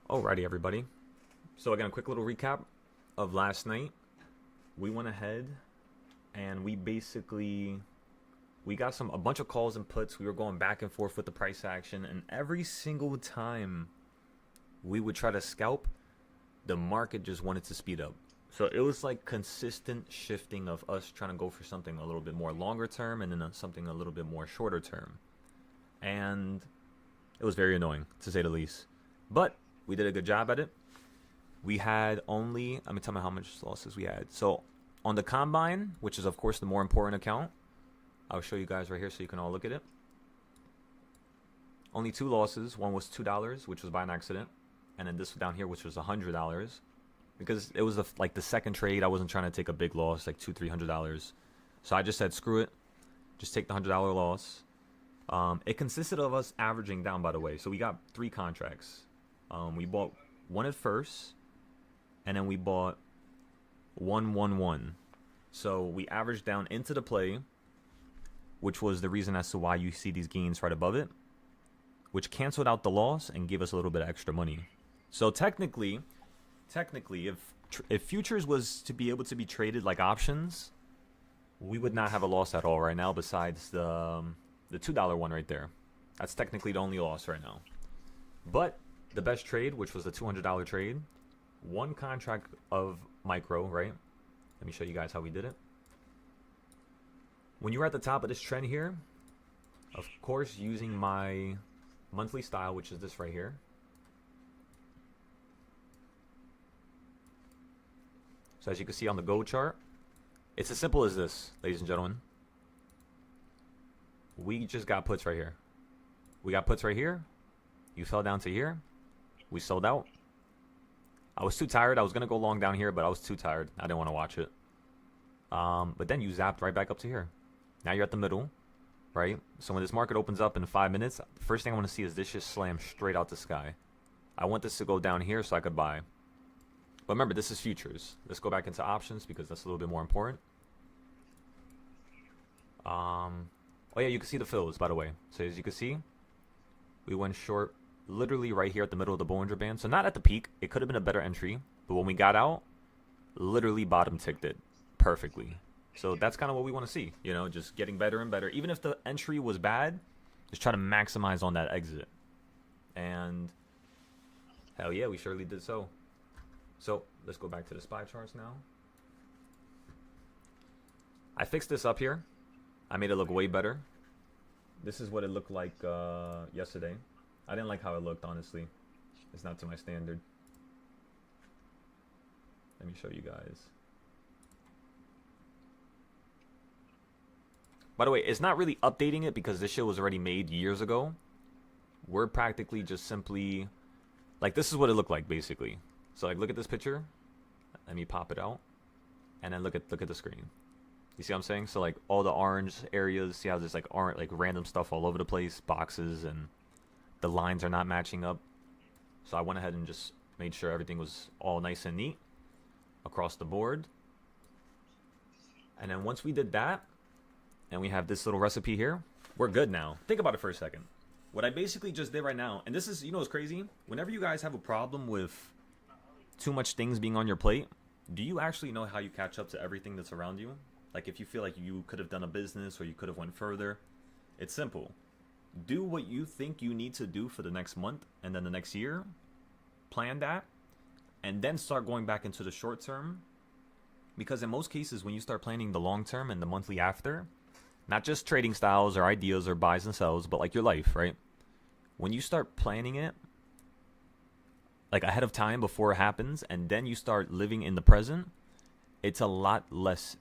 Alrighty, everybody. So again, a quick little recap of last night. We went ahead and we got a bunch of calls and puts. We were going back and forth with the price action, and every single time we would try to scalp, the market just wanted to speed up. So it was like consistent shifting of us trying to go for something a little bit more longer term and then something a little bit more shorter term. And it was very annoying, to say the least. But we did a good job at it. We had only, let me tell you how much losses we had. So on the combine, which is of course the more important account, I'll show you guys right here so you can all look at it. Only two losses. One was $2, which was by an accident, and then this down here, which was $100, because it was the second trade. I wasn't trying to take a big loss, like $200-300. So I just said screw it, just take the $100 loss. It consisted of us averaging down, by the way. So we got 3 contracts. We bought one at first, and then we bought 111. So we averaged down into the play, which was the reason as to why you see these gains right above it, which canceled out the loss and gave us a little bit of extra money. So technically, if futures was to be able to be traded like options, we would not have a loss at all right now. Besides the $2 one right there, that's technically the only loss right now. But the best trade, which was the $200 trade, one contract of micro, right? Let me show you guys how we did it. When you were at the top of this trend here, of course, using my monthly style, which is this right here. So as you can see on the gold chart, it's as simple as this, ladies and gentlemen. We just got puts right here. We got puts right here. You fell down to here. We sold out. I was too tired. I was going to go long down here, but I was too tired. I didn't want to watch it. But then you zapped right back up to here. Now you're at the middle, right? So when this market opens up in 5 minutes, the first thing I want to see is this just slam straight out the sky. I want this to go down here so I could buy. But remember, this is futures. Let's go back into options because that's a little bit more important. Oh yeah, you can see the fills, by the way. So as you can see, we went short literally right here at the middle of the Bollinger Band. So not at the peak. It could have been a better entry. But when we got out, literally bottom ticked it perfectly. So that's kind of what we want to see. You know, just getting better and better. Even if the entry was bad, just try to maximize on that exit. And hell yeah, we surely did so. So let's go back to the SPY charts now. I fixed this up here. I made it look way better. This is what it looked like yesterday. I didn't like how it looked, honestly. It's not to my standard. Let me show you guys. By the way, it's not really updating it because this shit was already made years ago. We're practically just simply... like, this is what it looked like, basically. So, like, look at this picture. Let me pop it out. And then look at the screen. You see what I'm saying? So, like, all the orange areas, see how there's, like, random stuff all over the place, boxes, and the lines are not matching up. So I went ahead and just made sure everything was all nice and neat across the board. And then once we did that, and we have this little recipe here, we're good now. Think about it for a second. What I basically just did right now, and this is, you know what's crazy? Whenever you guys have a problem with too much things being on your plate, do you actually know how you catch up to everything that's around you? Like if you feel like you could have done a business or you could have went further, it's simple. Do what you think you need to do for the next month and then the next year. Plan that. And then start going back into the short term. Because in most cases, when you start planning the long term and the monthly after, not just trading styles or ideas or buys and sells, but like your life, right? When you start planning it like ahead of time before it happens, and then you start living in the present, it's a lot less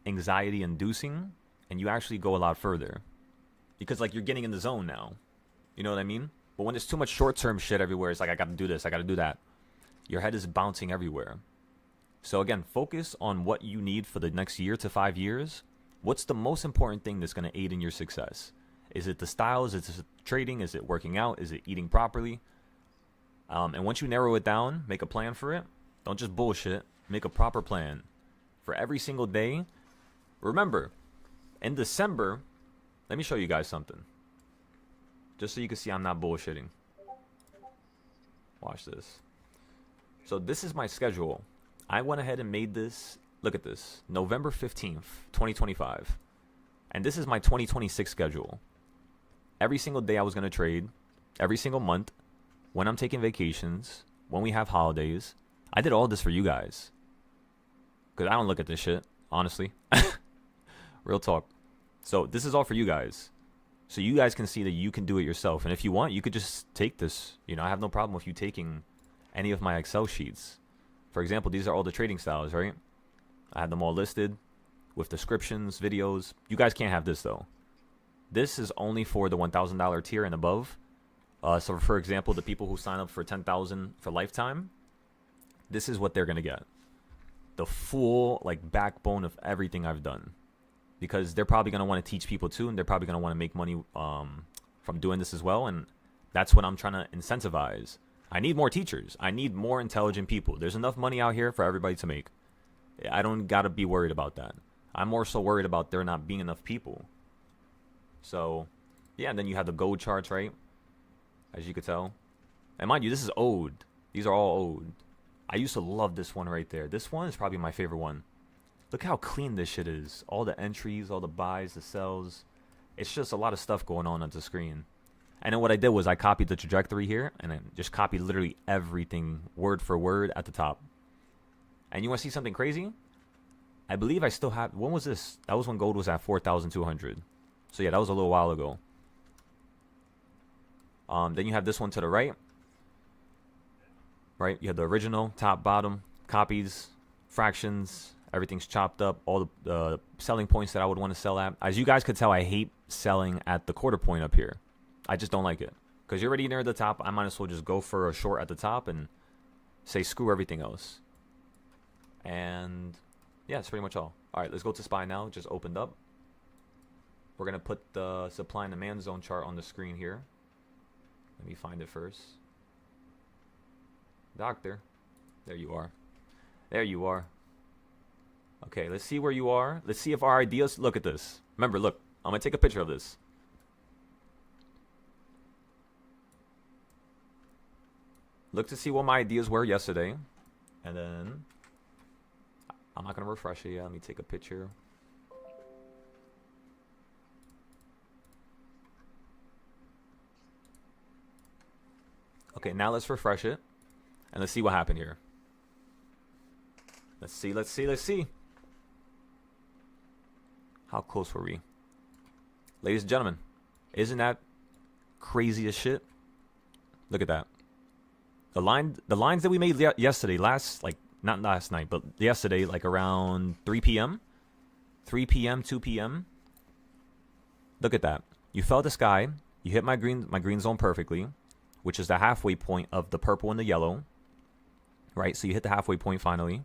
anxiety inducing, and you actually go a lot further. Because like you're getting in the zone now. You know what I mean? But when there's too much short-term shit everywhere, it's like I gotta do this, I gotta do that. Your head is bouncing everywhere. So again, focus on what you need for the next year to 5 years. What's the most important thing that's gonna aid in your success? Is it the styles? Is it trading? Is it working out? Is it eating properly? And once you narrow it down, make a plan for it. Don't just bullshit. Make a proper plan for every single day. Remember, in December, let me show you guys something. Just so you can see I'm not bullshitting. Watch this. So this is my schedule. I went ahead and made this. Look at this. November 15th, 2025. And this is my 2026 schedule. Every single day I was going to trade. Every single month. When I'm taking vacations. When we have holidays. I did all this for you guys. Because I don't look at this shit. Honestly. Real talk. So this is all for you guys. So you guys can see that you can do it yourself. And if you want, you could just take this. You know, I have no problem with you taking any of my Excel sheets. For example, these are all the trading styles, right? I have them all listed with descriptions, videos. You guys can't have this, though. This is only for the $1,000 tier and above. So, for example, the people who sign up for $10,000 for lifetime, this is what they're going to get. The full, like, backbone of everything I've done. Because they're probably going to want to teach people, too, and they're probably going to want to make money from doing this as well. And that's what I'm trying to incentivize. I need more teachers. I need more intelligent people. There's enough money out here for everybody to make. I don't got to be worried about that. I'm more so worried about there not being enough people. So, yeah, and then you have the gold charts, right? As you could tell. And mind you, this is old. These are all old. I used to love this one right there. This one is probably my favorite one. Look how clean this shit is. All the entries, all the buys, the sells. It's just a lot of stuff going on the screen. And then what I did was I copied the trajectory here and then just copied literally everything word for word at the top. And you want to see something crazy? I believe I still have... When was this? That was when gold was at 4,200. So yeah, that was a little while ago. Then you have this one to the right. Right? You have the original, top, bottom, copies, fractions. Everything's chopped up. All the selling points that I would want to sell at. As you guys could tell, I hate selling at the quarter point up here. I just don't like it. Because you're already near the top. I might as well just go for a short at the top and say screw everything else. And yeah, that's pretty much all. Alright, let's go to SPY now. It just opened up. We're going to put the supply and demand zone chart on the screen here. Let me find it first. Doctor. There you are. There you are. Okay, let's see where you are. Let's see if our ideas... Look at this. Remember, look. I'm going to take a picture of this. Look to see what my ideas were yesterday. And then... I'm not going to refresh it yet. Let me take a picture. Okay, now let's refresh it. And let's see what happened here. Let's see, let's see, let's see. How close were we? Ladies and gentlemen, isn't that crazy as shit? Look at that. The lines that we made yesterday, not last night, but yesterday, like around 3 p.m. 3 p.m., 2 p.m. Look at that. You felt the sky. You hit my green zone perfectly, which is the halfway point of the purple and the yellow. Right? So you hit the halfway point finally.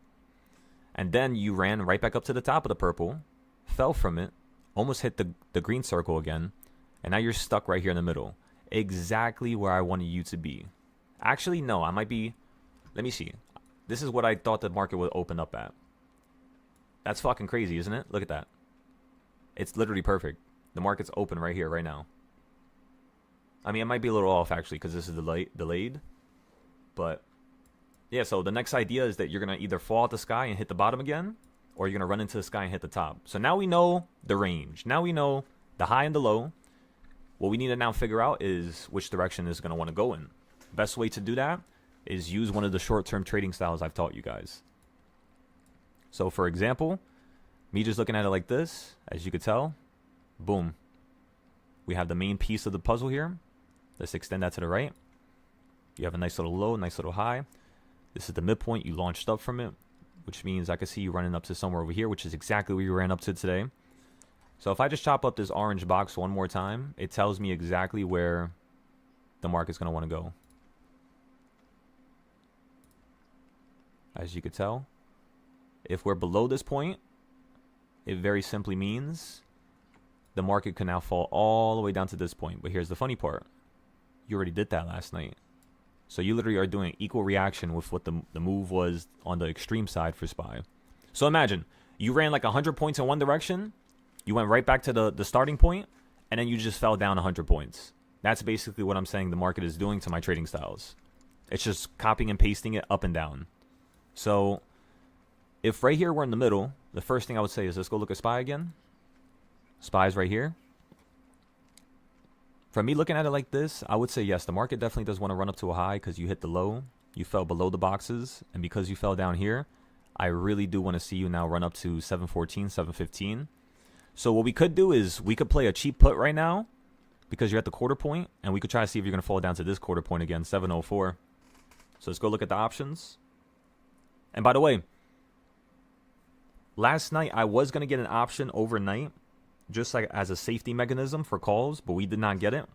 And then you ran right back up to the top of the purple, fell from it, almost hit the green circle again, and now you're stuck right here in the middle. Exactly where I wanted you to be. Actually, no, I might be... Let me see. This is what I thought the market would open up at. That's fucking crazy, isn't it? Look at that. It's literally perfect. The market's open right here, right now. I mean, it might be a little off, actually, because this is delayed. But, yeah, so the next idea is that you're going to either fall out the sky and hit the bottom again, or you're going to run into the sky and hit the top. So now we know the range. Now we know the high and the low. What we need to now figure out is which direction is going to want to go in. Best way to do that is use one of the short-term trading styles I've taught you guys. So, for example, me just looking at it like this, as you could tell, boom. We have the main piece of the puzzle here. Let's extend that to the right. You have a nice little low, nice little high. This is the midpoint. You launched up from it, which means I can see you running up to somewhere over here, which is exactly where you ran up to today. So if I just chop up this orange box one more time, it tells me exactly where the market's going to want to go. As you could tell, if we're below this point, it very simply means the market can now fall all the way down to this point. But here's the funny part. You already did that last night. So you literally are doing equal reaction with what the move was on the extreme side for SPY. So imagine, you ran like 100 points in one direction, you went right back to the starting point, and then you just fell down 100 points. That's basically what I'm saying the market is doing to my trading styles. It's just copying and pasting it up and down. So if right here we're in the middle, the first thing I would say is let's go look at SPY again. SPY's right here. From me looking at it like this, I would say yes, the market definitely does want to run up to a high because you hit the low. You fell below the boxes. And because you fell down here, I really do want to see you now run up to 714, 715. So what we could do is we could play a cheap put right now because you're at the quarter point. And we could try to see if you're going to fall down to this quarter point again, 704. So let's go look at the options. And by the way, last night I was going to get an option overnight, just like as a safety mechanism for calls, but we did not get it.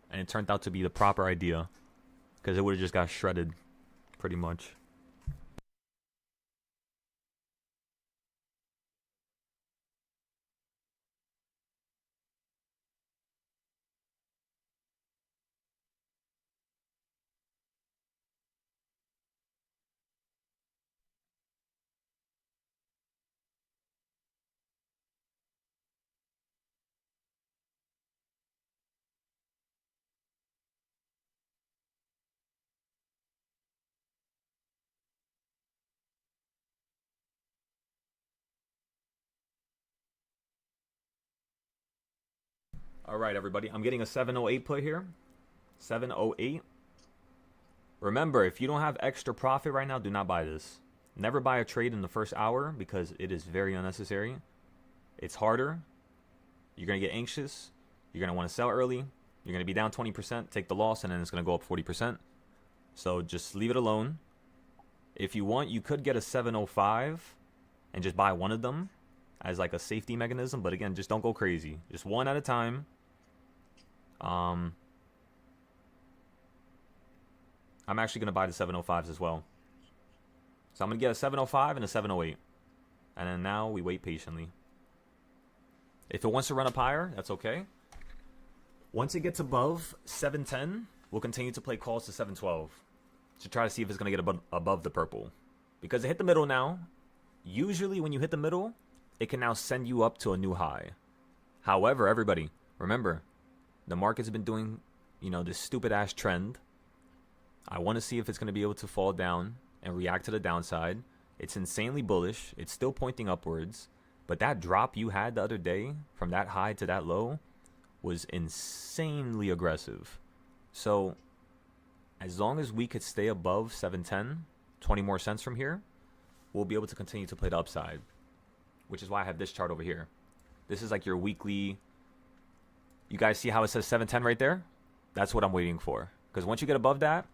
And it turned out to be the proper idea because it would have just got shredded pretty much. All right, everybody. I'm getting a 708 put here. 708. Remember, if you don't have extra profit right now, do not buy this. Never buy a trade in the first hour because it is very unnecessary. It's harder. You're going to get anxious. You're going to want to sell early. You're going to be down 20%, take the loss, and then it's going to go up 40%. So just leave it alone. If you want, you could get a 705 and just buy one of them as like a safety mechanism. But again, just don't go crazy. Just one at a time. I'm actually going to buy the 705s as well. So I'm going to get a 705 and a 708. And then now we wait patiently. If it wants to run up higher, that's okay. Once it gets above 710, we'll continue to play calls to 712 to try to see if it's going to get above the purple. Because it hit the middle now. Usually when you hit the middle, it can now send you up to a new high. However, everybody, remember, the market's been doing, this stupid ass trend. I want to see if it's going to be able to fall down and react to the downside. It's insanely bullish. It's still pointing upwards. But that drop you had the other day from that high to that low was insanely aggressive. So as long as we could stay above 710, 20 more cents from here, we'll be able to continue to play the upside. Which is why I have this chart over here. This is like your weekly. You guys see how it says 710 right there? That's what I'm waiting for. Because once you get above that,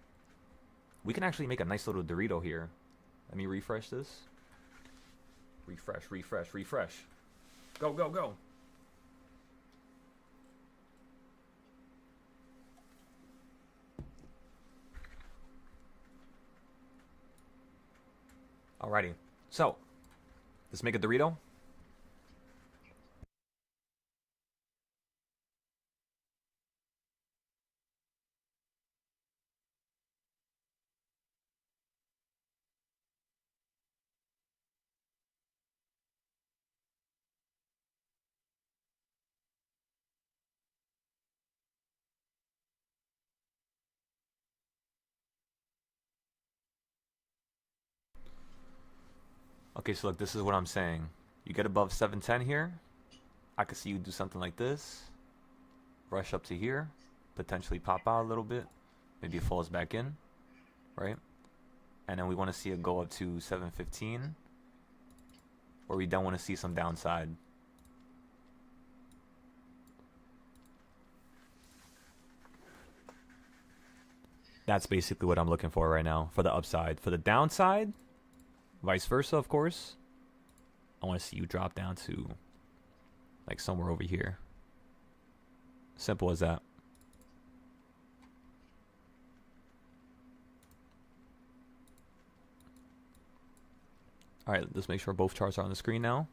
we can actually make a nice little Dorito here. Let me refresh this. Refresh, refresh, refresh. Go, go, go. Alrighty. So, let's make a Dorito. Okay, so look, this is what I'm saying. You get above 710 here. I could see you do something like this. Rush up to here. Potentially pop out a little bit. Maybe it falls back in. Right? And then we want to see it go up to 715. Or we don't want to see some downside. That's basically what I'm looking for right now for the upside. For the downside, vice versa, of course, I want to see you drop down to like somewhere over here. Simple as that. All right, let's make sure both charts are on the screen now.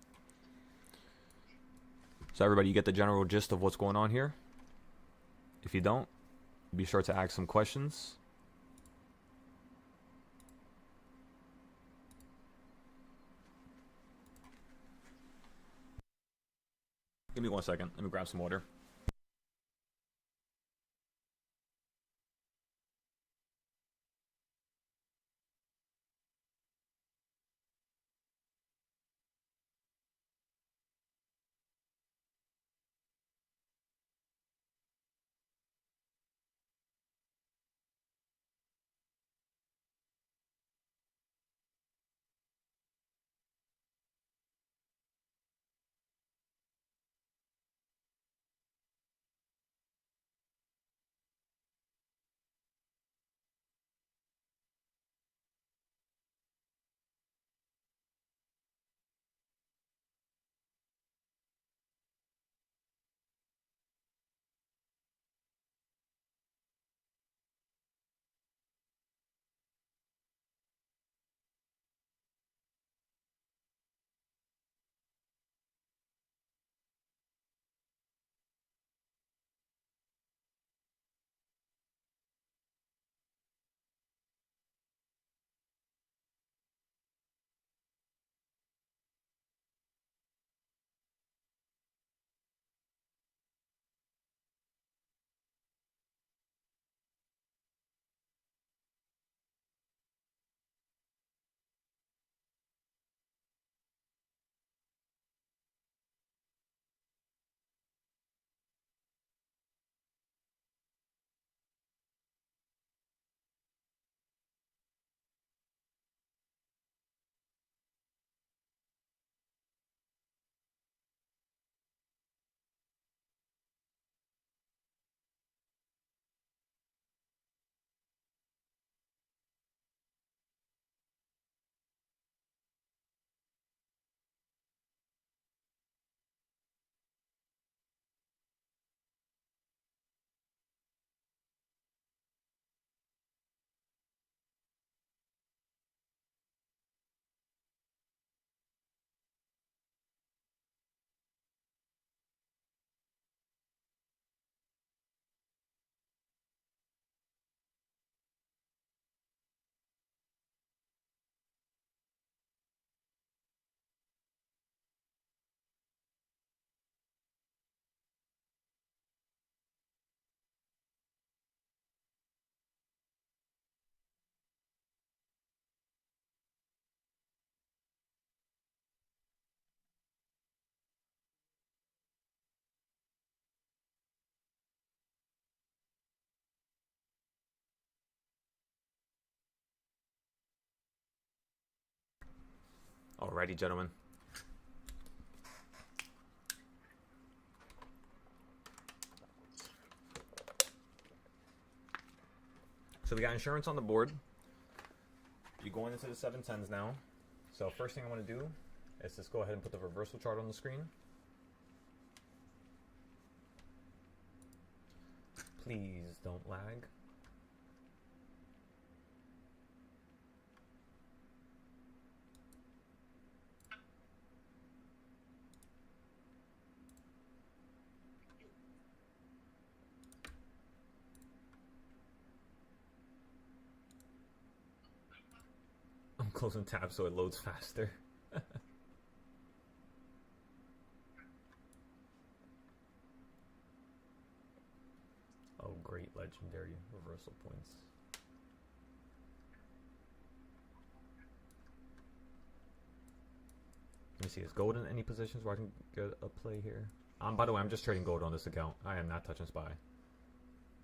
So everybody, you get the general gist of what's going on here. If you don't, be sure to ask some questions. Give me 1 second. Let me grab some water. Alrighty, gentlemen. So we got insurance on the board. You're going into the 710s now. So first thing I want to do is just go ahead and put the reversal chart on the screen. Please don't lag. I'm closing tabs so it loads faster. Oh, great legendary reversal points. Let me see, is gold in any positions where I can get a play here? By the way, I'm just trading gold on this account. I am not touching SPY.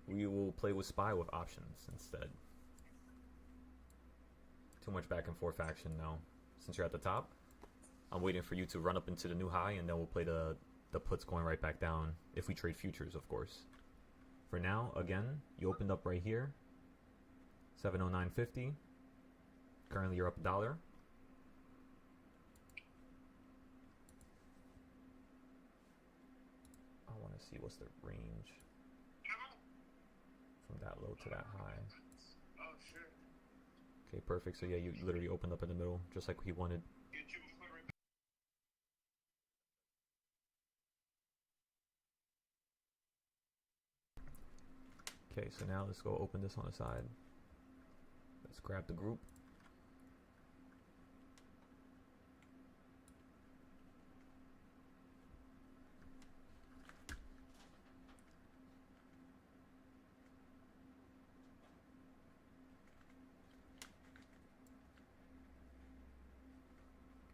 We will play with SPY with options instead. Too much back and forth action now. Since you're at the top, I'm waiting for you to run up into the new high, and then we'll play the puts going right back down if we trade futures, of course. For now, again, you opened up right here, 709.50. Currently, you're up $1. I want to see what's the range from that low to that high. Oh, sure. Okay, perfect. So yeah, you literally opened up in the middle, just like he wanted. Okay, so now let's go open this on the side. Let's grab the group.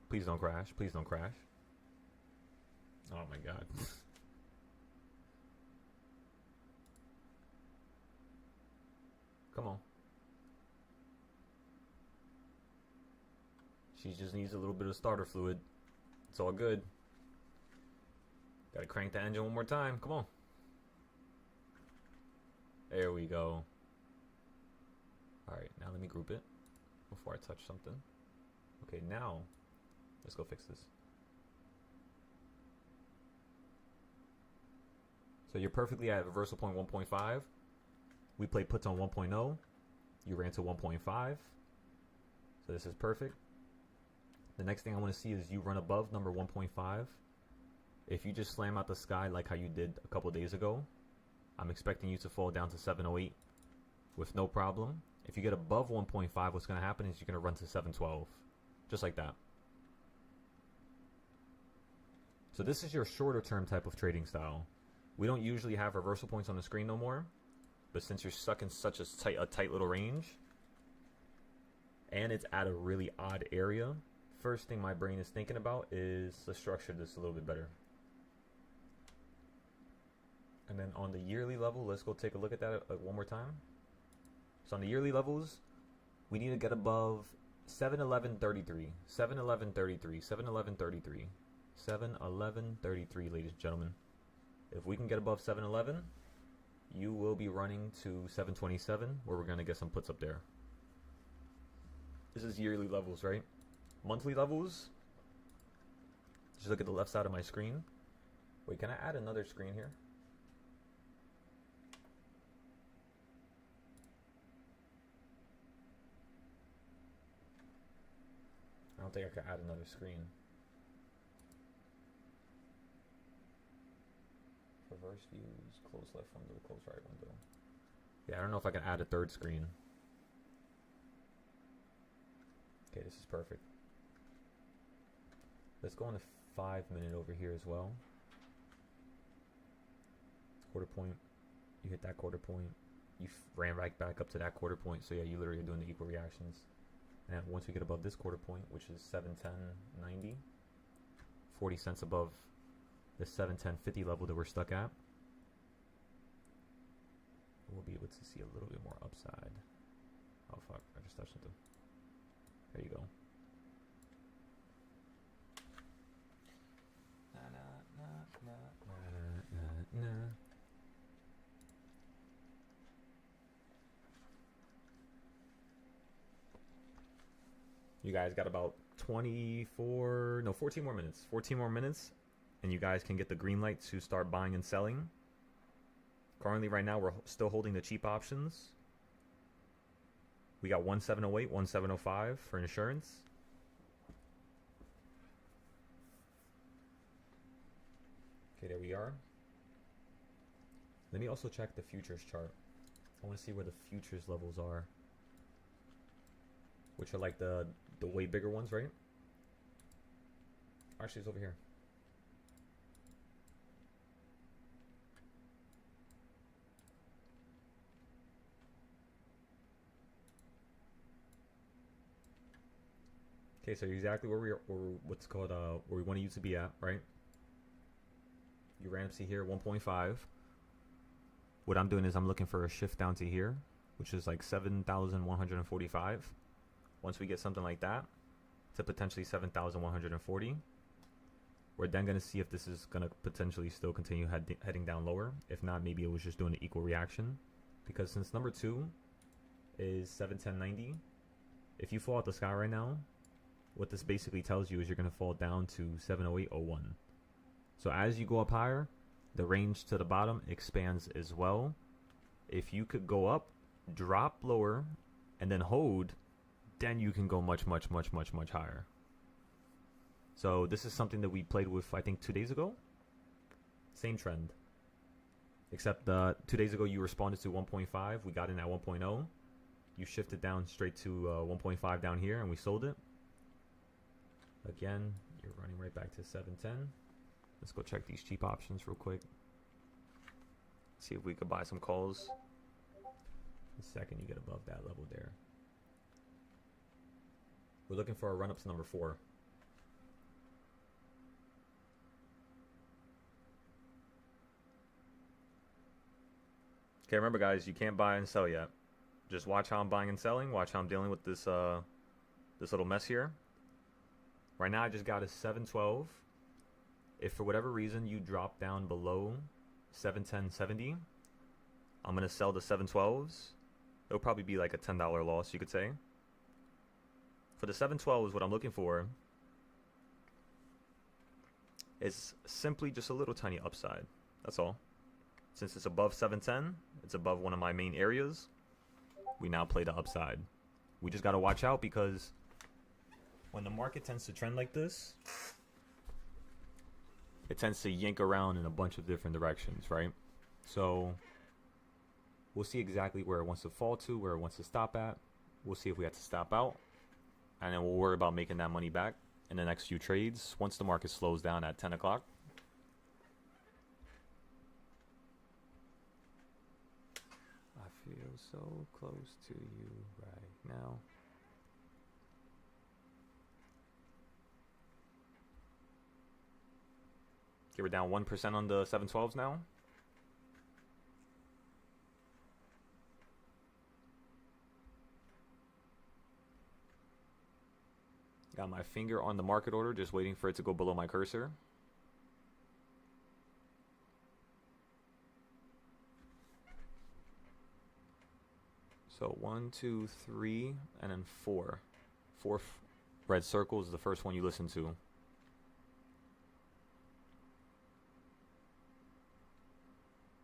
Please don't crash. Please don't crash. Oh my god. Come on. She just needs a little bit of starter fluid. It's all good. Gotta crank the engine one more time. Come on. There we go. Alright, now let me group it before I touch something. Okay, now let's go fix this. So you're perfectly at reversal point 1.5. We played puts on 1.0. You ran to 1.5. So this is perfect. The next thing I want to see is you run above number 1.5. If you just slam out the sky like how you did a couple days ago, I'm expecting you to fall down to 708 with no problem. If you get above 1.5, what's going to happen is you're going to run to 712. Just like that. So this is your shorter term type of trading style. We don't usually have reversal points on the screen no more. But since you're stuck in such a tight little range, and it's at a really odd area, first thing my brain is thinking about is let's structure this a little bit better. And then on the yearly level, let's go take a look at that one more time. So on the yearly levels, we need to get above 711.33, 711.33, 711.33, 711.33, ladies and gentlemen. If we can get above 711, you will be running to 727, where we're going to get some puts up there. This is yearly levels, right? Monthly levels, just look at the left side of my screen. Wait, can I add another screen here? I don't think I can add another screen. Reverse views, close left window, close right window. Yeah, I don't know if I can add a third screen. Okay, this is perfect. Let's go on the 5 minute over here as well. Quarter point. You hit that quarter point. You ran right back up to that quarter point. So yeah, you literally are doing the equal reactions. And once we get above this quarter point, which is 710.90, 40 cents above the 710.50 level that we're stuck at, we'll be able to see a little bit more upside. Oh fuck, I just touched something. There you go. guys got about 14 more minutes. 14 more minutes, and you guys can get the green light to start buying and selling. Currently, right now, we're still holding the cheap options. We got 1708, 1705 for insurance. Okay, there we are. Let me also check the futures chart. I want to see where the futures levels are, which are like the way bigger ones, right? Actually, it's over here. Okay, so exactly where what's called where we want you to be at, right? You ran up to here, 1.5. What I'm doing is I'm looking for a shift down to here, which is like 7,145. Once we get something like that, to potentially 7,140, we're then going to see if this is going to potentially still continue heading down lower. If not, maybe it was just doing an equal reaction. Because since number 2 is 710.90, if you fall out the sky right now, what this basically tells you is you're going to fall down to 708.01. So as you go up higher, the range to the bottom expands as well. If you could go up, drop lower, and then hold, then you can go much, much, much, much, much higher. So this is something that we played with, I think, 2 days ago. Same trend. Except 2 days ago you responded to 1.5. We got in at 1.0. You shifted down straight to 1.5 down here, and we sold it. Again, you're running right back to 710. Let's go check these cheap options real quick. See if we could buy some calls. The second you get above that level there. We're looking for a run up to number 4. Okay, remember guys, you can't buy and sell yet. Just watch how I'm buying and selling. Watch how I'm dealing with this this little mess here. Right now I just got a 712. If for whatever reason you drop down below 710.70, I'm going to sell the 712s. It'll probably be like a $10 loss, you could say. For the 712s, what I'm looking for is simply just a little tiny upside. That's all. Since it's above 710, it's above one of my main areas, we now play the upside. We just got to watch out because when the market tends to trend like this, it tends to yank around in a bunch of different directions, right? So we'll see exactly where it wants to fall to, where it wants to stop at. We'll see if we have to stop out. And then we'll worry about making that money back in the next few trades once the market slows down at 10 o'clock. I feel so close to you right now. Okay, we're down 1% on the 712s now. Got my finger on the market order, just waiting for it to go below my cursor. So 1, 2, 3, and then 4. 4 red circles is the first one you listen to.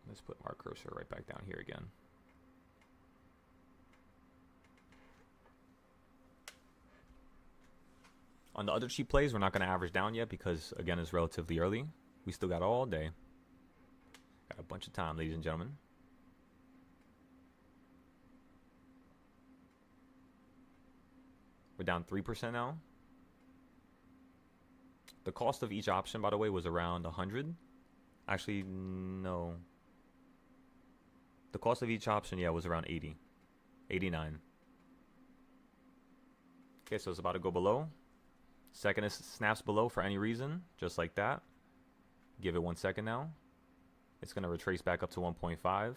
Let's put my cursor right back down here again. On the other cheap plays, we're not going to average down yet because, again, it's relatively early. We still got all day. Got a bunch of time, ladies and gentlemen. We're down 3% now. The cost of each option, by the way, was around 100. Actually, no. The cost of each option, yeah, was around 80. 89. Okay, so it's about to go below. Second it snaps below for any reason, just like that. Give it 1 second now. It's going to retrace back up to 1.5.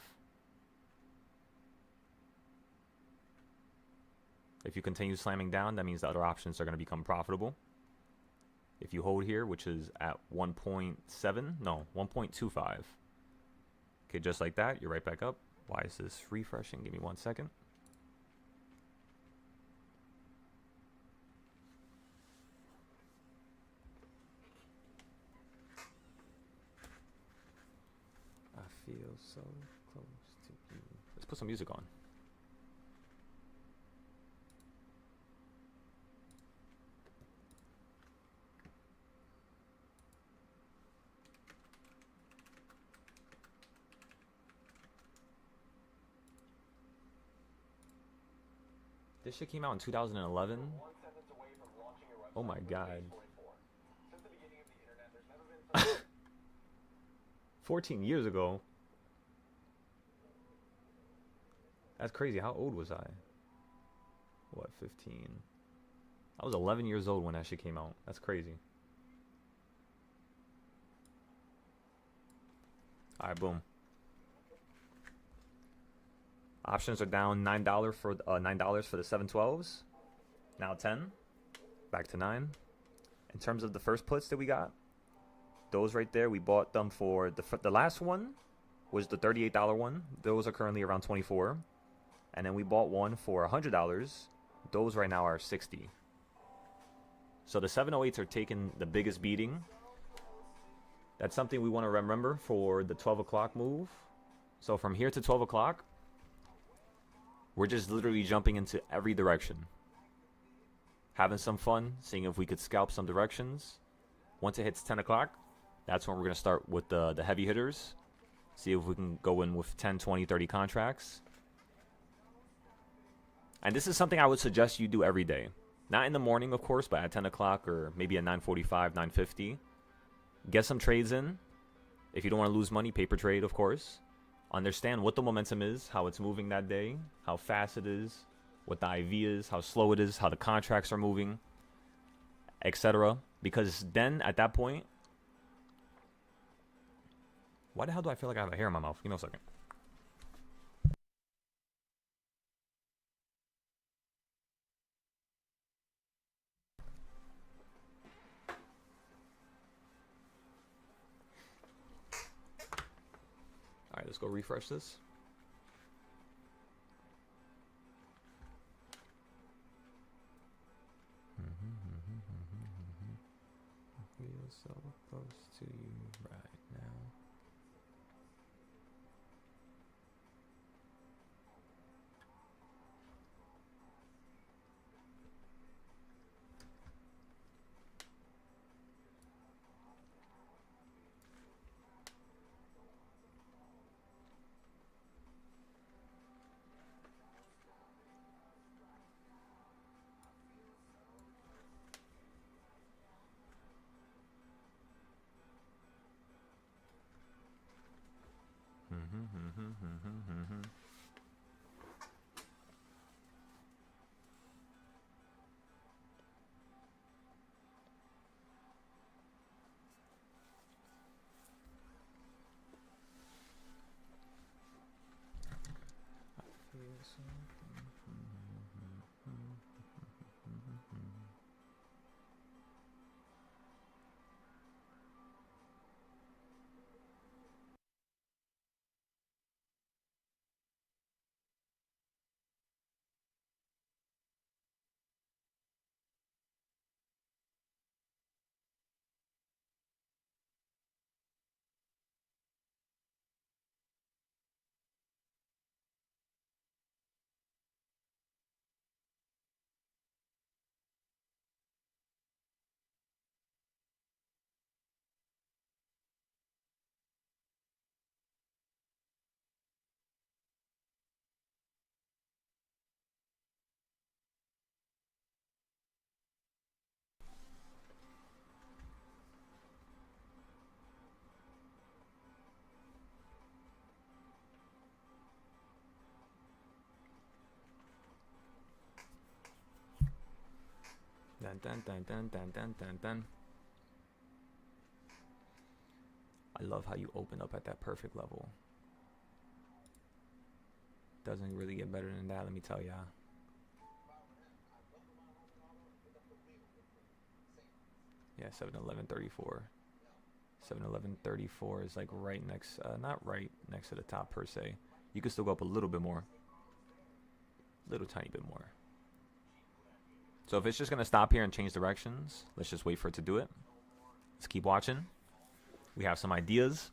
If you continue slamming down, that means the other options are going to become profitable. If you hold here, which is at 1.7, no, 1.25. Okay, just like that, you're right back up. Why is this refreshing? Give me 1 second. feel so close to you. Let's put some music on. This shit came out in 2011. Oh my god. 14 years ago. That's crazy. How old was I? What, 15? I was 11 years old when that shit came out. That's crazy. Alright, boom. Options are down $9 for $9 for the 712s. Now 10. Back to 9. In terms of the first puts that we got, those right there, we bought them for the last one was the $38 one. Those are currently around 24. And then we bought one for $100. Those right now are 60. So the 708s are taking the biggest beating. That's something we want to remember for the 12 o'clock move. So from here to 12 o'clock, we're just literally jumping into every direction. Having some fun, seeing if we could scalp some directions. Once it hits 10 o'clock, that's when we're going to start with the heavy hitters. See if we can go in with 10, 20, 30 contracts. And this is something I would suggest you do every day. Not in the morning, of course, but at 10 o'clock or maybe at 9:45, 9:50. Get some trades in. If you don't want to lose money, paper trade, of course. Understand what the momentum is, how it's moving that day, how fast it is, what the IV is, how slow it is, how the contracts are moving, etc. Because then, at that point... Why the hell do I feel like I have a hair in my mouth? Give me a second. Alright, let's go refresh this. I feel so close to you right now. Dun, dun, dun, dun, dun, dun, dun, dun. I love how you open up at that perfect level. Doesn't really get better than that, let me tell ya. Yeah, 7-11-34. 7-11-34 is like right next, not right next to the top per se. You can still go up a little bit more. Little tiny bit more. So if it's just going to stop here and change directions, let's just wait for it to do it. Let's keep watching. We have some ideas.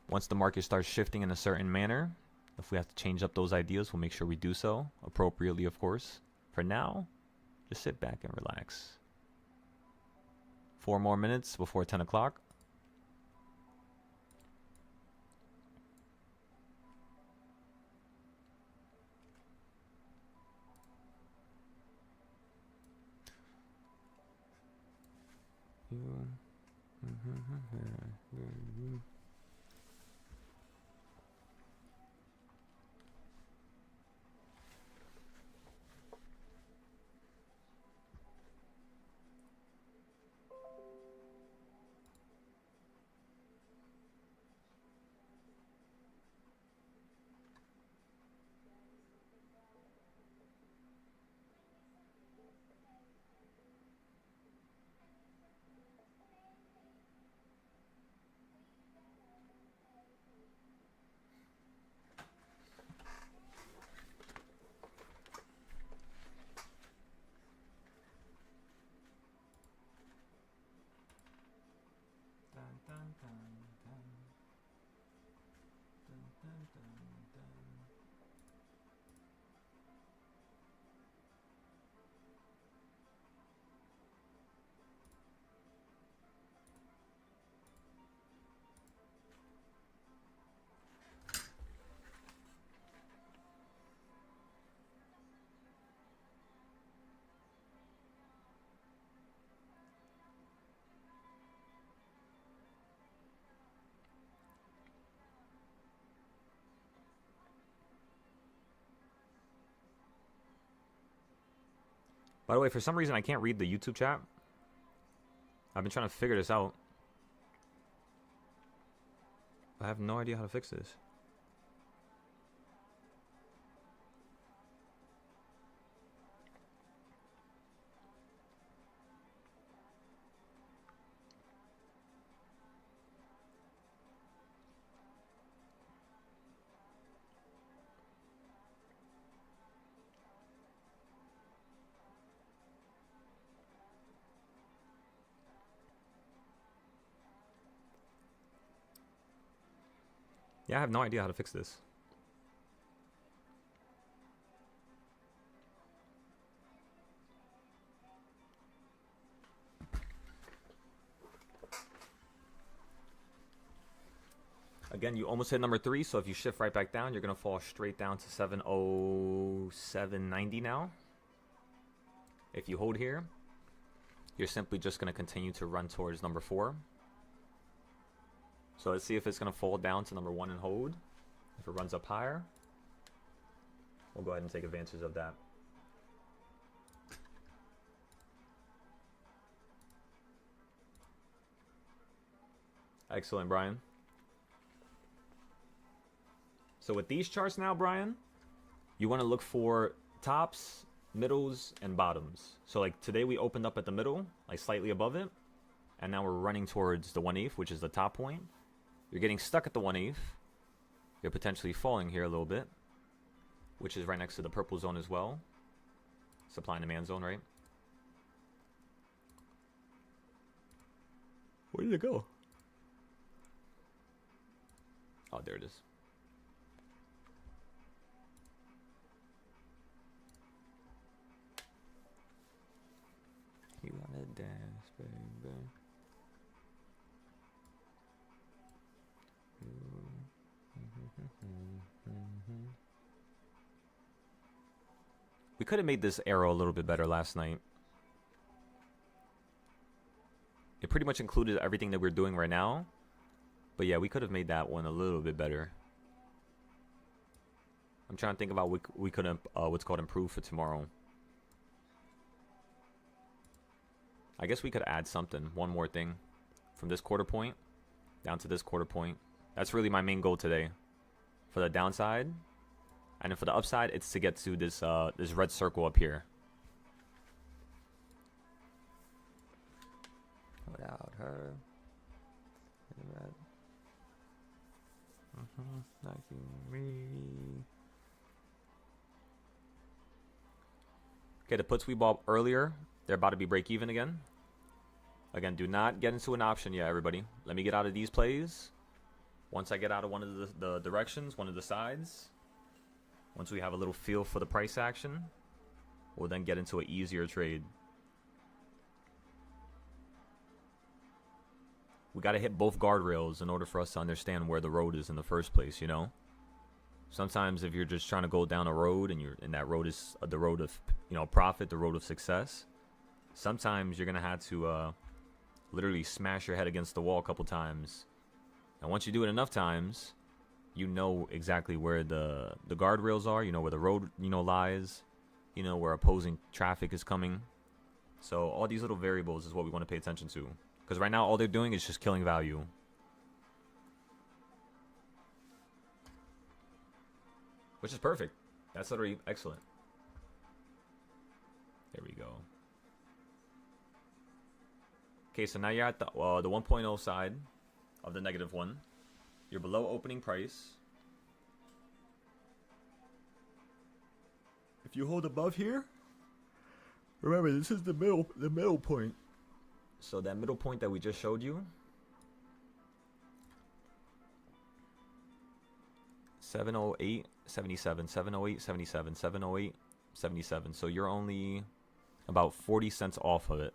Once the market starts shifting in a certain manner, if we have to change up those ideas, we'll make sure we do so appropriately, of course. For now, just sit back and relax. 4 more minutes before 10 o'clock. By the way, for some reason I can't read the YouTube chat. I've been trying to figure this out. I have no idea how to fix this. Yeah, I have no idea how to fix this. Again, you almost hit number 3, so if you shift right back down, you're going to fall straight down to 707.90 now. If you hold here, you're simply just going to continue to run towards number 4. So let's see if it's going to fall down to number 1 and hold. If it runs up higher, we'll go ahead and take advantage of that. Excellent, Brian. So with these charts now, Brian, you want to look for tops, middles, and bottoms. So like today we opened up at the middle, like slightly above it, and now we're running towards the 1/8, which is the top point. You're getting stuck at the 1/8. You're potentially falling here a little bit, which is right next to the purple zone as well. Supply and demand zone, right? Where did it go? Oh, there it is. You wanna dance, baby? We could have made this arrow a little bit better last night. It pretty much included everything that we're doing right now. But yeah, we could have made that one a little bit better. I'm trying to think about what we could what's called improve for tomorrow. I guess we could add something, one more thing. From this quarter point down to this quarter point. That's really my main goal today. For the downside. And then for the upside, it's to get to this this red circle up here. Without her. Like me. Okay, the puts we bought earlier, they're about to be break even again. Again, do not get into an option yet, everybody. Let me get out of these plays. Once I get out of one of the directions, one of the sides, once we have a little feel for the price action, we'll then get into an easier trade. We got to hit both guardrails in order for us to understand where the road is in the first place, you know? Sometimes if you're just trying to go down a road and that road is the road of, you know, profit, the road of success, sometimes you're going to have to literally smash your head against the wall a couple times. And once you do it enough times, you know exactly where the guardrails are, you know where the road, you know, lies, you know where opposing traffic is coming. So all these little variables is what we want to pay attention to. Because right now all they're doing is just killing value. Which is perfect. That's literally excellent. There we go. Okay, so now you're at the 1.0 side of the negative one. You're below opening price. If you hold above here, remember this is the middle point. So that middle point that we just showed you, 708, 77, 708, 77, 708, 77. So you're only about 40 cents off of it.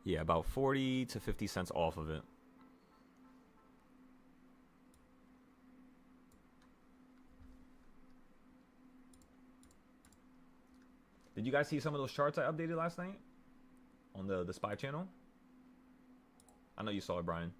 Yeah, about 40 to 50 cents off of it. Did you guys see some of those charts I updated last night on the SPY channel? I know you saw it, Brian.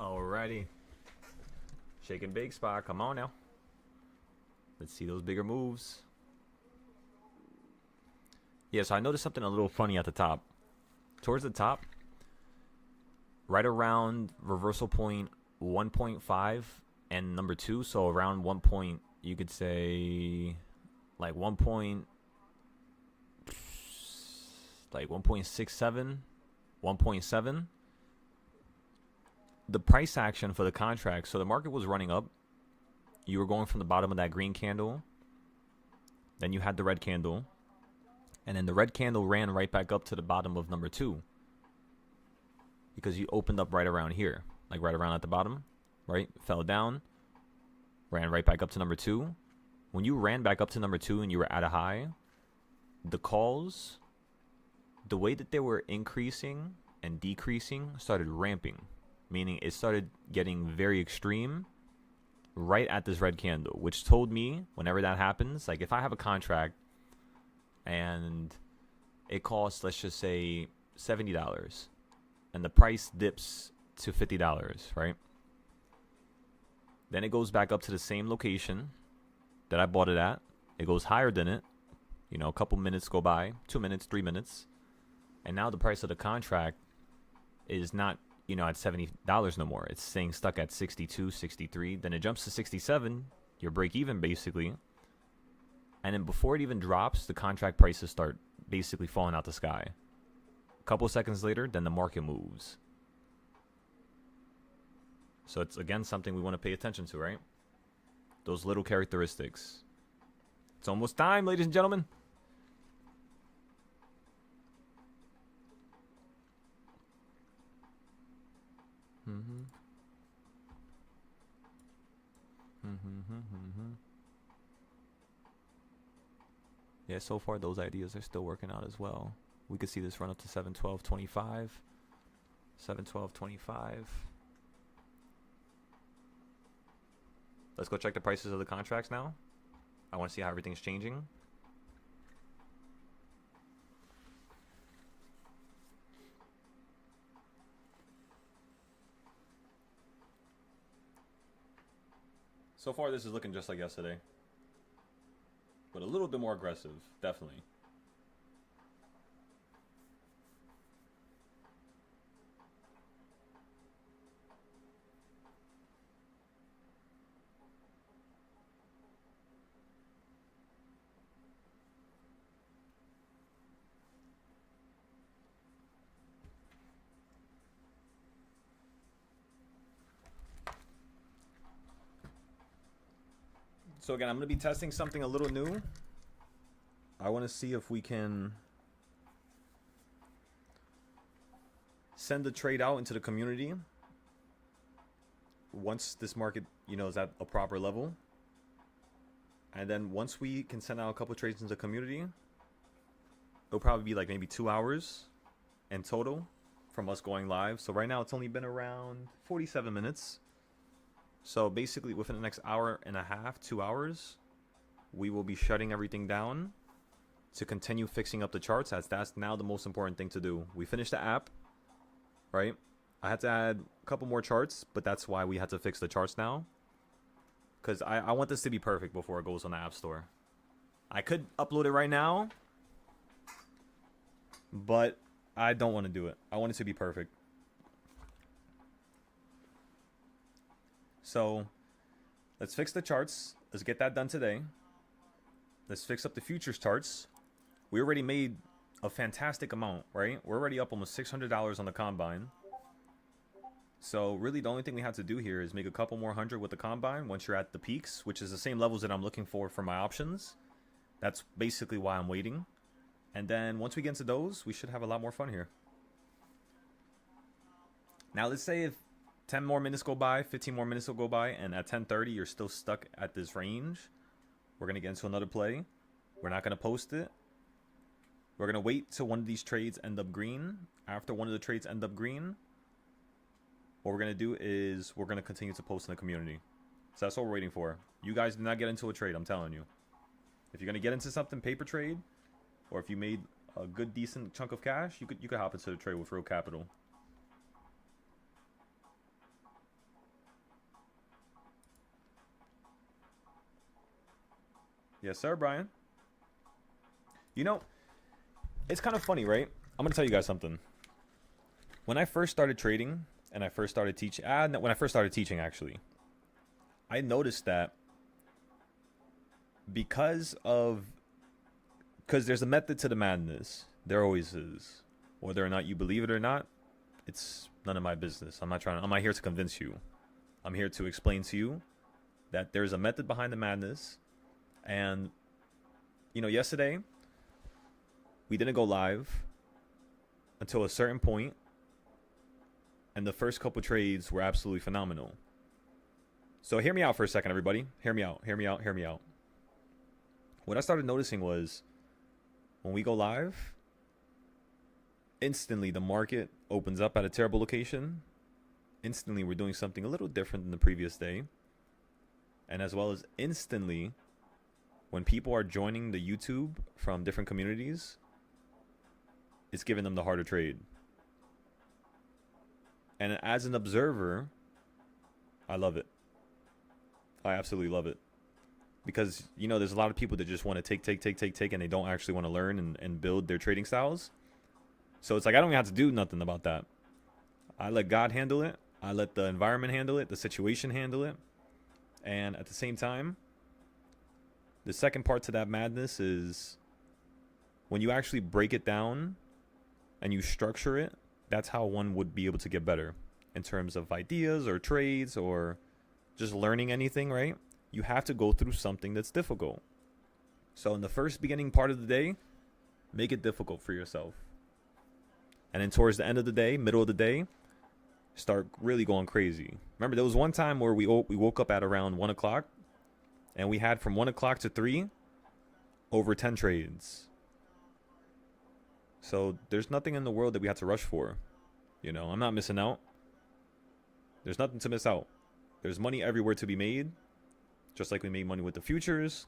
Alrighty. Shake and bake spot. Come on now. Let's see those bigger moves. Yeah, so I noticed something a little funny at the top. Towards the top, right around reversal point 1.5 and number 2, so around 1 point, you could say like 1 point, like 1.67, 1.7. The price action for the contract, so the market was running up. You were going from the bottom of that green candle. Then you had the red candle. And then the red candle ran right back up to the bottom of number 2. Because you opened up right around here. Like right around at the bottom. Right? Fell down. Ran right back up to number 2. When you ran back up to number 2 and you were at a high, the calls, the way that they were increasing and decreasing started ramping. Meaning it started getting very extreme right at this red candle, which told me whenever that happens, like if I have a contract and it costs, let's just say $70 and the price dips to $50, right? Then it goes back up to the same location that I bought it at. It goes higher than it. You know, a couple minutes go by, 2 minutes, 3 minutes. And now the price of the contract is not, you know, at $70 no more. It's staying stuck at 62, 63. Then it jumps to 67. You're break even basically. And then before it even drops, the contract prices start basically falling out the sky. A couple seconds later, then the market moves. So it's again something we want to pay attention to, right? Those little characteristics. It's almost time, ladies and gentlemen. Yeah, so far those ideas are still working out as well. We could see this run up to 712.25. 712.25. Let's go check the prices of the contracts now. I want to see how everything's changing. So far, this is looking just like yesterday. But a little bit more aggressive, definitely. So again, I'm going to be testing something a little new. I want to see if we can send the trade out into the community once this market, you know, is at a proper level. And then once we can send out a couple trades into the community, it'll probably be like maybe 2 hours in total from us going live. So right now it's only been around 47 minutes. So basically within the next hour and a half, 2 hours, we will be shutting everything down to continue fixing up the charts, as that's now the most important thing to do. We finished the app, right? I had to add a couple more charts, but that's why we had to fix the charts now. Because I want this to be perfect before it goes on the App Store. I could upload it right now, but I don't want to do it. I want it to be perfect. So let's fix the charts. Let's get that done today. Let's fix up the futures charts. We already made a fantastic amount, right? We're already up almost $600 on the combine. So really the only thing we have to do here is make a couple more hundred with the combine once you're at the peaks, which is the same levels that I'm looking for my options. That's basically why I'm waiting. And then once we get into those, we should have a lot more fun here. Now let's say if 10 more minutes go by, 15 more minutes will go by, and at 10:30 you're still stuck at this range. We're going to get into another play. We're not going to post it. We're going to wait till one of these trades end up green. After one of the trades end up green, what we're going to do is we're going to continue to post in the community. So that's what we're waiting for. You guys do not get into a trade, I'm telling you. If you're going to get into something, paper trade, or if you made a good, decent chunk of cash, you could hop into the trade with real capital. Yes, sir, Brian. You know, it's kind of funny, right? I'm gonna tell you guys something. When I first started trading and I first started teaching, when I first started teaching, actually, I noticed that because there's a method to the madness. There always is. Whether or not you believe it or not, it's none of my business. I'm not here to convince you. I'm here to explain to you that there's a method behind the madness. And, yesterday, we didn't go live until a certain point, and the first couple trades were absolutely phenomenal. So hear me out for a second, everybody. Hear me out. What I started noticing was when we go live, instantly the market opens up at a terrible location. Instantly we're doing something a little different than the previous day. And as well as instantly, when people are joining the YouTube from different communities, it's giving them the harder trade. And as an observer, I love it. I absolutely love it. Because, there's a lot of people that just want to take, and they don't actually want to learn and build their trading styles. So it's like, I don't even have to do nothing about that. I let God handle it. I let the environment handle it, the situation handle it. And at the same time, the second part to that madness is when you actually break it down and you structure it, that's how one would be able to get better in terms of ideas or trades or just learning anything, right? You have to go through something that's difficult. So in the first beginning part of the day, make it difficult for yourself. And then towards the end of the day, middle of the day, start really going crazy. Remember, there was one time where we woke up at around 1 o'clock, and we had from 1 o'clock to 3, over 10 trades. So there's nothing in the world that we have to rush for. I'm not missing out. There's nothing to miss out. There's money everywhere to be made. Just like we made money with the futures,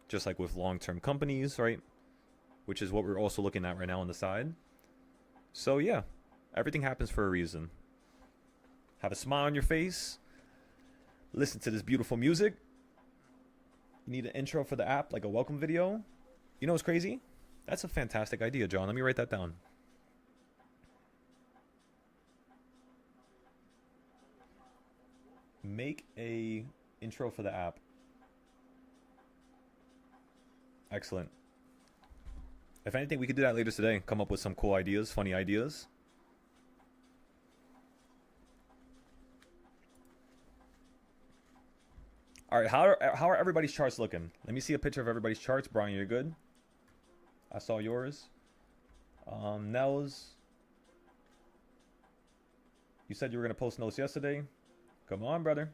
just like with long-term companies, right? Which is what we're also looking at right now on the side. So yeah, everything happens for a reason. Have a smile on your face. Listen to this beautiful music. You need an intro for the app, like a welcome video. You know what's crazy? That's a fantastic idea, John. Let me write that down. Make a intro for the app. Excellent. If anything, we could do that later today. Come up with some cool ideas, funny ideas. All right, how are everybody's charts looking? Let me see a picture of everybody's charts. Brian, you're good? I saw yours. Nels, you said you were going to post notes yesterday. Come on, brother.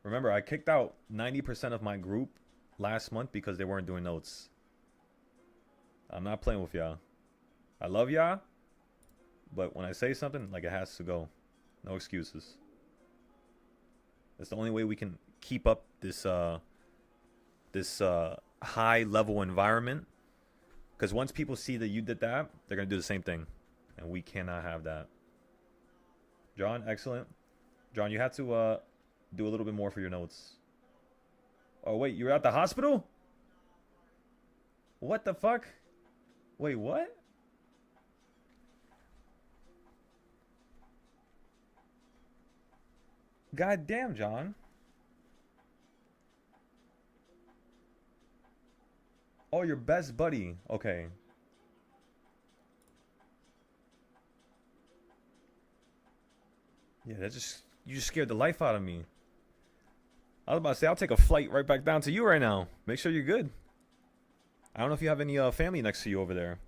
Remember, I kicked out 90% of my group last month because they weren't doing notes. I'm not playing with y'all. I love y'all, but when I say something, like, it has to go. No excuses. That's the only way we can keep up this high level environment. Because once people see that you did that, they're gonna do the same thing, and we cannot have that. John, excellent. John, you had to do a little bit more for your notes. Oh wait, you were at the hospital? What the fuck? Wait, what? God damn, John. Oh, your best buddy. Okay. Yeah, you just scared the life out of me. I was about to say, I'll take a flight right back down to you right now. Make sure you're good. I don't know if you have any family next to you over there.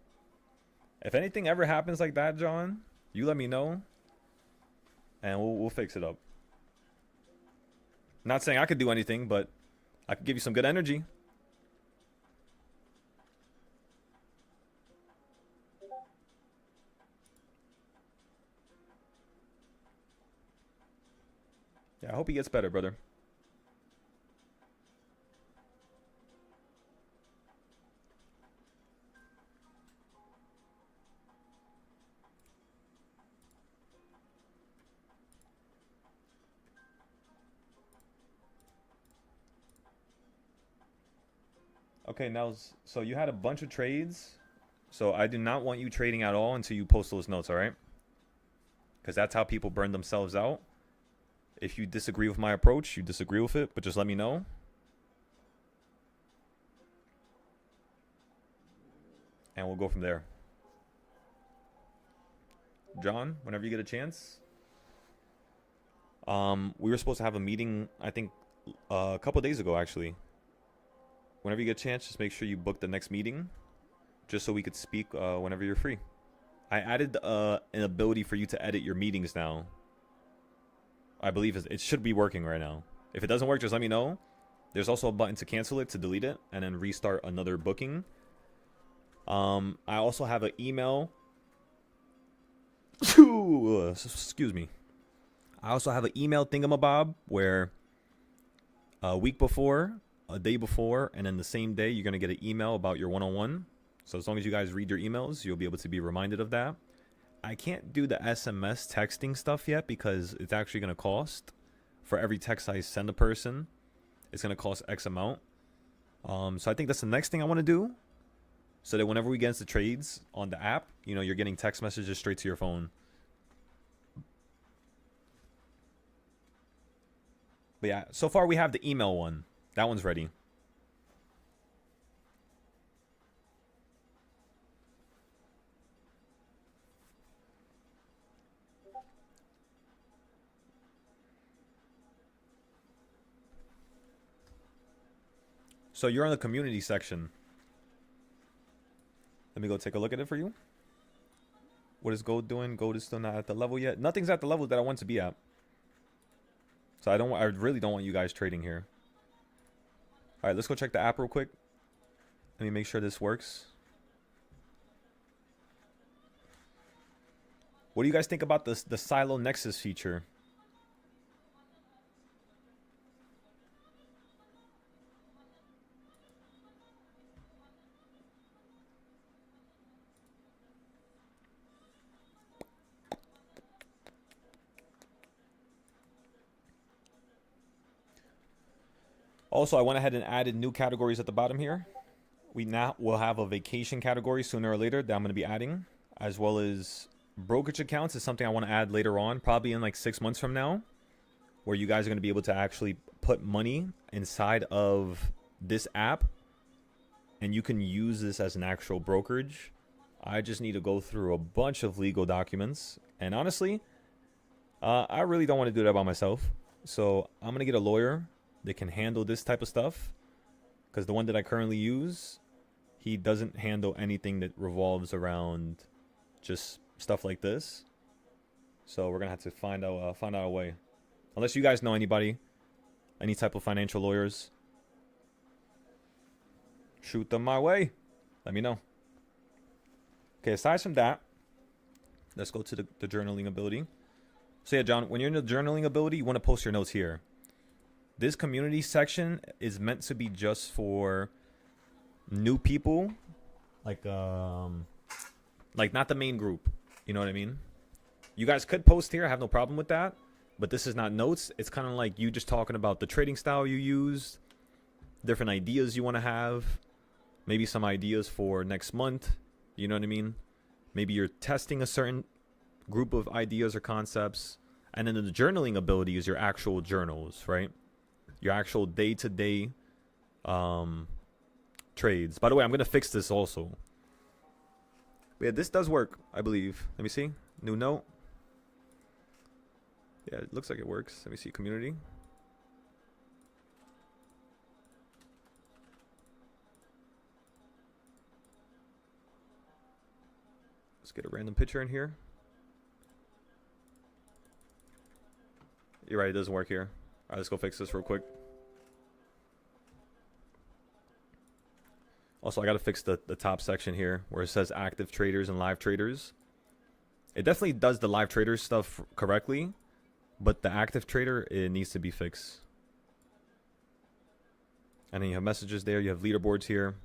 If anything ever happens like that, John, you let me know, and we'll fix it up. Not saying I could do anything, but I could give you some good energy. Yeah, I hope he gets better, brother. Okay, now, so you had a bunch of trades. So I do not want you trading at all until you post those notes, all right? Because that's how people burn themselves out. If you disagree with my approach, you disagree with it, but just let me know. And we'll go from there. John, whenever you get a chance. We were supposed to have a meeting, I think, a couple days ago, actually. Whenever you get a chance, just make sure you book the next meeting, just so we could speak whenever you're free. I added an ability for you to edit your meetings now. I believe it should be working right now. If it doesn't work, just let me know. There's also a button to cancel it, to delete it, and then restart another booking. I also have an email. Excuse me. I also have an email thingamabob where a week before, a day before, and then the same day, you're going to get an email about your one-on-one. So as long as you guys read your emails, you'll be able to be reminded of that. I can't do the SMS texting stuff yet because it's actually going to cost. For every text I send a person, it's going to cost X amount. So I think that's the next thing I want to do. So that whenever we get into trades on the app, you know, you're getting text messages straight to your phone. But yeah, so far we have the email one. That one's ready. So you're in the community section. Let me go take a look at it for you. What is gold doing? Gold is still not at the level yet. Nothing's at the level that I want to be at. So I really don't want you guys trading here. All right, let's go check the app real quick. Let me make sure this works. What do you guys think about the Silo Nexus feature? Also, I went ahead and added new categories at the bottom here. We now will have a vacation category sooner or later that I'm going to be adding, as well as brokerage accounts is something I want to add later on, probably in like 6 months from now, where you guys are going to be able to actually put money inside of this app, and you can use this as an actual brokerage. I just need to go through a bunch of legal documents, and honestly, I really don't want to do that by myself. So I'm going to get a lawyer that can handle this type of stuff, because the one that I currently use, he doesn't handle anything that revolves around just stuff like this. So we're gonna have to find out a way. Unless you guys know anybody, any type of financial lawyers, shoot them my way. Let me know. Okay, aside from that, let's go to the journaling ability. So yeah, John, when you're in the journaling ability, you want to post your notes here. This community section is meant to be just for new people, like not the main group. You know what I mean? You guys could post here. I have no problem with that. But this is not notes. It's kind of like you just talking about the trading style you use, different ideas you want to have, maybe some ideas for next month. You know what I mean? Maybe you're testing a certain group of ideas or concepts. And then the journaling ability is your actual journals, right? Your actual day-to-day trades. By the way, I'm going to fix this also. But yeah, this does work, I believe. Let me see. New note. Yeah, it looks like it works. Let me see. Community. Let's get a random picture in here. You're right, it doesn't work here. Alright, let's go fix this real quick. Also, I gotta fix the top section here where it says active traders and live traders. It definitely does the live traders stuff correctly, but the active trader, it needs to be fixed. And then you have messages there, you have leaderboards here.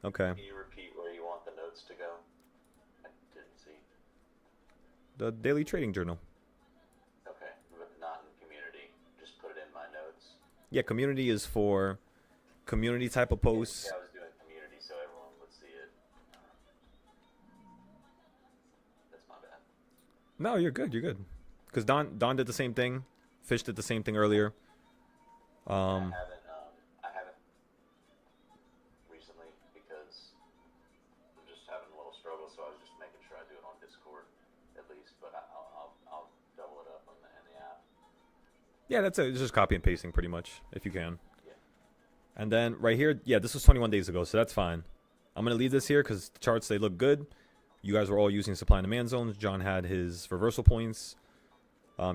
Okay. Can you repeat where you want the notes to go? I didn't see. The daily trading journal. Okay, but not in community. Just put it in my notes. Yeah, community is for community type of posts. Yeah, I was doing community so everyone would see it. That's my bad. No, you're good. You're good. Because Don did the same thing. Fish did the same thing earlier. And I haven't recently because I'm just having a little struggle. So I was just making sure I do it on Discord at least. But I'll double it up in the app. Yeah, that's it. It's just copy and pasting pretty much, if you can. Yeah. And then right here, yeah, this was 21 days ago, so that's fine. I'm going to leave this here because the charts, they look good. You guys were all using supply and demand zones. John had his reversal points.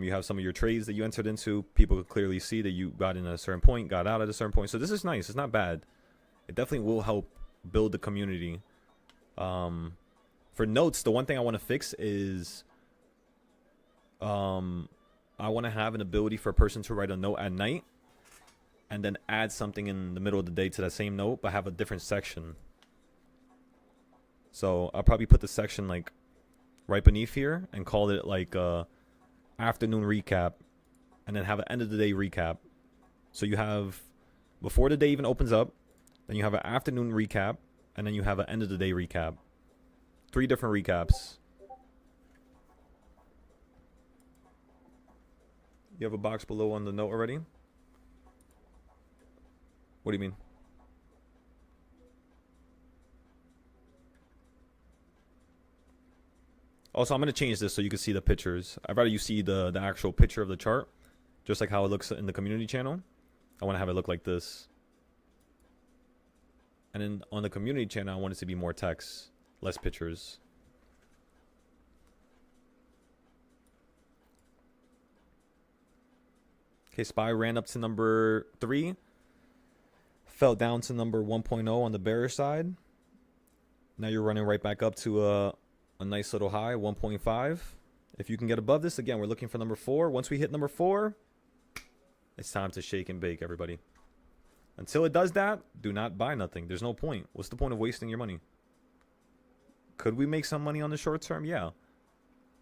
You have some of your trades that you entered into. People could clearly see that you got in at a certain point, got out at a certain point. So this is nice. It's not bad. It definitely will help build the community. For notes, the one thing I want to fix is I want to have an ability for a person to write a note at night and then add something in the middle of the day to that same note, but have a different section. So I'll probably put the section like right beneath here and call it like afternoon recap, and then have an end of the day recap. So you have before the day even opens up, then you have an afternoon recap, and then you have an end of the day recap. 3 different recaps. You have a box below on the note already? What do you mean? Also, I'm going to change this so you can see the pictures. I'd rather you see the actual picture of the chart, just like how it looks in the community channel. I want to have it look like this. And then on the community channel, I want it to be more text, less pictures. Okay, SPY ran up to number 3. Fell down to number 1.0 on the bearish side. Now you're running right back up to a nice little high, 1.5. If you can get above this, again, we're looking for number 4. Once we hit number 4, it's time to shake and bake, everybody. Until it does that, do not buy nothing. There's no point. What's the point of wasting your money? Could we make some money on the short term? Yeah.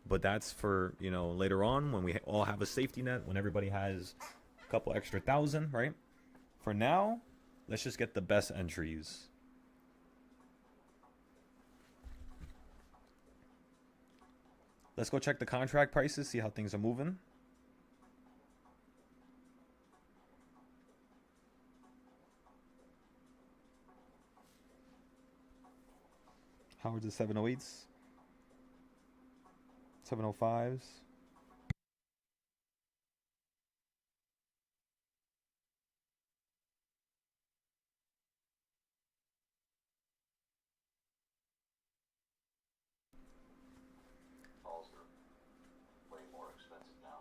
But that's for, you know, later on when we all have a safety net, when everybody has a couple extra thousand, right? For now, let's just get the best entries. Let's go check the contract prices, see how things are moving. Howard's at 708s, 705s. Calls are way more expensive now.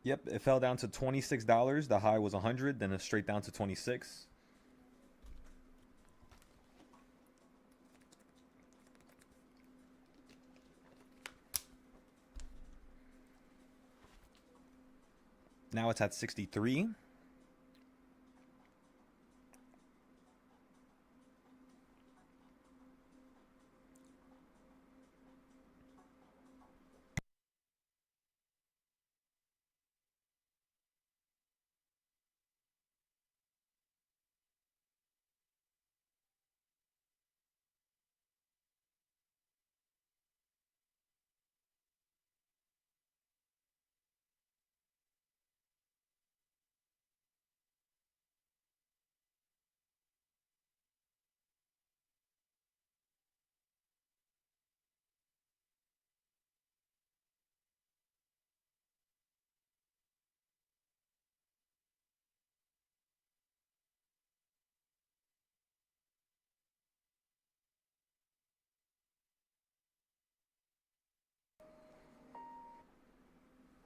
Yep, it fell down to $26. The high was 100, then it's straight down to 26. Now it's at 63.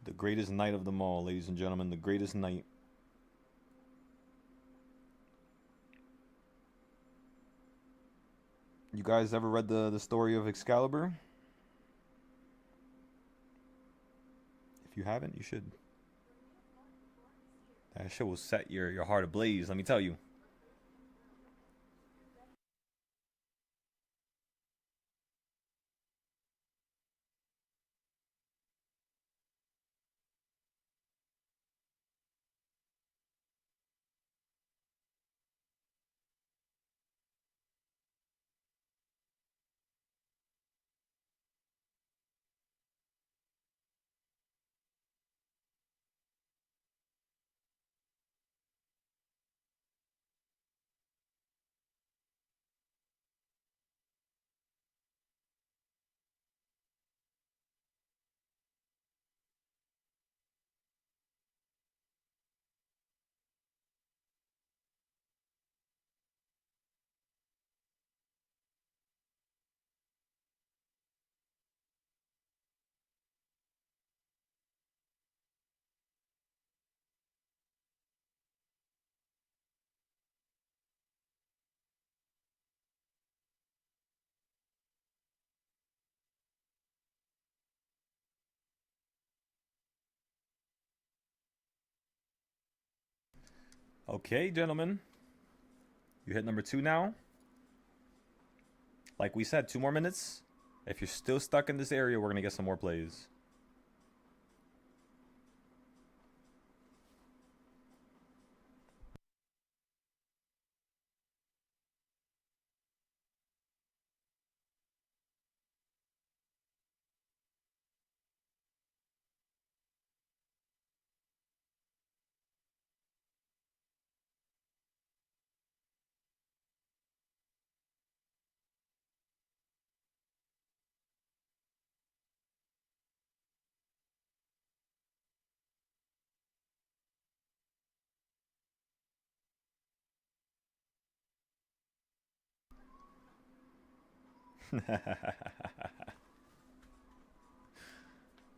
The greatest night of them all, ladies and gentlemen. The greatest night. You guys ever read the story of Excalibur? If you haven't, you should. That shit will set your heart ablaze, let me tell you. Okay, gentlemen. You hit number 2 now. Like we said, 2 more minutes. If you're still stuck in this area, we're going to get some more plays.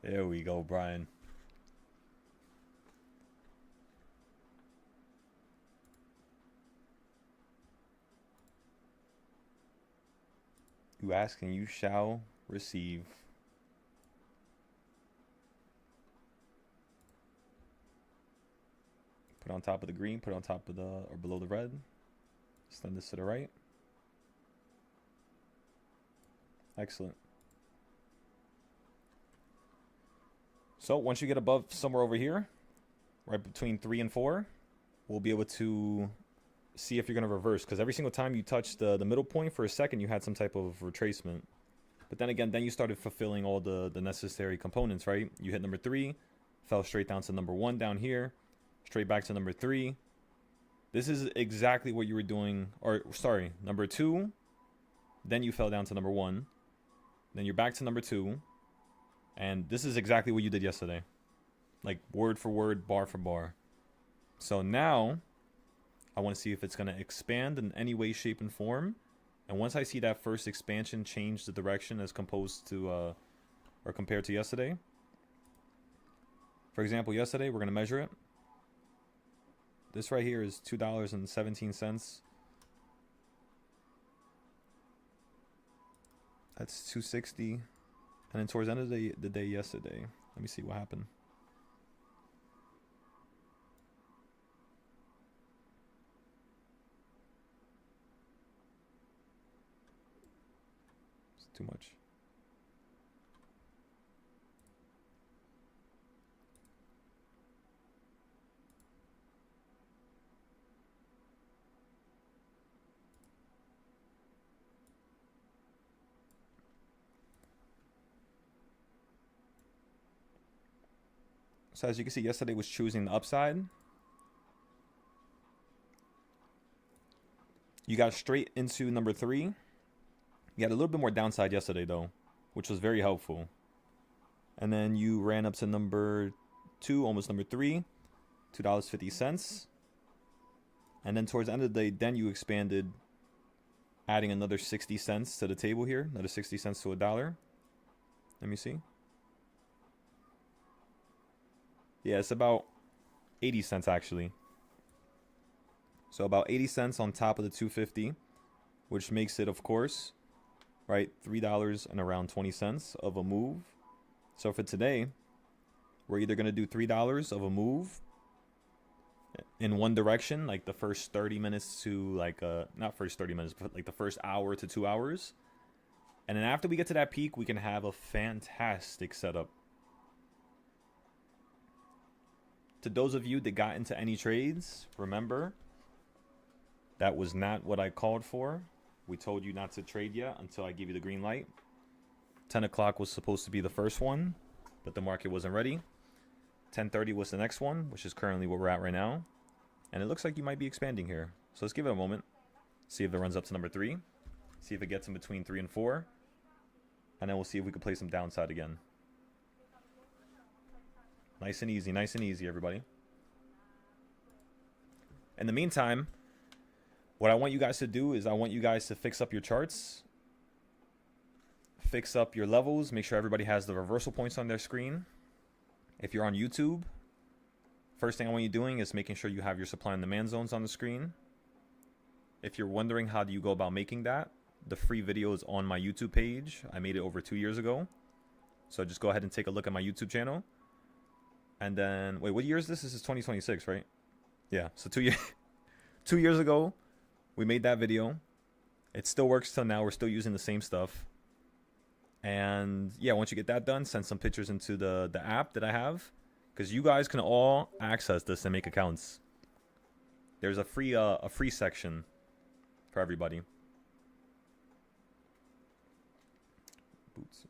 There we go, Brian. You ask and you shall receive. Put on top of the green, put on top of the, or below the red. Send this to the right. Excellent. So once you get above somewhere over here, right between 3 and 4, we'll be able to see if you're going to reverse. Because every single time you touched the middle point for a second, you had some type of retracement. But then again, then you started fulfilling all the necessary components, right? You hit number 3, fell straight down to number 1 down here, straight back to number 3. This is exactly what you were doing, or sorry, number 2, then you fell down to number 1, then you're back to number 2, and this is exactly what you did yesterday. Like word for word, bar for bar. So now, I want to see if it's going to expand in any way, shape, and form. And once I see that first expansion change the direction as composed to, or compared to yesterday. For example, yesterday, we're going to measure it. This right here is $2.17. That's $2.60. And then towards the end of the day yesterday, let me see what happened. It's too much. So as you can see, yesterday was choosing the upside. You got straight into number 3. You had a little bit more downside yesterday, though, which was very helpful. And then you ran up to number 2, almost number 3, $2.50. And then towards the end of the day, then you expanded, adding another 60 cents to the table here, another 60 cents to $1. Let me see. Yeah, it's about 80 cents actually. So about 80 cents on top of the 250, which makes it, of course, right, $3 and around 20 cents of a move. So for today, we're either going to do $3 of a move in one direction, like the first 30 minutes to like, not first 30 minutes, but like the first hour to 2 hours. And then after we get to that peak, we can have a fantastic setup. To those of you that got into any trades, remember, that was not what I called for. We told you not to trade yet until I give you the green light. 10 o'clock was supposed to be the first one, but the market wasn't ready. 10:30 was the next one, which is currently where we're at right now. And it looks like you might be expanding here. So let's give it a moment. See if it runs up to number 3. See if it gets in between 3 and 4. And then we'll see if we can play some downside again. Nice and easy, everybody. In the meantime, what I want you guys to do is I want you guys to fix up your charts, fix up your levels, make sure everybody has the reversal points on their screen. If you're on YouTube, first thing I want you doing is making sure you have your supply and demand zones on the screen. If you're wondering how do you go about making that, the free video is on my YouTube page. I made it over 2 years ago. So just go ahead and take a look at my YouTube channel. And then, wait, what year is this? This is 2026, right? Yeah, so 2 years. 2 years ago, we made that video. It still works till now. We're still using the same stuff. And yeah, once you get that done, send some pictures into the app that I have, because you guys can all access this and make accounts. There's a free section for everybody. Boots.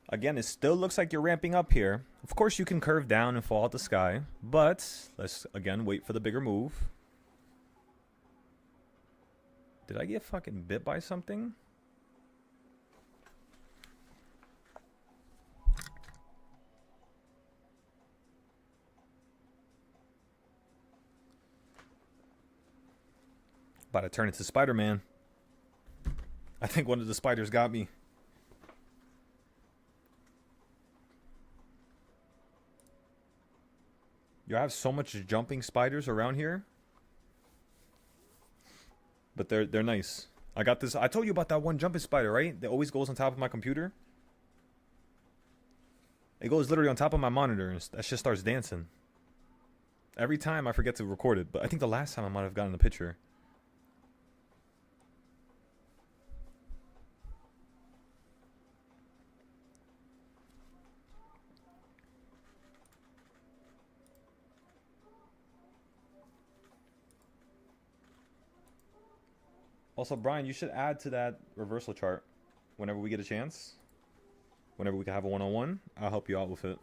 Again, it still looks like you're ramping up here. Of course, you can curve down and fall out the sky, but let's, again, wait for the bigger move. Did I get fucking bit by something? About to turn into Spider-Man. I think one of the spiders got me. You have so much jumping spiders around here. But they're nice. I got this. I told you about that one jumping spider, right? That always goes on top of my computer. It goes literally on top of my monitor and that shit starts dancing. Every time I forget to record it, but I think the last time I might have gotten the picture. Also, Brian, you should add to that reversal chart whenever we get a chance. Whenever we can have a one-on-one, I'll help you out with it.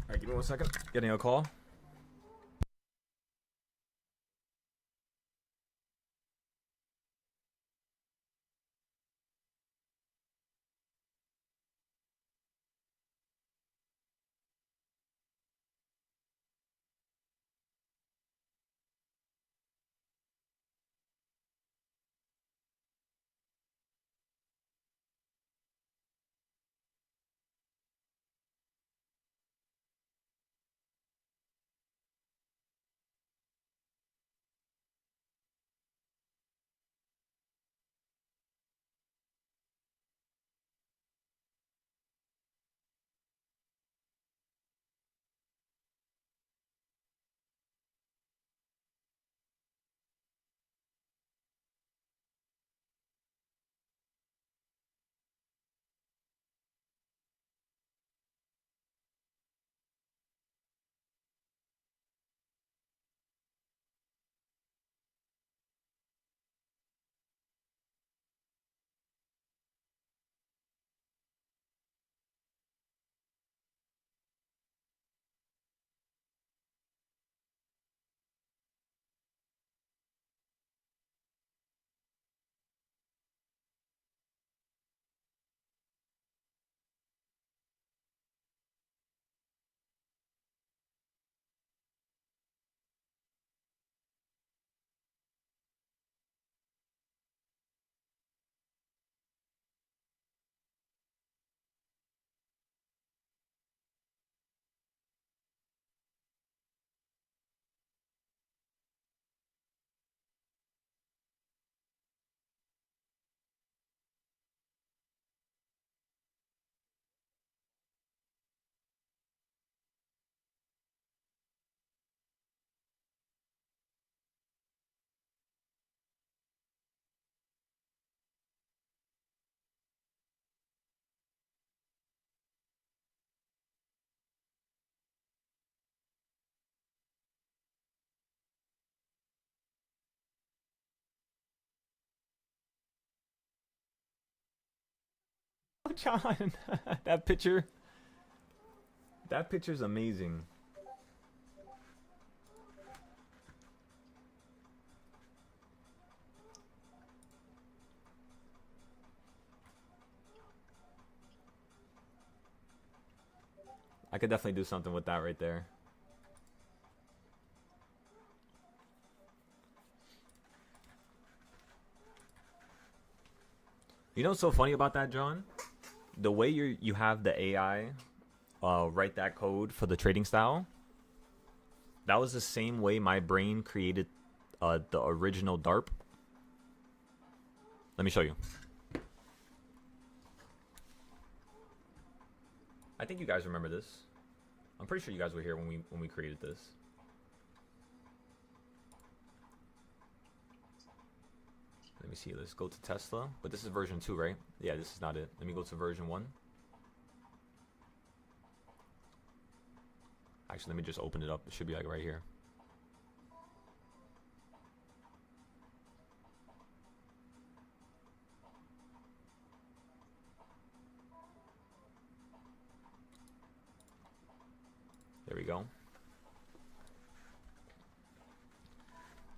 Alright, give me 1 second. Getting a call. John, that picture. That picture's amazing. I could definitely do something with that right there. You know what's so funny about that, John? The way you have the AI write that code for the trading style, that was the same way my brain created the original DARP. Let me show you. I think you guys remember this. I'm pretty sure you guys were here when we created this. Let me see. Let's go to Tesla. But this is version 2, right? Yeah, this is not it. Let me go to version 1. Actually, let me just open it up. It should be like right here. There we go.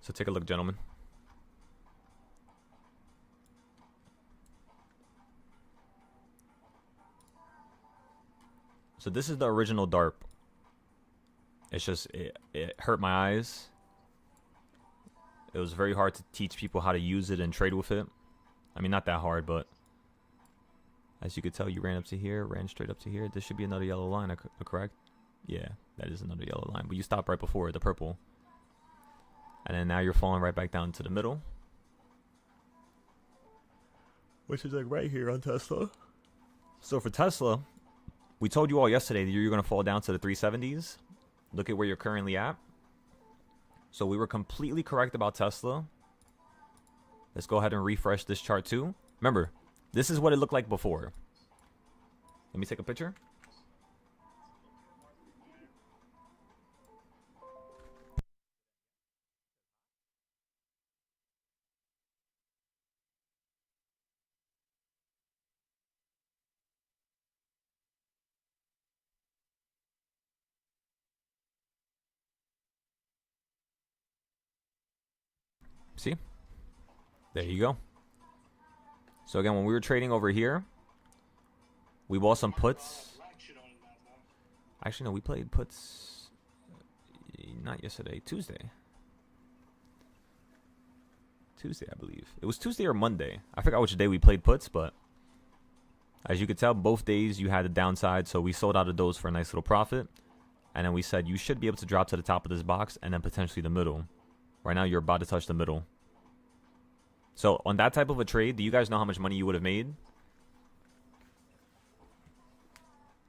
So take a look, gentlemen. So this is the original DARP. It's just, it hurt my eyes. It was very hard to teach people how to use it and trade with it. I mean, not that hard, but as you could tell, you ran up to here, ran straight up to here. This should be another yellow line, correct? Yeah, that is another yellow line. But you stopped right before it, the purple. And then now you're falling right back down to the middle. Which is like right here on Tesla. So for Tesla, we told you all yesterday that you're going to fall down to the 370s. Look at where you're currently at. So we were completely correct about Tesla. Let's go ahead and refresh this chart too. Remember, this is what it looked like before. Let me take a picture. See? There you go. So again, when we were trading over here, we bought some puts. Actually, no, we played puts not yesterday, Tuesday. Tuesday, I believe. It was Tuesday or Monday. I forgot which day we played puts, but as you could tell, both days you had a downside, so we sold out of those for a nice little profit. And then we said you should be able to drop to the top of this box and then potentially the middle. Right now, you're about to touch the middle. So on that type of a trade, do you guys know how much money you would have made?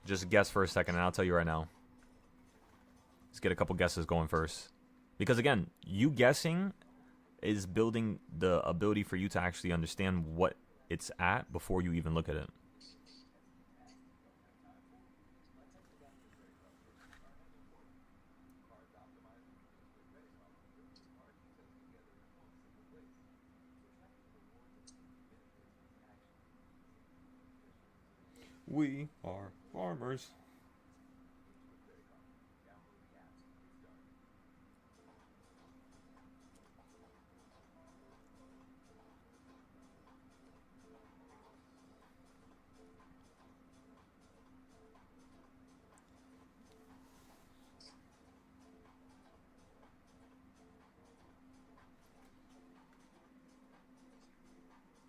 Just guess for a second, and I'll tell you right now. Let's get a couple guesses going first. Because again, you guessing is building the ability for you to actually understand what it's at before you even look at it. We are farmers.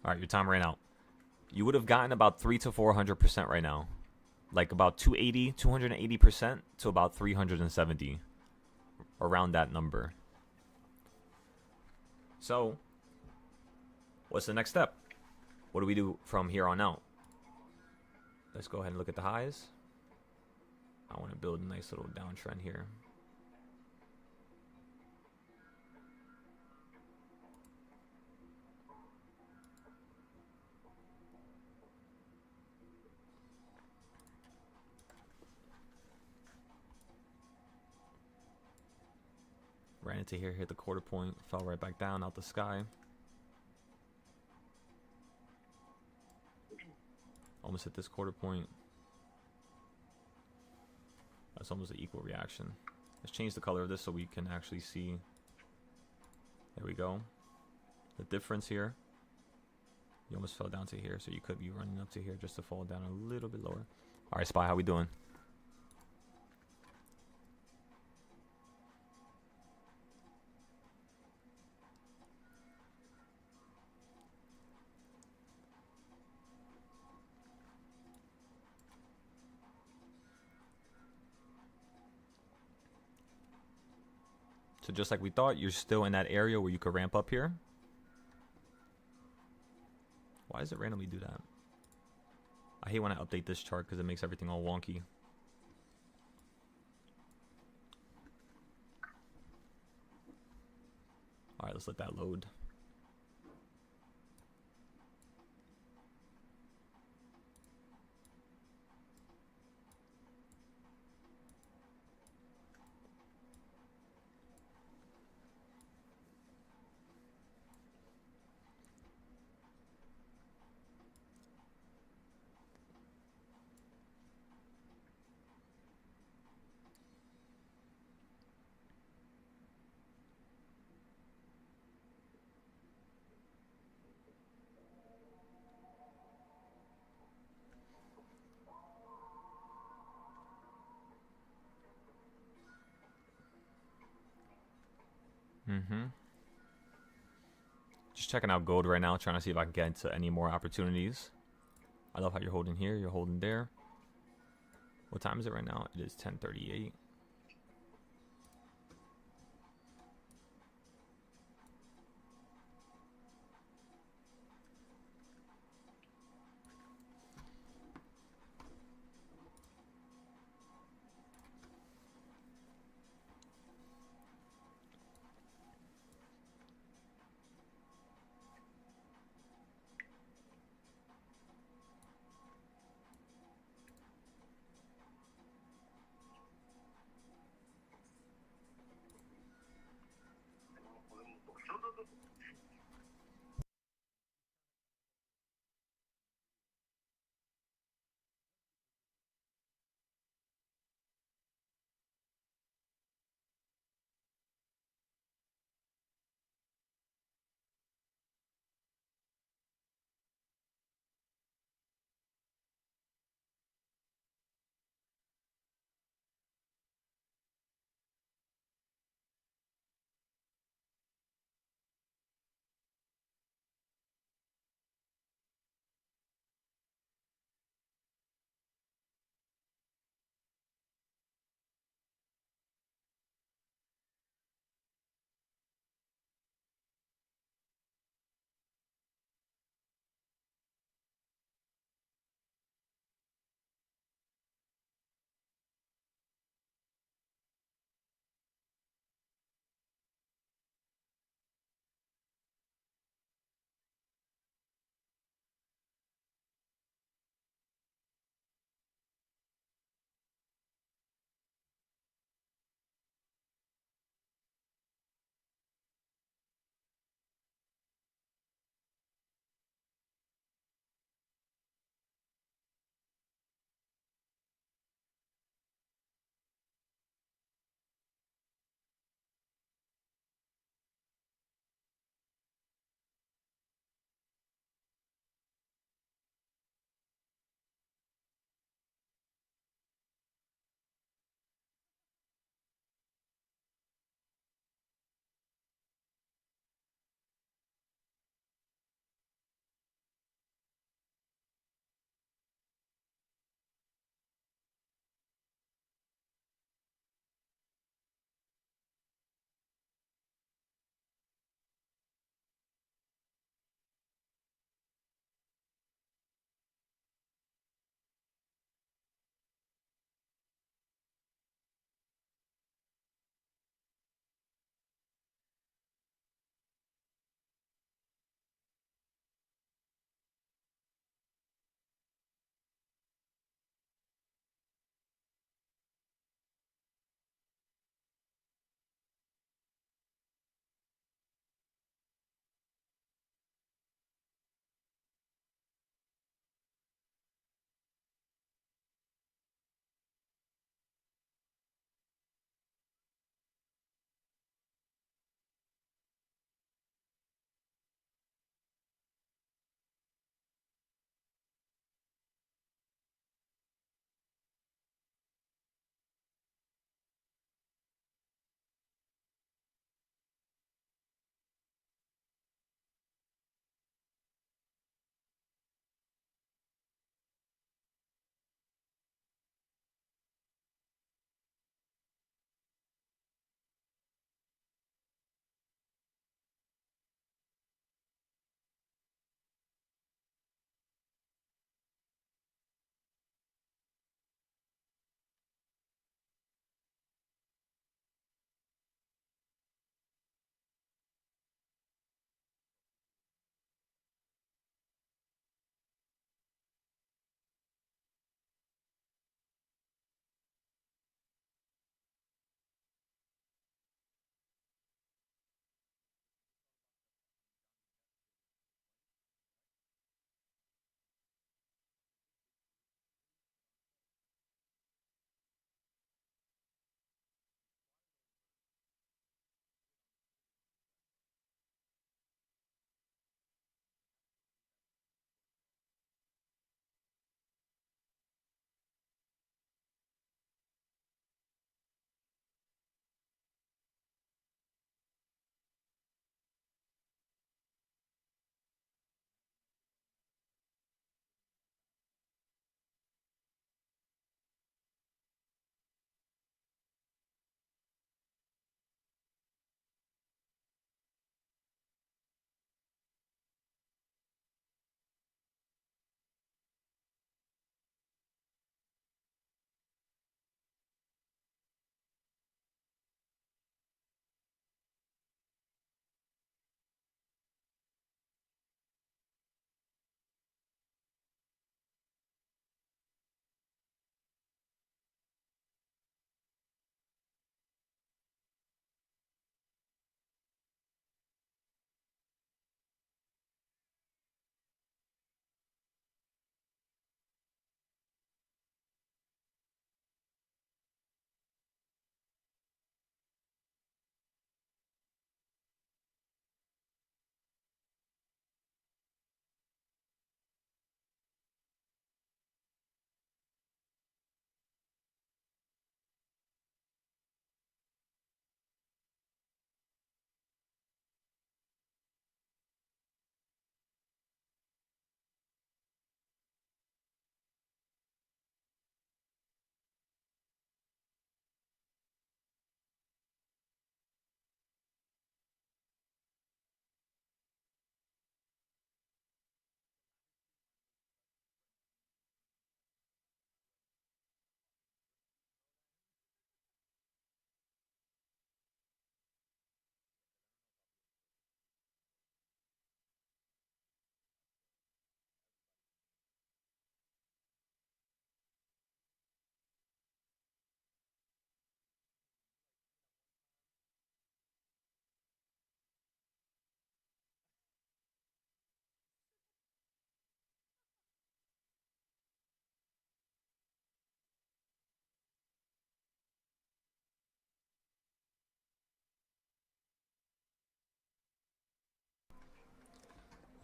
All right, your time ran out. You would have gotten about 300 to 400% right now. Like about 280% to about 370. Around that number. So, what's the next step? What do we do from here on out? Let's go ahead and look at the highs. I want to build a nice little downtrend here. Ran into here, hit the quarter point, fell right back down out the sky. Almost hit this quarter point. That's almost an equal reaction. Let's change the color of this so we can actually see. There we go. The difference here. You almost fell down to here, so you could be running up to here just to fall down a little bit lower. All right, Spy, how we doing? So just like we thought, you're still in that area where you could ramp up here. Why does it randomly do that? I hate when I update this chart because it makes everything all wonky. All right, let's let that load. Just checking out gold right now, trying to see if I can get into any more opportunities. I love how you're holding here, you're holding there. What time is it right now? It is 10:38.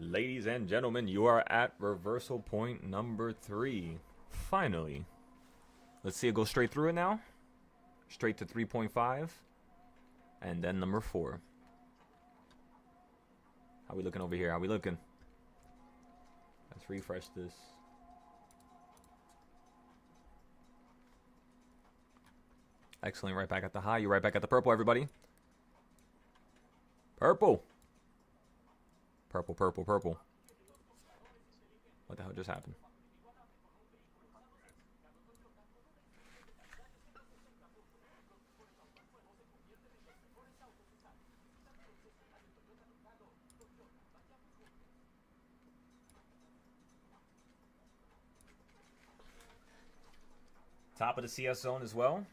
Ladies and gentlemen, you are at reversal point number 3. Finally. Let's see it go straight through it now. Straight to 3.5. And then number 4. How we looking over here? How we looking? Let's refresh this. Excellent. Right back at the high. You're right back at the purple, everybody. Purple. Purple, purple, purple. What the hell just happened? Top of the CS zone as well.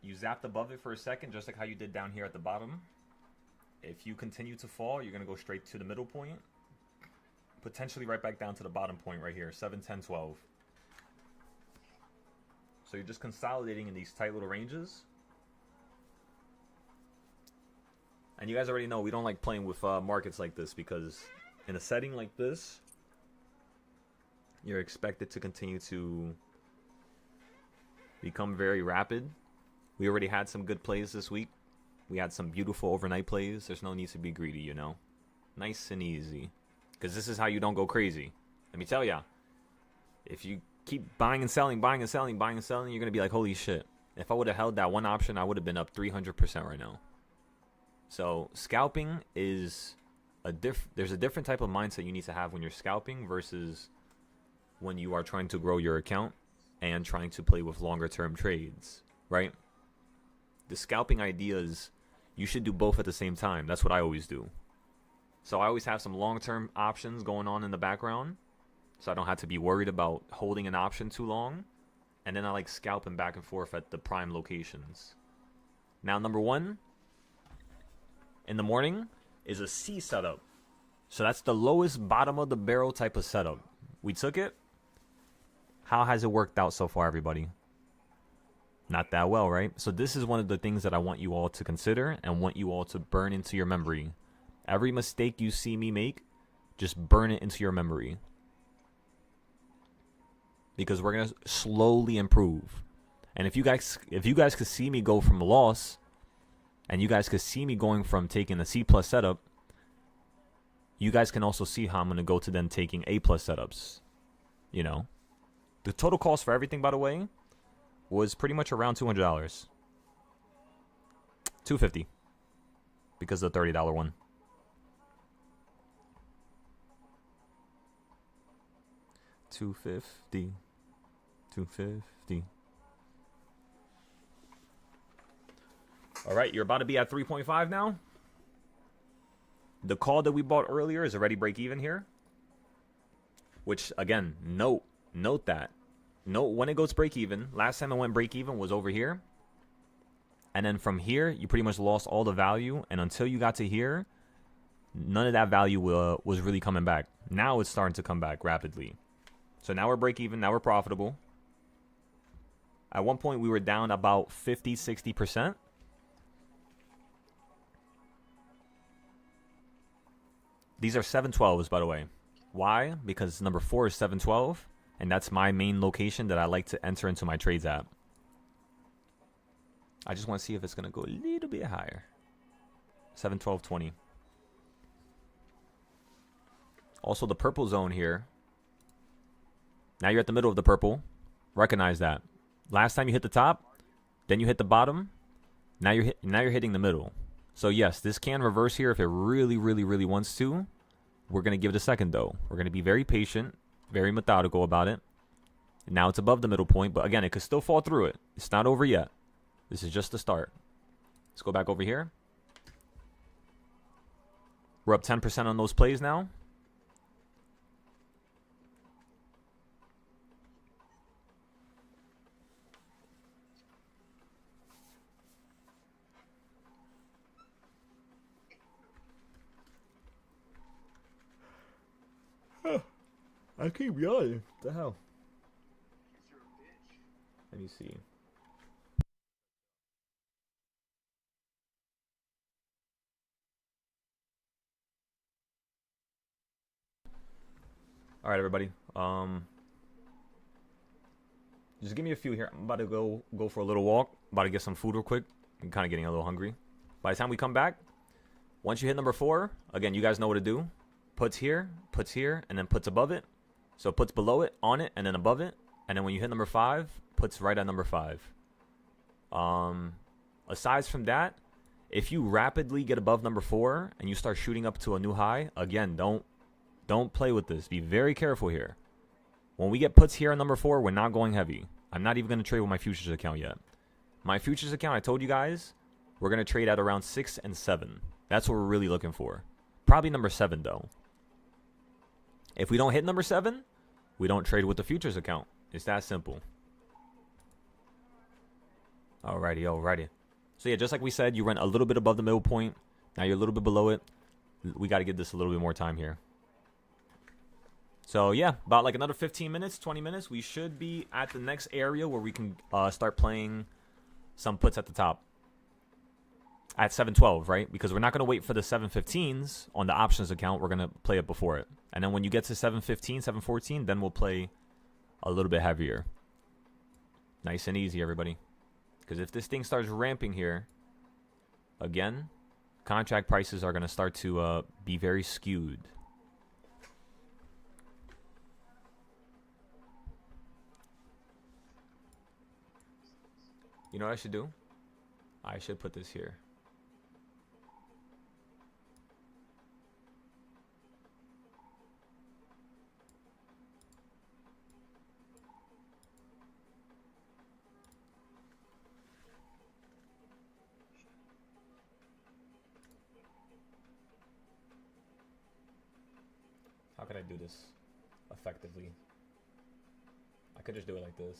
You zapped above it for a second, just like how you did down here at the bottom. If you continue to fall, you're going to go straight to the middle point. Potentially right back down to the bottom point right here, 7, 10, 12. So you're just consolidating in these tight little ranges. And you guys already know we don't like playing with markets like this, because in a setting like this, you're expected to continue to become very rapid. We already had some good plays this week. We had some beautiful overnight plays. There's no need to be greedy, you know. Nice and easy. Because this is how you don't go crazy. Let me tell ya. If you keep buying and selling, buying and selling, buying and selling, you're going to be like, holy shit. If I would have held that one option, I would have been up 300% right now. So scalping is there's a different type of mindset you need to have when you're scalping versus when you are trying to grow your account and trying to play with longer term trades, right? The scalping ideas, you should do both at the same time. That's what I always do. So I always have some long-term options going on in the background, so I don't have to be worried about holding an option too long. And then I like scalping back and forth at the prime locations. Now, number 1 in the morning is a C setup. So that's the lowest bottom of the barrel type of setup. We took it. How has it worked out so far, everybody? Not that well, right? So this is one of the things that I want you all to consider and want you all to burn into your memory. Every mistake you see me make, just burn it into your memory. Because we're going to slowly improve. And if you guys could see me go from a loss, and you guys could see me going from taking a C+ setup, you guys can also see how I'm going to go to then taking A+ setups. You know? The total cost for everything, by the way, was pretty much around $200. $250. Because of the $30 one. $250. All right, you're about to be at 3.5 now. The call that we bought earlier is already break even here. Which, again, note that. Note when it goes break even. Last time it went break even was over here. And then from here, you pretty much lost all the value. And until you got to here, none of that value was really coming back. Now it's starting to come back rapidly. So now we're break even. Now we're profitable. At one point, we were down about 50, 60%. These are 712s, by the way. Why? Because number 4 is 712. And that's my main location that I like to enter into my trades at. I just want to see if it's going to go a little bit higher. 712.20. Also, the purple zone here. Now you're at the middle of the purple. Recognize that. Last time you hit the top, then you hit the bottom. Now you're hitting the middle. So yes, this can reverse here if it really, really, really wants to. We're going to give it a second, though. We're going to be very patient. Very methodical about it. Now it's above the middle point, but again, it could still fall through it. It's not over yet. This is just the start. Let's go back over here. We're up 10% on those plays now. I keep yawning. What the hell? Let me see. All right, everybody. Just give me a few here. I'm about to go for a little walk. About to get some food real quick. I'm kind of getting a little hungry. By the time we come back, once you hit number 4, again, you guys know what to do. Puts here, and then puts above it. So puts below it, on it, and then above it. And then when you hit number 5, puts right at number 5. Aside from that, if you rapidly get above number 4 and you start shooting up to a new high, again, don't play with this. Be very careful here. When we get puts here on number 4, we're not going heavy. I'm not even going to trade with my futures account yet. My futures account, I told you guys, we're going to trade at around 6 and 7. That's what we're really looking for. Probably number 7, though. If we don't hit number 7, we don't trade with the futures account. It's that simple. Alrighty. So yeah, just like we said, you run a little bit above the middle point. Now you're a little bit below it. We got to give this a little bit more time here. So yeah, about like another 15 minutes, 20 minutes, we should be at the next area where we can start playing some puts at the top. At 712, right? Because we're not going to wait for the 715s on the options account. We're going to play it before it. And then when you get to 715, 714, then we'll play a little bit heavier. Nice and easy, everybody. Because if this thing starts ramping here, again, contract prices are going to start to be very skewed. You know what I should do? I should put this here. How could I do this effectively? I could just do it like this.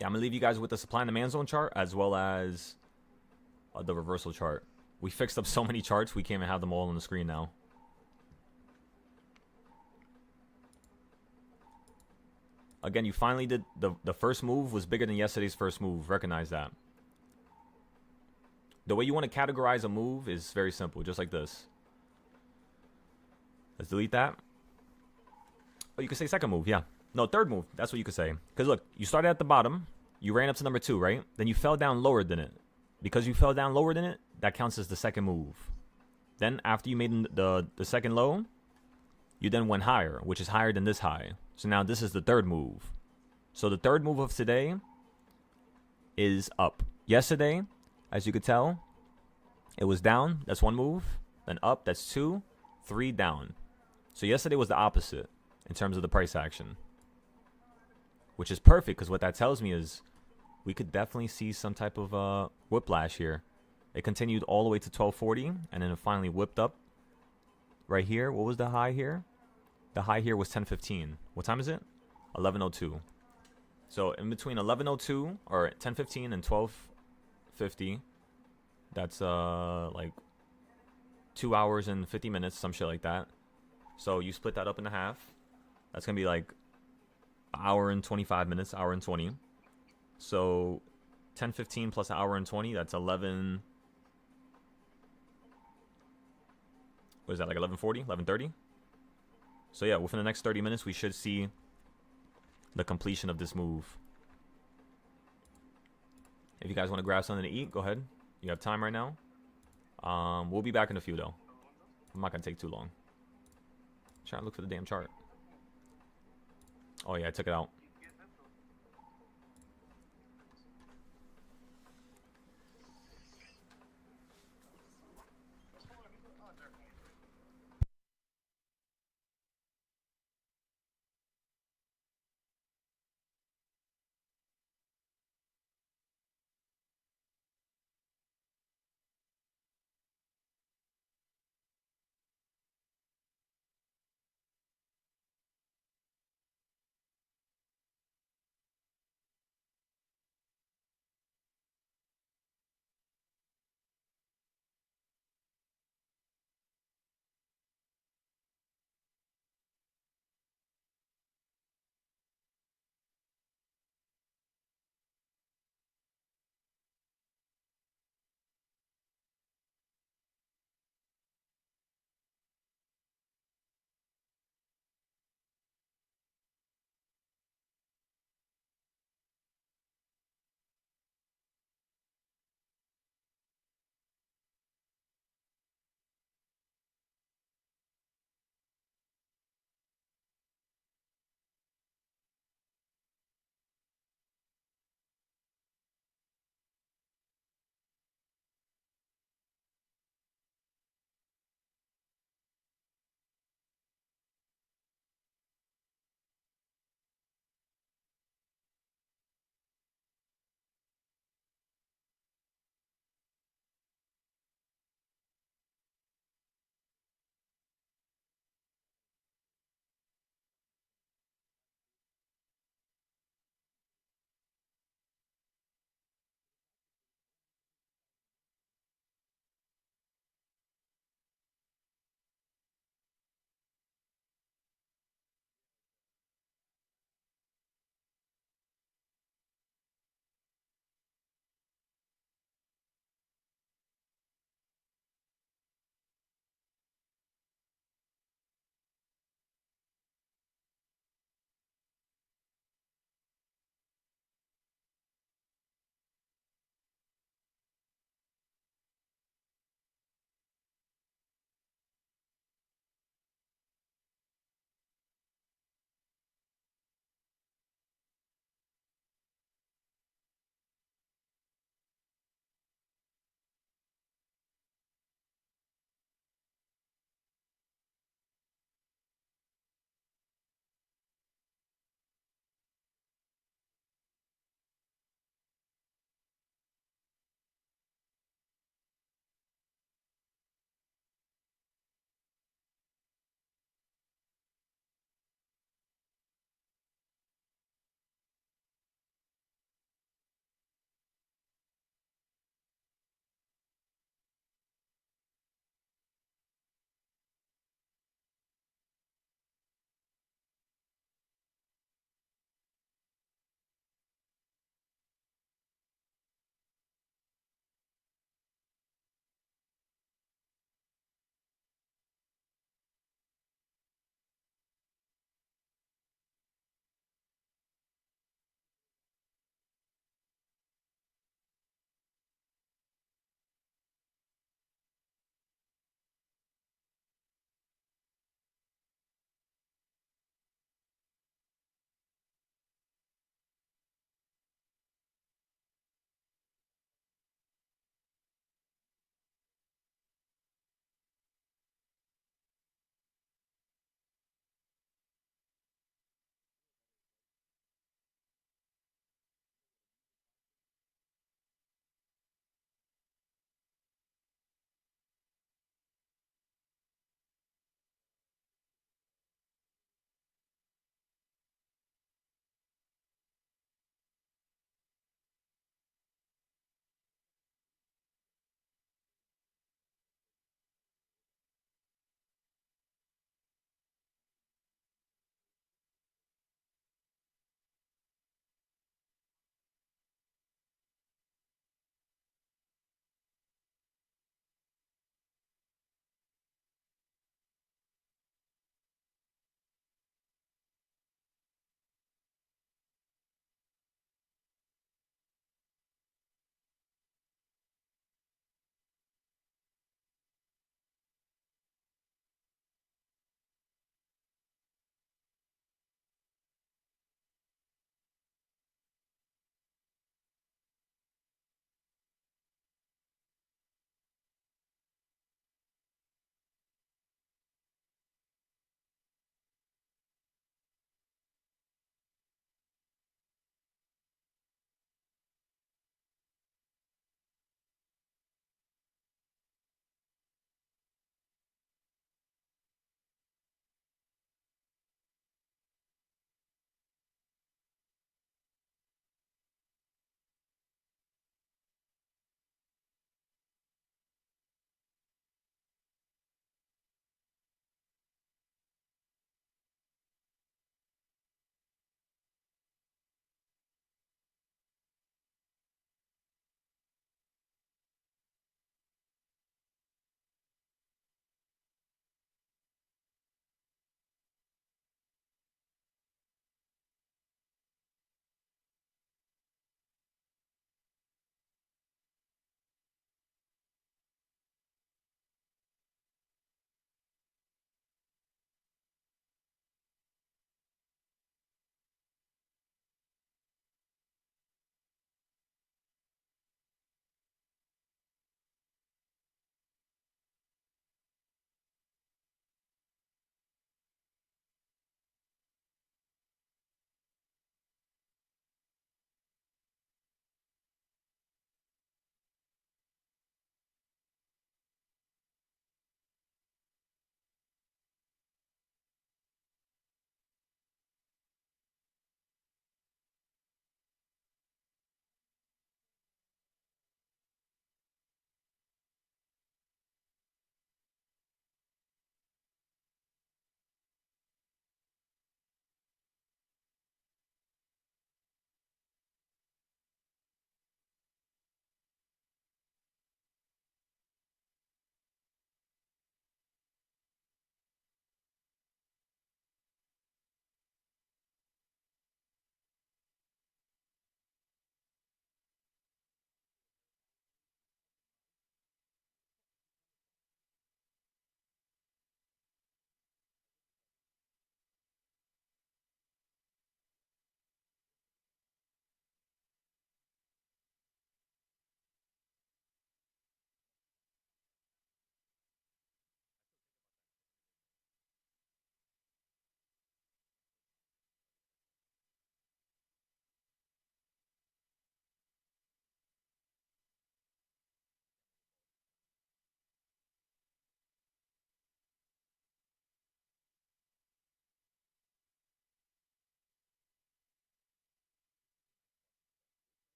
Yeah, I'm going to leave you guys with the supply and demand zone chart as well as the reversal chart. We fixed up so many charts, we can't even have them all on the screen now. Again, you finally did the first move was bigger than yesterday's first move. Recognize that. The way you want to categorize a move is very simple, just like this. Let's delete that. Oh, you could say second move, yeah. No, third move. That's what you could say. Because look, you started at the bottom. You ran up to number 2, right? Then you fell down lower than it. Because you fell down lower than it, that counts as the second move. Then after you made the second low, you then went higher, which is higher than this high. So now this is the third move. So the third move of today is up. Yesterday, as you could tell, it was down. That's one move. Then up. That's 2. 3 down. So yesterday was the opposite in terms of the price action. Which is perfect because what that tells me is we could definitely see some type of whiplash here. It continued all the way to 1240 and then it finally whipped up right here. What was the high here? The high here was 10:15. What time is it? 11:02. So in between 11:02 or 10:15 and 12:50, that's like 2 hours and 50 minutes, some shit like that. So you split that up in half. That's gonna be like an hour and 25 minutes, hour and 20. So 10:15 plus an hour and 20, that's 11. What is that, like 11:40, 11:30? So yeah, within the next 30 minutes, we should see the completion of this move. If you guys want to grab something to eat, go ahead. You have time right now. We'll be back in a few, though. I'm not going to take too long. Trying to look for the damn chart. Oh, yeah, I took it out.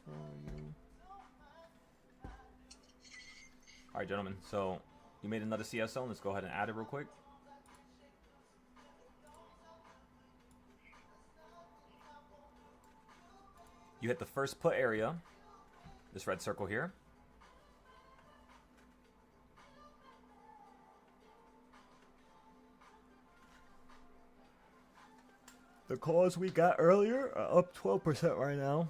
for you. All right, gentlemen. So you made another CS zone. Let's go ahead and add it real quick. You hit the first put area, this red circle here. The calls we got earlier are up 12% right now.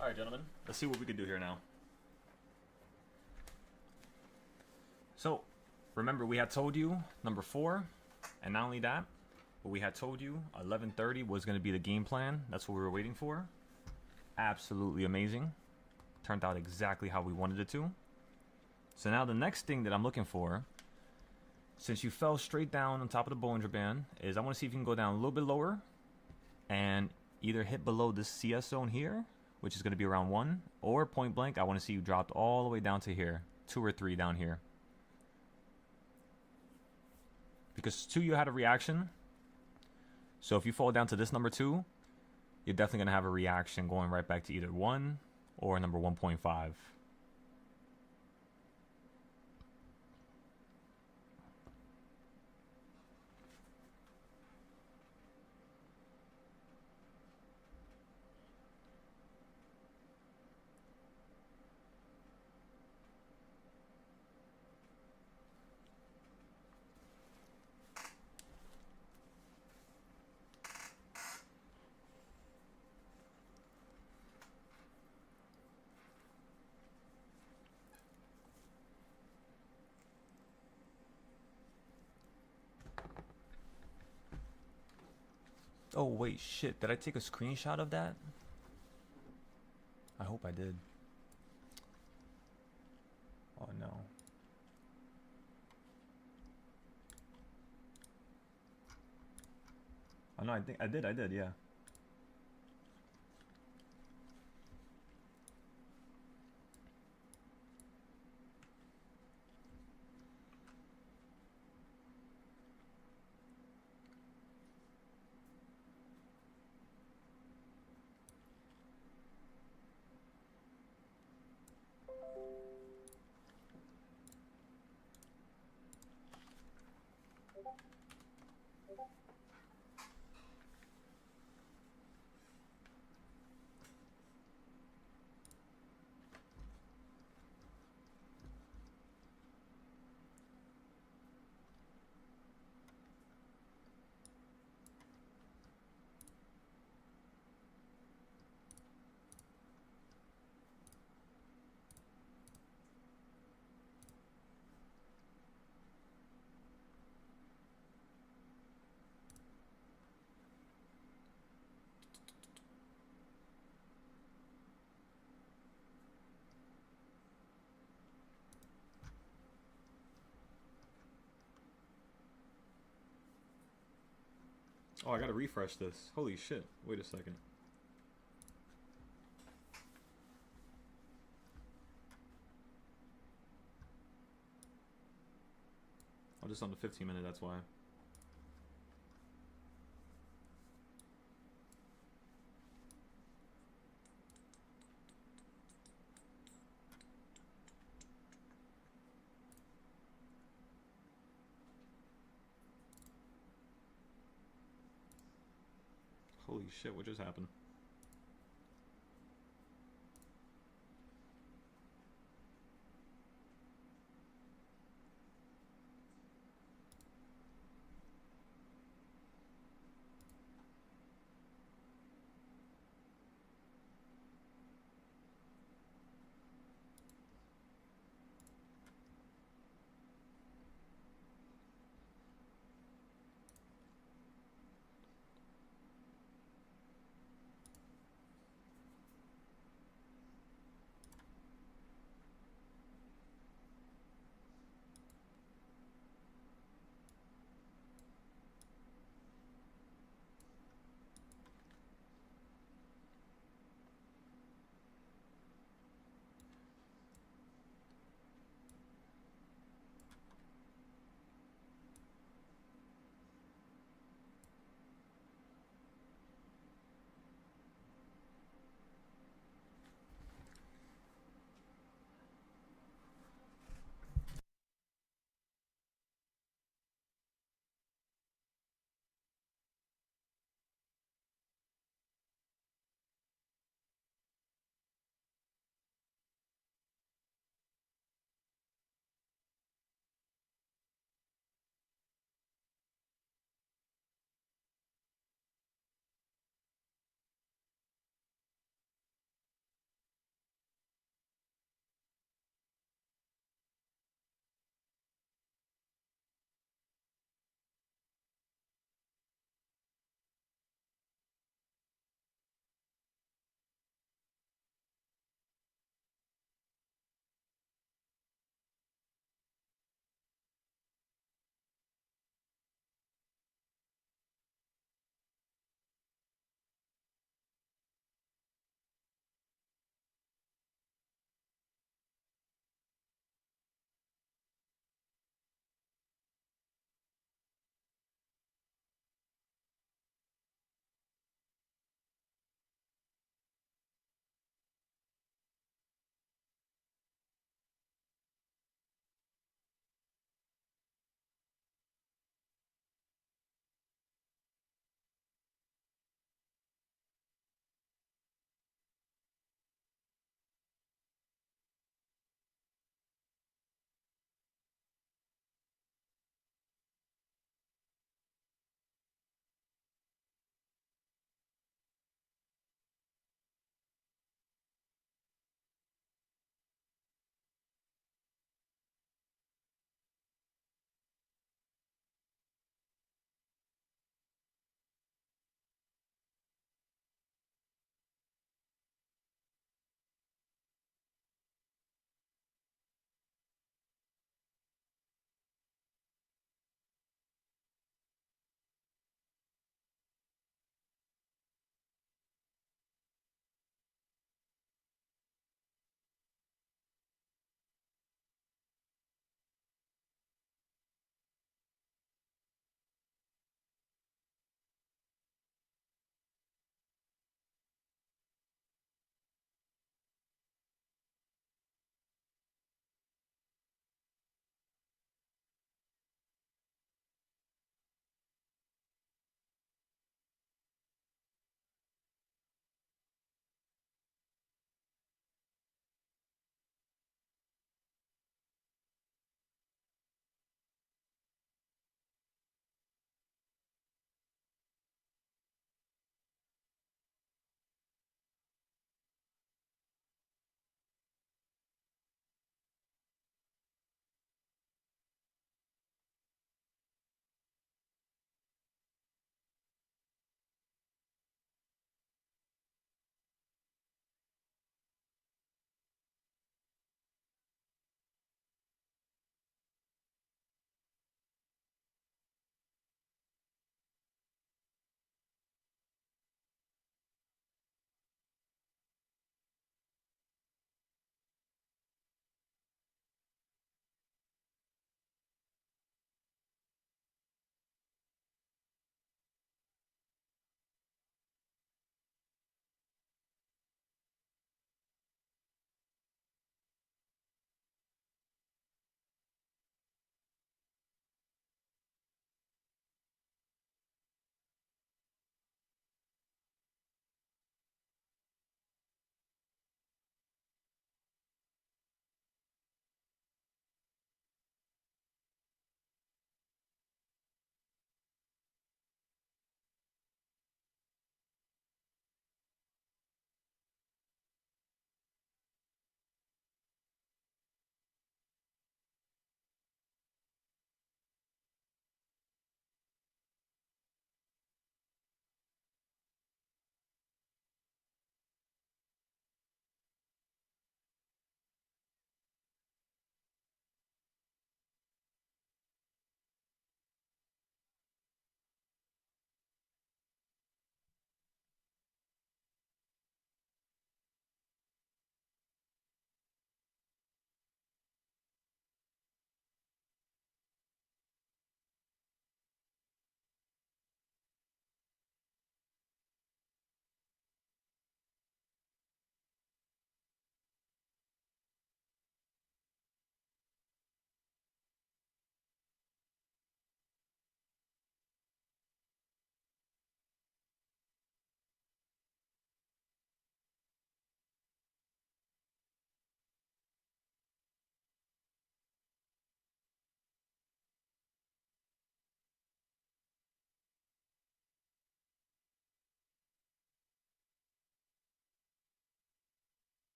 Alright, gentlemen. Let's see what we can do here now. So, remember we had told you number 4, and not only that, but we had told you 11:30 was going to be the game plan. That's what we were waiting for. Absolutely amazing. Turned out exactly how we wanted it to. So now the next thing that I'm looking for, since you fell straight down on top of the Bollinger Band, is I want to see if you can go down a little bit lower and either hit below this CS zone here, which is going to be around 1, or point blank, I want to see you dropped all the way down to here, 2 or 3 down here. Because 2, you had a reaction. So if you fall down to this number 2, you're definitely going to have a reaction going right back to either 1 or number 1.5. Oh, wait, shit. Did I take a screenshot of that? I hope I did. Oh, no. Oh, no, I think I did, yeah. Oh, I gotta refresh this. Holy shit. Wait a second. I'm just on the 15-minute, that's why. Holy shit, what just happened?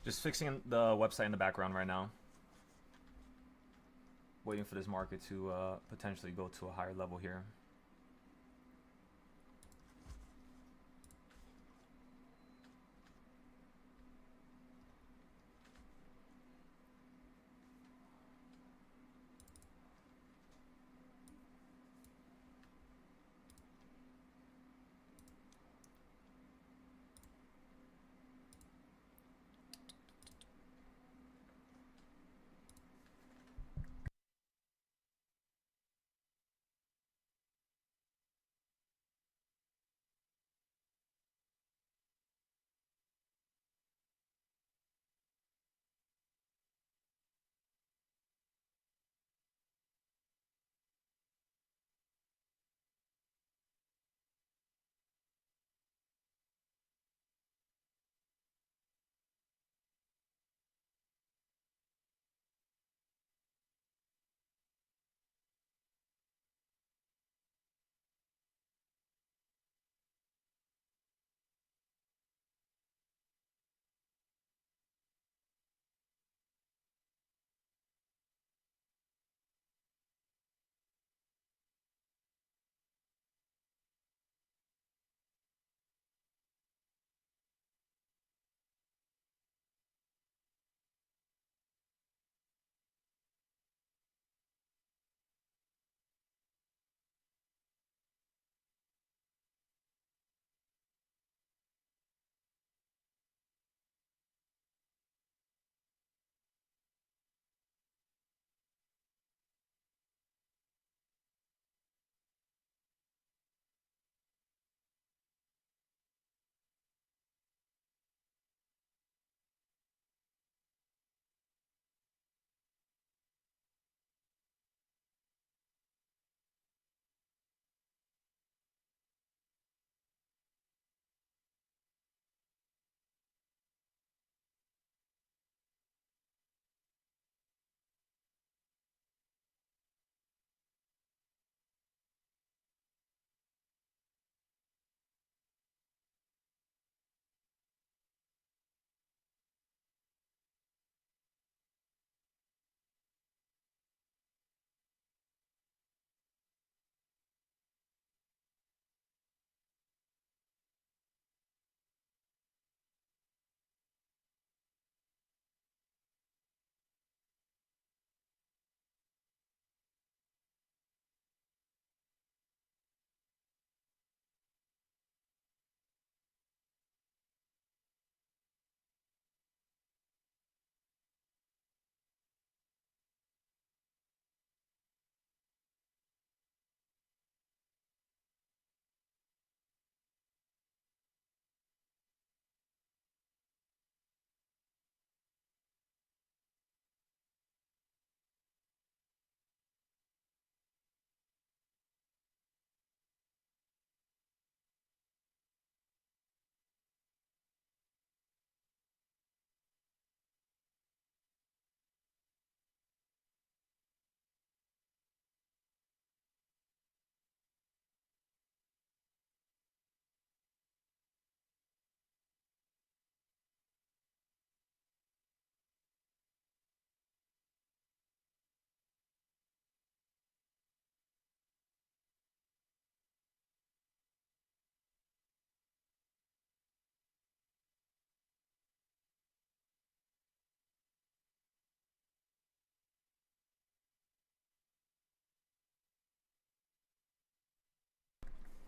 Just fixing the website in the background right now. Waiting for this market to potentially go to a higher level here.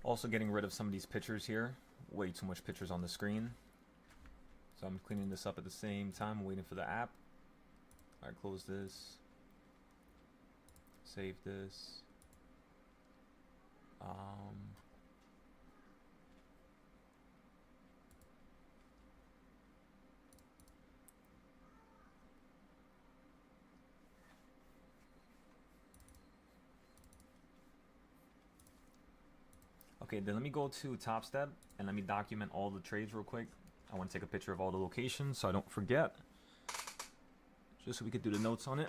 Also getting rid of some of these pictures here. Way too much pictures on the screen. So I'm cleaning this up at the same time. I'm waiting for the app. Alright, close this. Save this. Okay, then let me go to Top Step and let me document all the trades real quick. I want to take a picture of all the locations so I don't forget. Just so we could do the notes on it.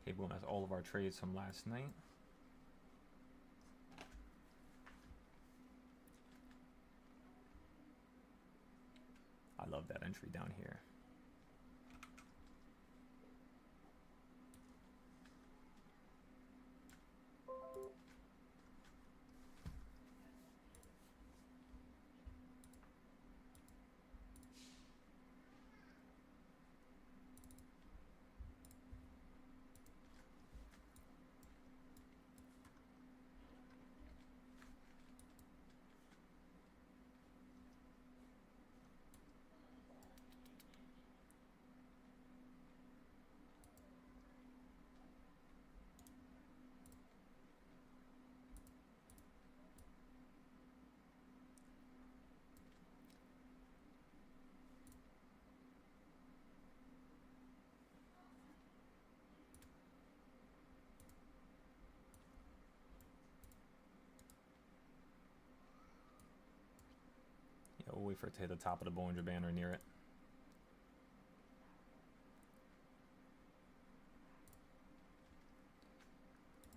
Okay, boom, that's all of our trades from last night. I love that entry down here. Yeah, we'll wait for it to hit the top of the Bollinger Band or near it.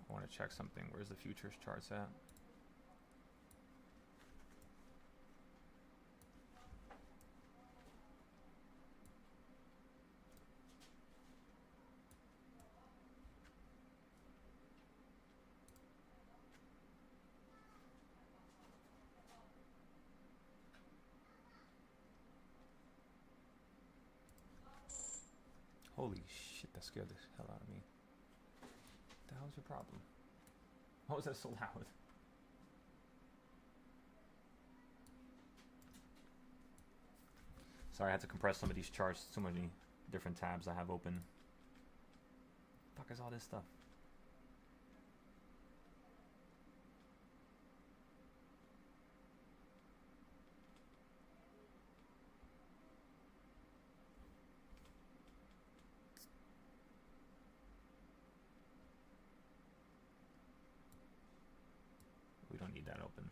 I want to check something. Where's the futures charts at? Holy shit, that scared the hell out of me. What the hell's your problem? Why was that so loud? Sorry, I had to compress some of these charts. Too many different tabs I have open. Fuck is all this stuff? We don't need that open.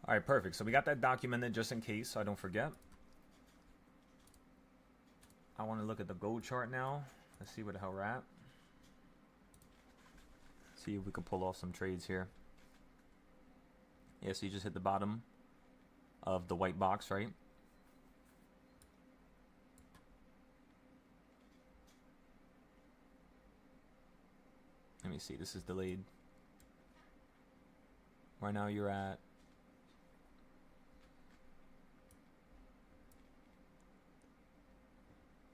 All right, perfect. So we got that documented just in case, so I don't forget. I want to look at the gold chart now. Let's see where the hell we're at. See if we can pull off some trades here. Yeah, so you just hit the bottom of the white box, right? Let me see. This is delayed. Right now you're at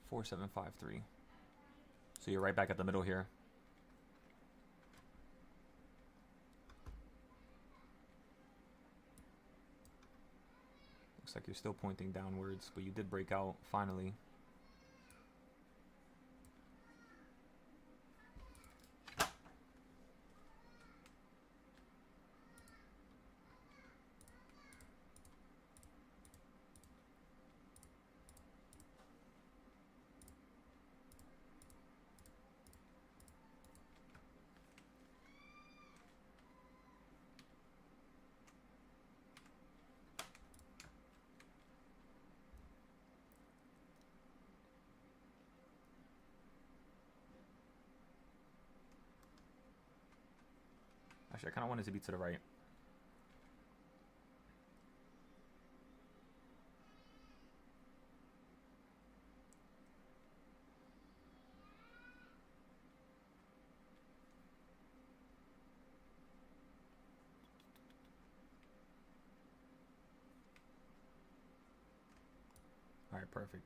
4753. So you're right back at the middle here. Looks like you're still pointing downwards, but you did break out finally. Actually, I kind of want it to be to the right. All right, perfect.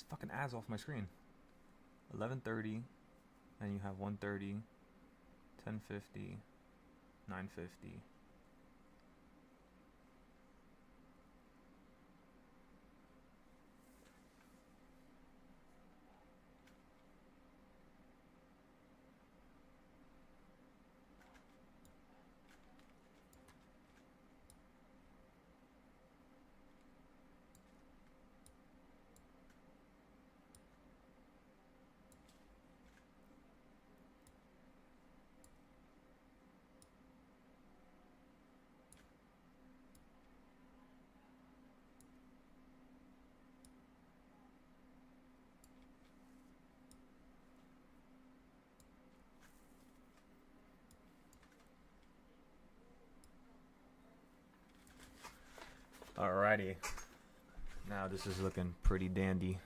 this fucking ads off my screen. 11:30, and you have 1:30, 10:50, 9:50. Alrighty. Now this is looking pretty dandy.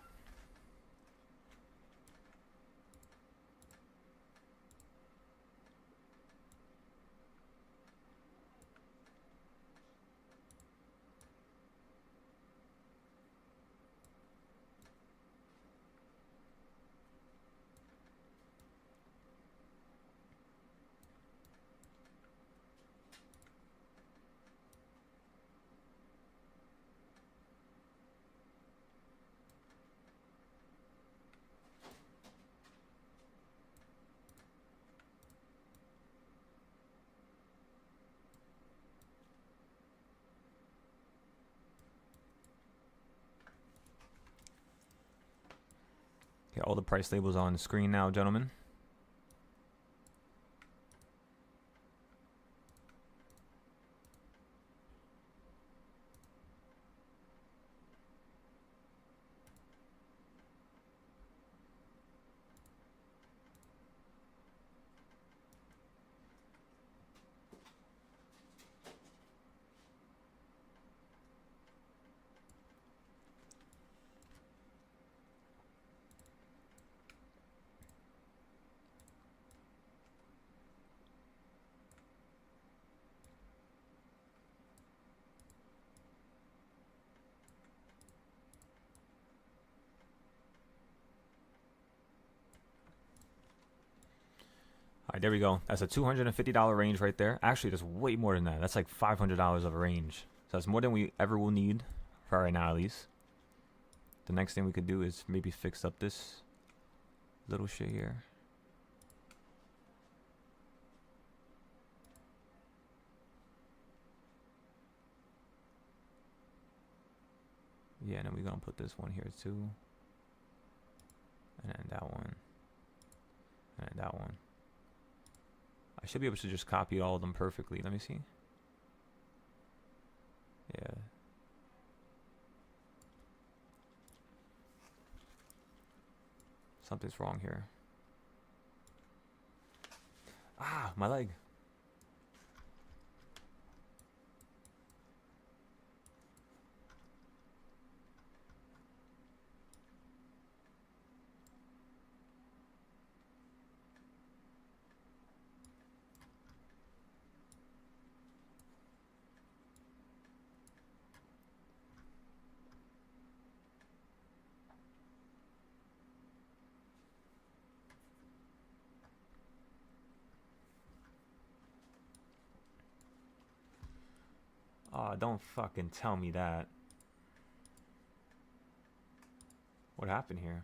Okay, all the price labels on the screen now, gentlemen. All right, there we go. That's a $250 range right there. Actually, that's way more than that. That's like $500 of a range. So that's more than we ever will need, for right now at least. The next thing we could do is maybe fix up this little shit here. Yeah, and then we're gonna put this one here too. And then that one. And then that one. I should be able to just copy all of them perfectly. Let me see. Yeah. Something's wrong here. Ah, my leg. Oh, don't fucking tell me that. What happened here?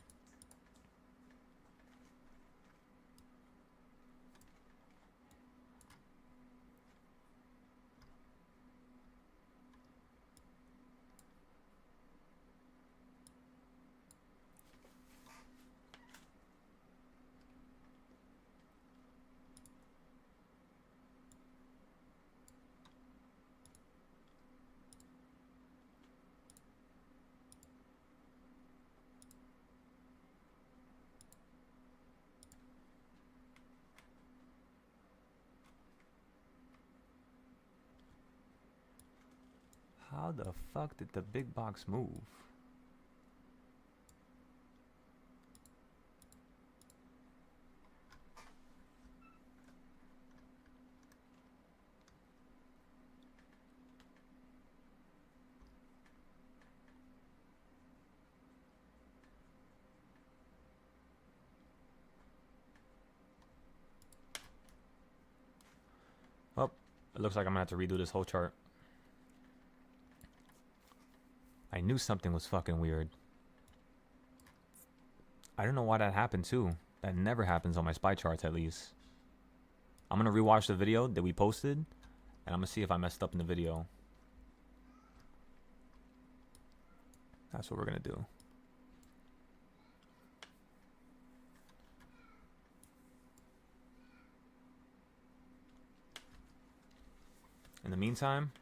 How the fuck did the big box move? It looks like I'm gonna have to redo this whole chart. I knew something was fucking weird. I don't know why that happened too. That never happens on my SPY charts, at least. I'm gonna rewatch the video that we posted, and I'm gonna see if I messed up in the video. That's what we're gonna do. In the meantime,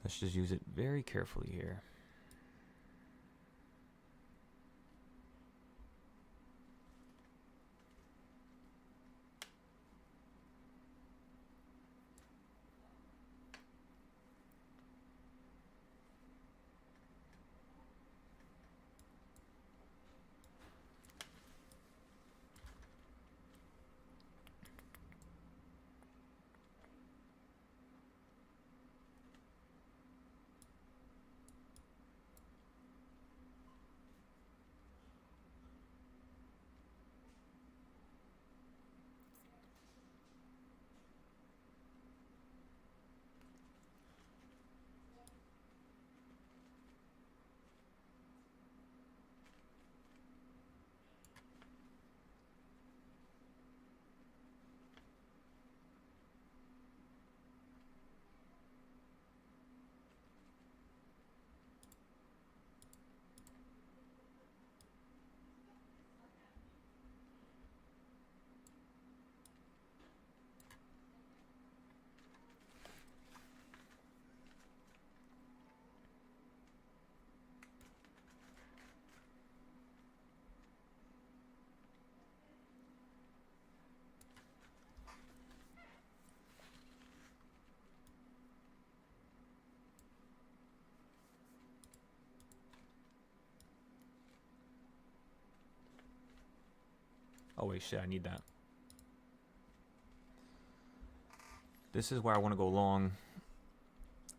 let's just use it very carefully here. Oh wait, shit, I need that. This is where I want to go long.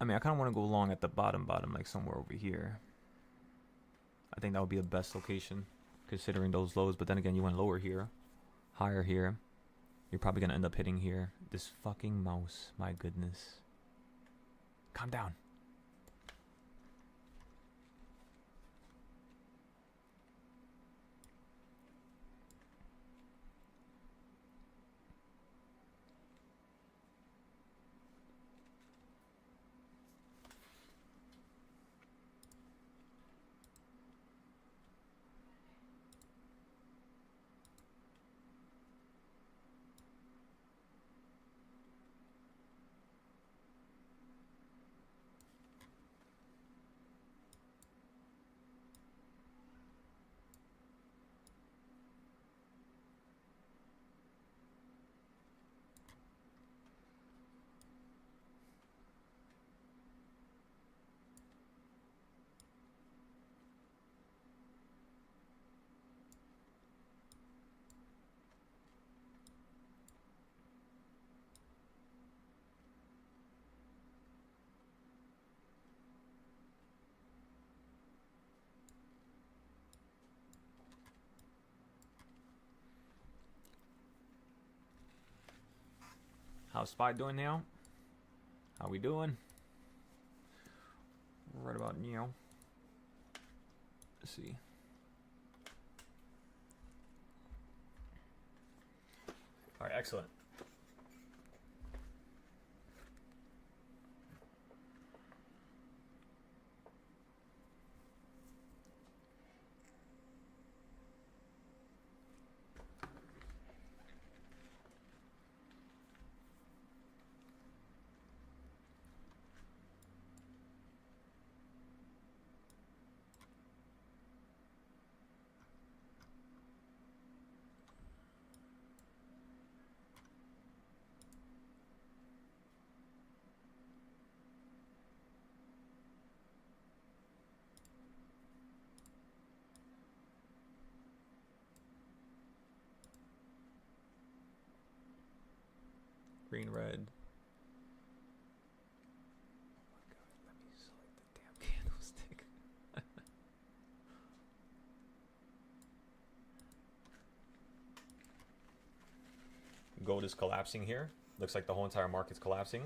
I mean, I kind of want to go long at the bottom, like somewhere over here. I think that would be the best location, considering those lows. But then again, you went lower here, higher here. You're probably going to end up hitting here. This fucking mouse, my goodness. Calm down. How's SPY doing now? How we doing? Right about now. Let's see. All right, excellent. Green, red. Oh my god, let me select the damn candlestick. Gold is collapsing here. Looks like the whole entire market's collapsing.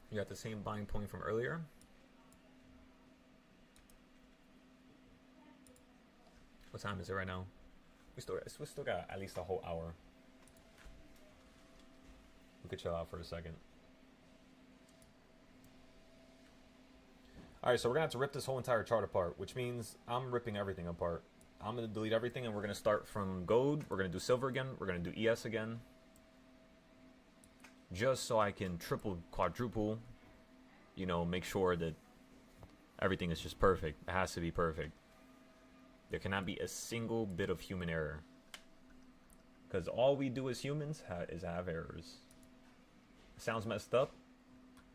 You got the same buying point from earlier. What time is it right now? We still got at least a whole hour. We could chill out for a second. Alright, so we're gonna have to rip this whole entire chart apart, which means I'm ripping everything apart. I'm gonna delete everything and we're gonna start from gold. We're gonna do silver again. We're gonna do ES again. Just so I can triple, quadruple, you know, make sure that everything is just perfect. It has to be perfect. There cannot be a single bit of human error. Because all we do as humans is have errors. It sounds messed up,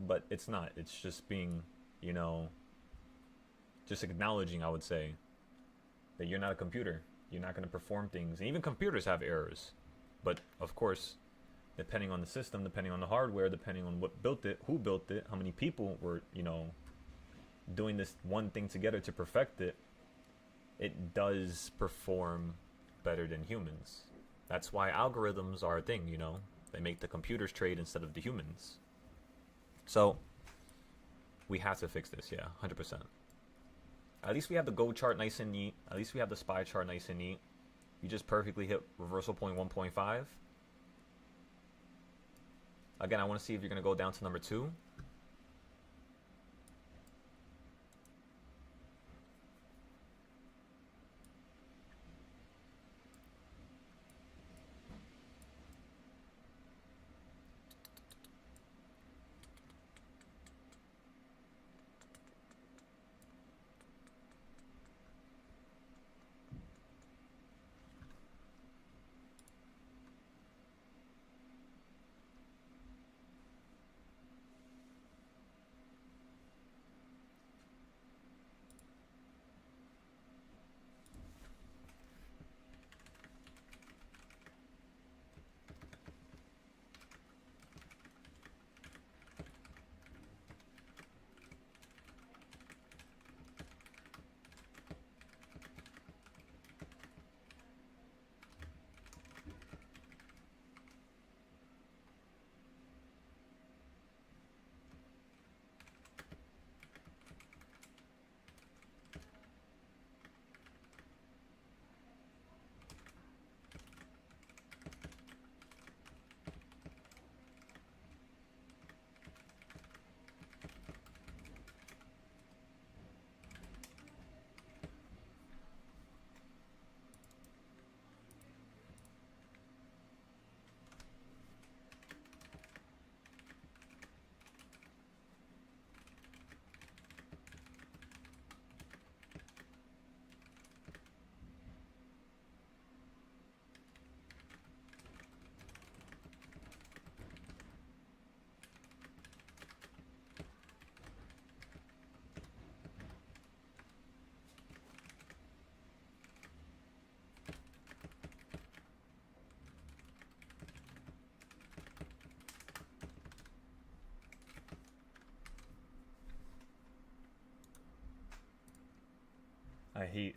but it's not. It's just being, you know, just acknowledging, I would say, that you're not a computer. You're not going to perform things. And even computers have errors. But, of course, depending on the system, depending on the hardware, depending on what built it, who built it, how many people were, you know, doing this one thing together to perfect it, it does perform better than humans. That's why algorithms are a thing, you know. They make the computers trade instead of the humans. So, we have to fix this, yeah, 100%. At least we have the gold chart nice and neat. At least we have the SPY chart nice and neat. You just perfectly hit reversal point 1.5. Again, I want to see if you're going to go down to number 2.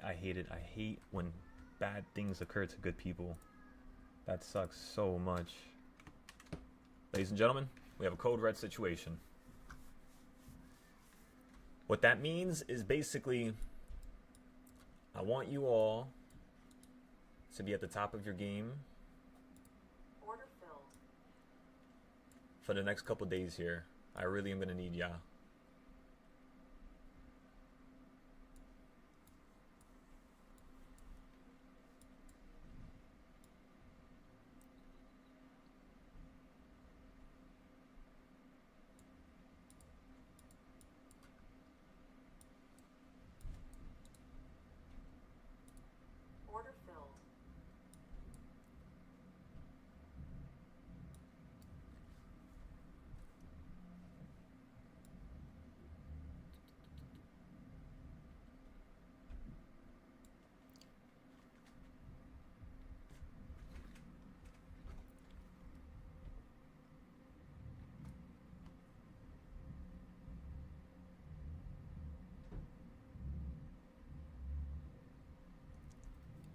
I hate it. I hate when bad things occur to good people. That sucks so much. Ladies and gentlemen, we have a code red situation. What that means is basically, I want you all to be at the top of your game Order filled. for the next couple days here. I really am going to need ya. Order filled.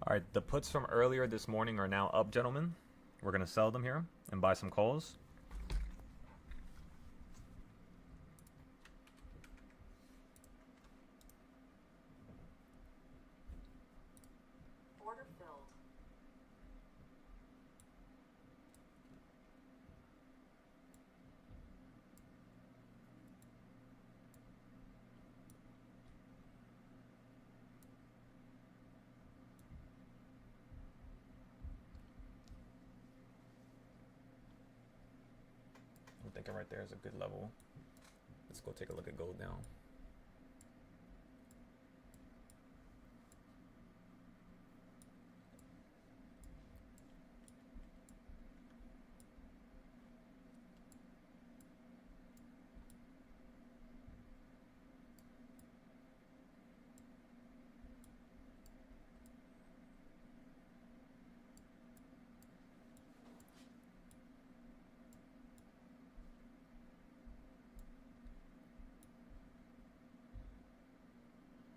All right, the puts from earlier this morning are now up, gentlemen. We're going to sell them here and buy some calls. Order filled. I'm thinking right there is a good level. Let's go take a look at gold now.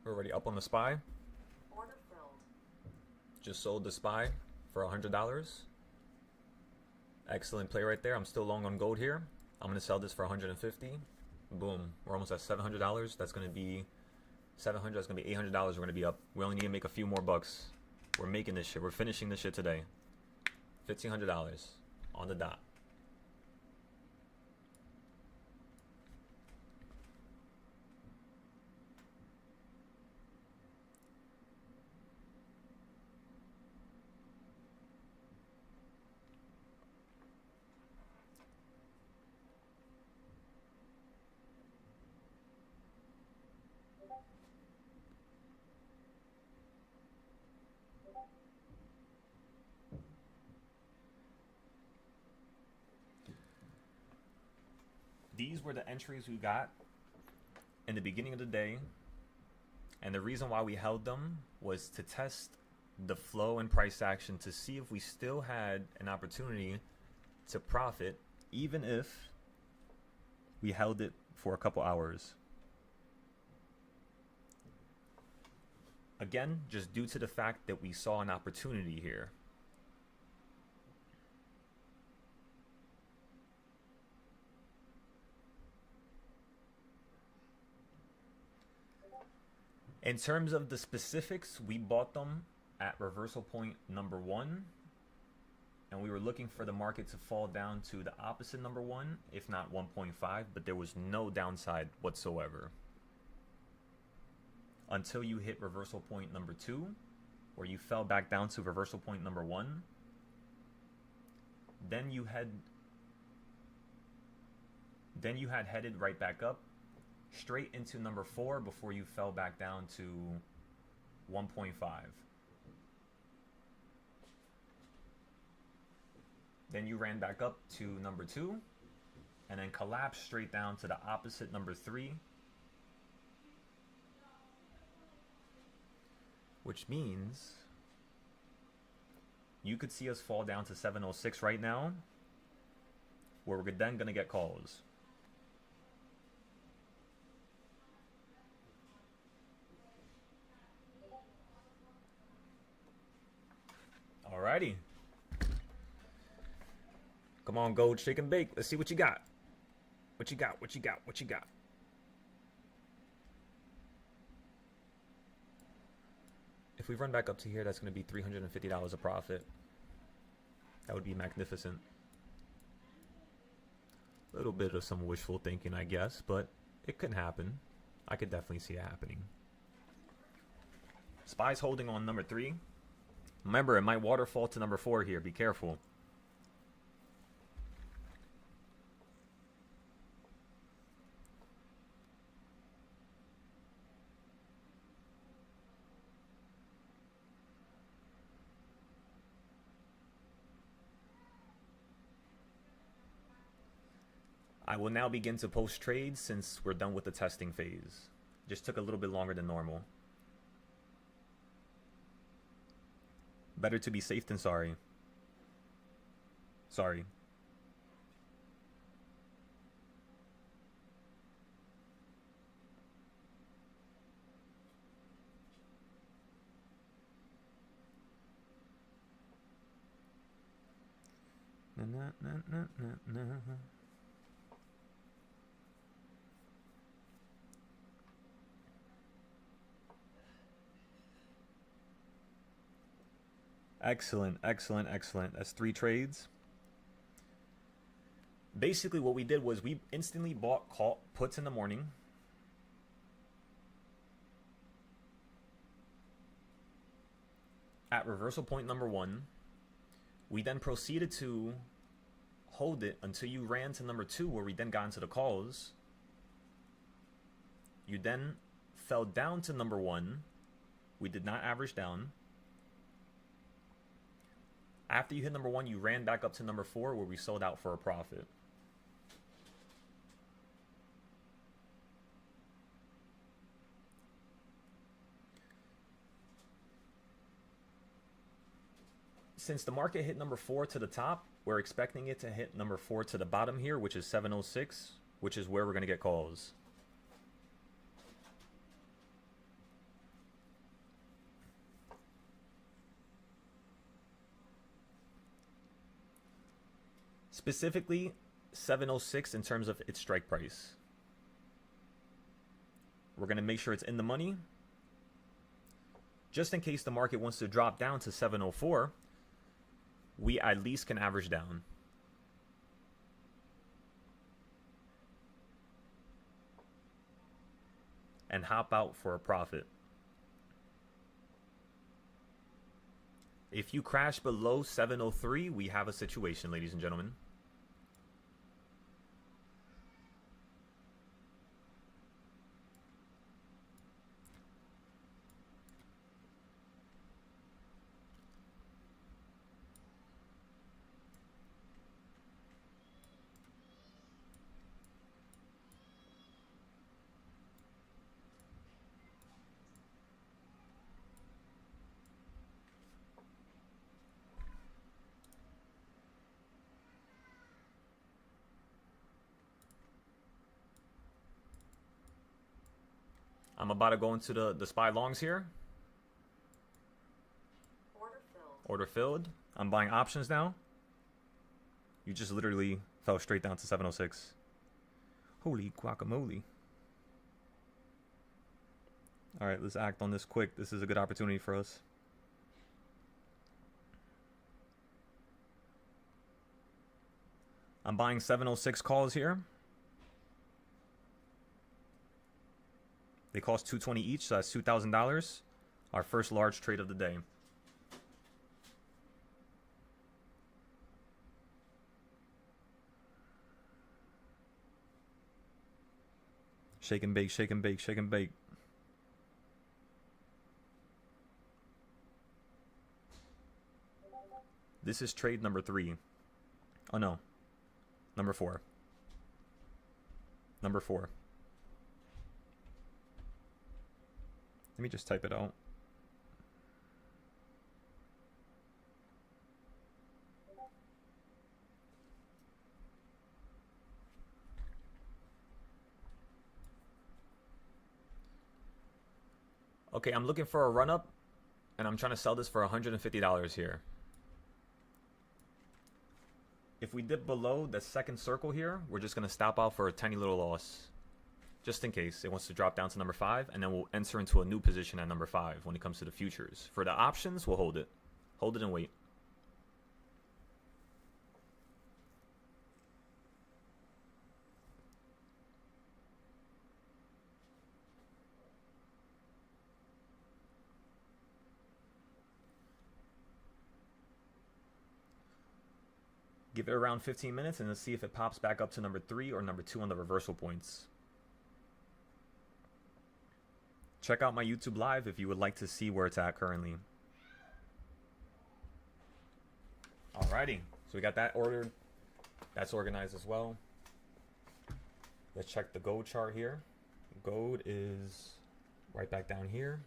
We're already up on the SPY. Order filled. Just sold the SPY for $100. Excellent play right there. I'm still long on gold here. I'm going to sell this for $150. Boom. We're almost at $700. That's going to be $700. That's going to be $800. We're going to be up. We only need to make a few more bucks. We're making this shit. We're finishing this shit today. $1,500 on the dot. These were the entries we got in the beginning of the day. And the reason why we held them was to test the flow and price action to see if we still had an opportunity to profit, even if we held it for a couple hours. Again, just due to the fact that we saw an opportunity here. In terms of the specifics, we bought them at reversal point number 1. And we were looking for the market to fall down to the opposite number 1, if not 1.5, but there was no downside whatsoever. Until you hit reversal point number 2, where you fell back down to reversal point number 1. Then you had headed right back up, straight into number 4 before you fell back down to 1.5. Then you ran back up to number 2 and then collapsed straight down to the opposite number 3, which means you could see us fall down to 706 right now, where we're then going to get calls. Alrighty. Come on, gold, shake and bake. Let's see what you got. What you got? What you got? What you got? If we run back up to here, that's going to be $350 a profit. That would be magnificent. A little bit of some wishful thinking, I guess, but it could happen. I could definitely see it happening. SPY's holding on number 3. Remember, it might waterfall to number 4 here. Be careful. I will now begin to post trades since we're done with the testing phase. Just took a little bit longer than normal. Better to be safe than sorry. Sorry. Na, na, na, na, na, na. Excellent, excellent, excellent. That's 3 trades. Basically, what we did was we instantly bought call puts in the morning. At reversal point number 1. We then proceeded to hold it until you ran to number 2, where we then got into the calls. You then fell down to number 1. We did not average down. After you hit number 1, you ran back up to number 4, where we sold out for a profit. Since the market hit number 4 to the top, we're expecting it to hit number 4 to the bottom here, which is 706, which is where we're going to get calls. Specifically, 706 in terms of its strike price. We're going to make sure it's in the money. Just in case the market wants to drop down to 704, we at least can average down. And hop out for a profit. If you crash below 703, we have a situation, ladies and gentlemen. I'm about to go into the SPY longs here. Order filled. Order filled. I'm buying options now. You just literally fell straight down to 706. Holy guacamole. Alright, let's act on this quick. This is a good opportunity for us. I'm buying 706 calls here. They cost $220 each, so that's $2,000. Our first large trade of the day. Shake and bake, shake and bake, shake and bake. This is trade number 3. Oh no. Number 4. Number 4. Let me just type it out. Okay, I'm looking for a run up, and I'm trying to sell this for $150 here. If we dip below the second circle here, we're just going to stop out for a tiny little loss. Just in case it wants to drop down to number 5, and then we'll enter into a new position at number 5 when it comes to the futures. For the options, we'll hold it. Hold it and wait. Give it around 15 minutes and let's see if it pops back up to number 3 or number 2 on the reversal points. Check out my YouTube live if you would like to see where it's at currently. Alrighty, so we got that ordered. That's organized as well. Let's check the gold chart here. Gold is right back down here.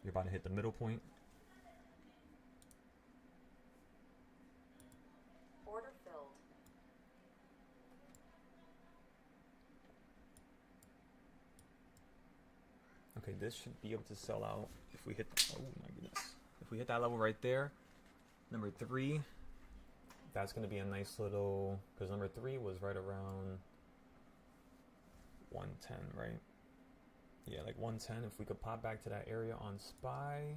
You're about to hit the middle point. Order filled. Okay, this should be able to sell out if we hit, oh my goodness. If we hit that level right there, number 3, That's going to be a nice little, because number 3 was right around 110, right? Yeah, like 110. If we could pop back to that area on SPY,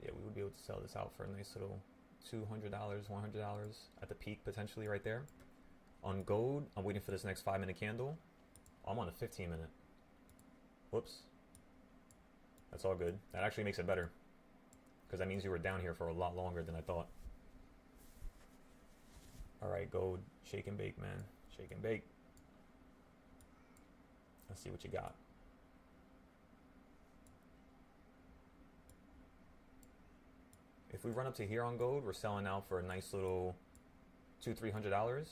yeah, we would be able to sell this out for a nice little $200, $100 at the peak, potentially right there. On gold, I'm waiting for this next 5-minute candle. Oh, I'm on a 15-minute. Whoops. That's all good. That actually makes it better, because that means you were down here for a lot longer than I thought. All right, gold, shake and bake, man. Shake and bake. Let's see what you got. If we run up to here on gold, we're selling out for a nice little $200-$300.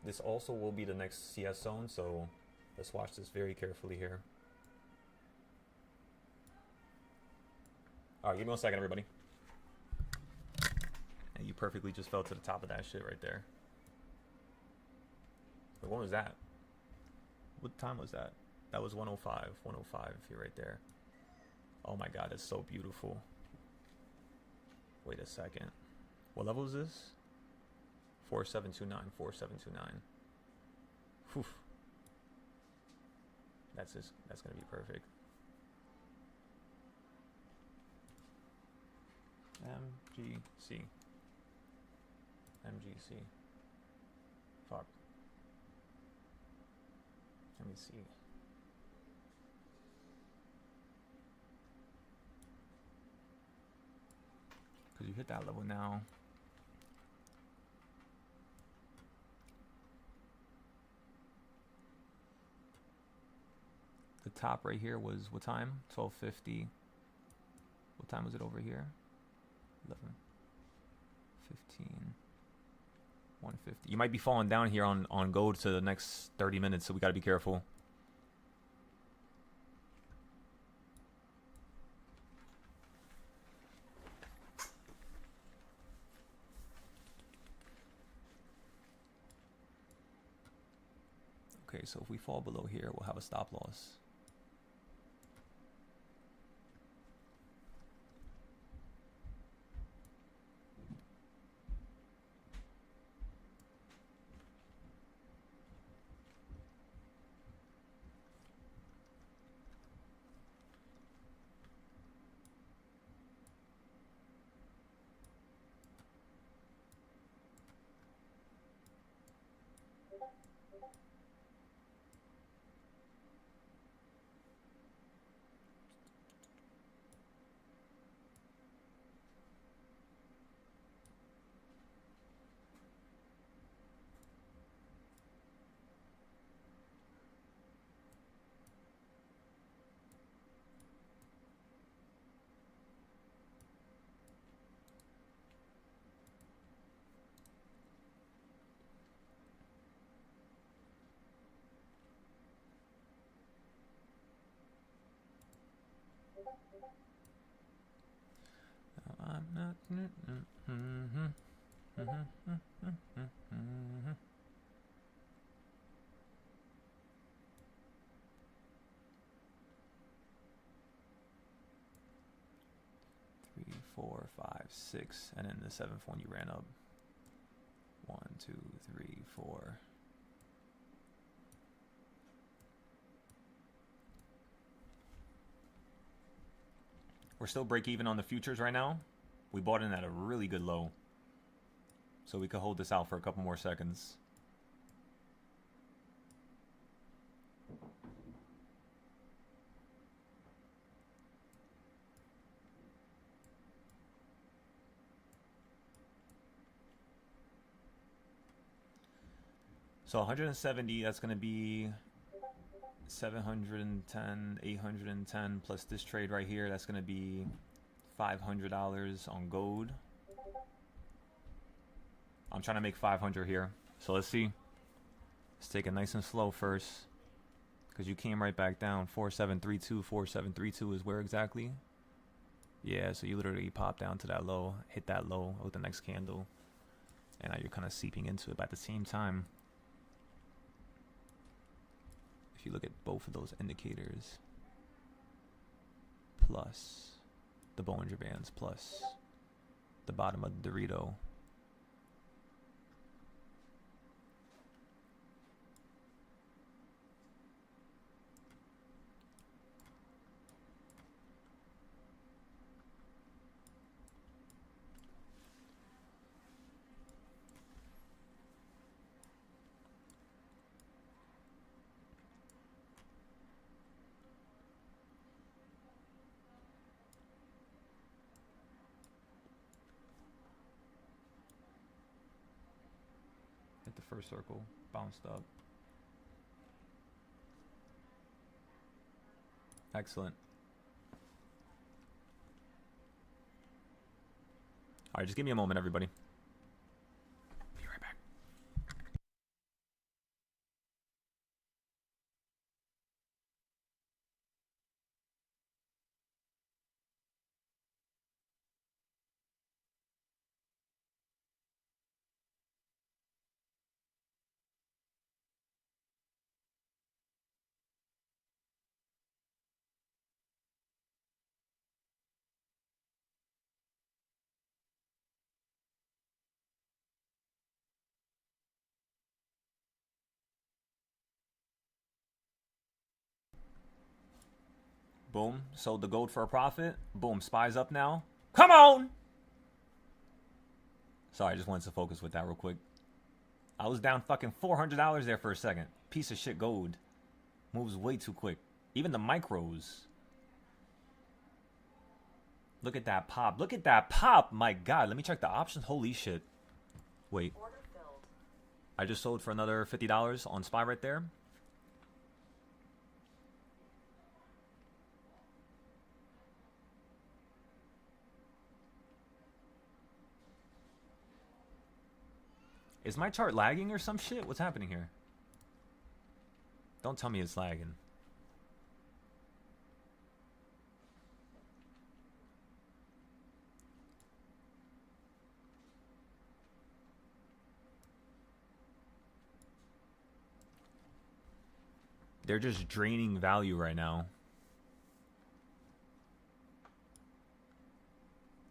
This also will be the next CS zone, so let's watch this very carefully here. All right, give me 1 second, everybody. And you perfectly just fell to the top of that shit right there. Wait, what was that? What time was that? That was 105. 105 if you're right there. Oh my god, it's so beautiful. Wait a second. What level is this? 4729. 4729. Whew. That's gonna be perfect. MGC. MGC. Fuck. Let me see. Because you hit that level now. The top right here was what time? 12:50. What time was it over here? 11, 15, 150. You might be falling down here on gold to the next 30 minutes, so we got to be careful. Okay, so if we fall below here, we'll have a stop loss. I'm not. 3, 4, 5, 6, and then the 7th one you ran up. 1, 2, 3, 4. We're still break even on the futures right now. We bought in at a really good low, so we could hold this out for a couple more seconds. So 170, that's going to be 710, 810 plus this trade right here. That's going to be $500 on gold. I'm trying to make 500 here. So let's see. Let's take it nice and slow first, because you came right back down. 4732, 4732 is where exactly? Yeah, so you literally pop down to that low, hit that low with the next candle, and now you're kind of seeping into it. But at the same time, if you look at both of those indicators, plus the Bollinger Bands plus the bottom of the Dorito. Hit the first circle, bounced up. Excellent. All right, just give me a moment, everybody. Be right back. Boom. Sold the gold for a profit. Boom. Spies up now. Come on! Sorry, I just wanted to focus with that real quick. I was down fucking $400 there for a second. Piece of shit gold. Moves way too quick. Even the micros. Look at that pop. Look at that pop. My God. Let me check the options. Holy shit. Wait. Order filled. I just sold for another $50 on SPY right there. Is my chart lagging or some shit? What's happening here? Don't tell me it's lagging. They're just draining value right now.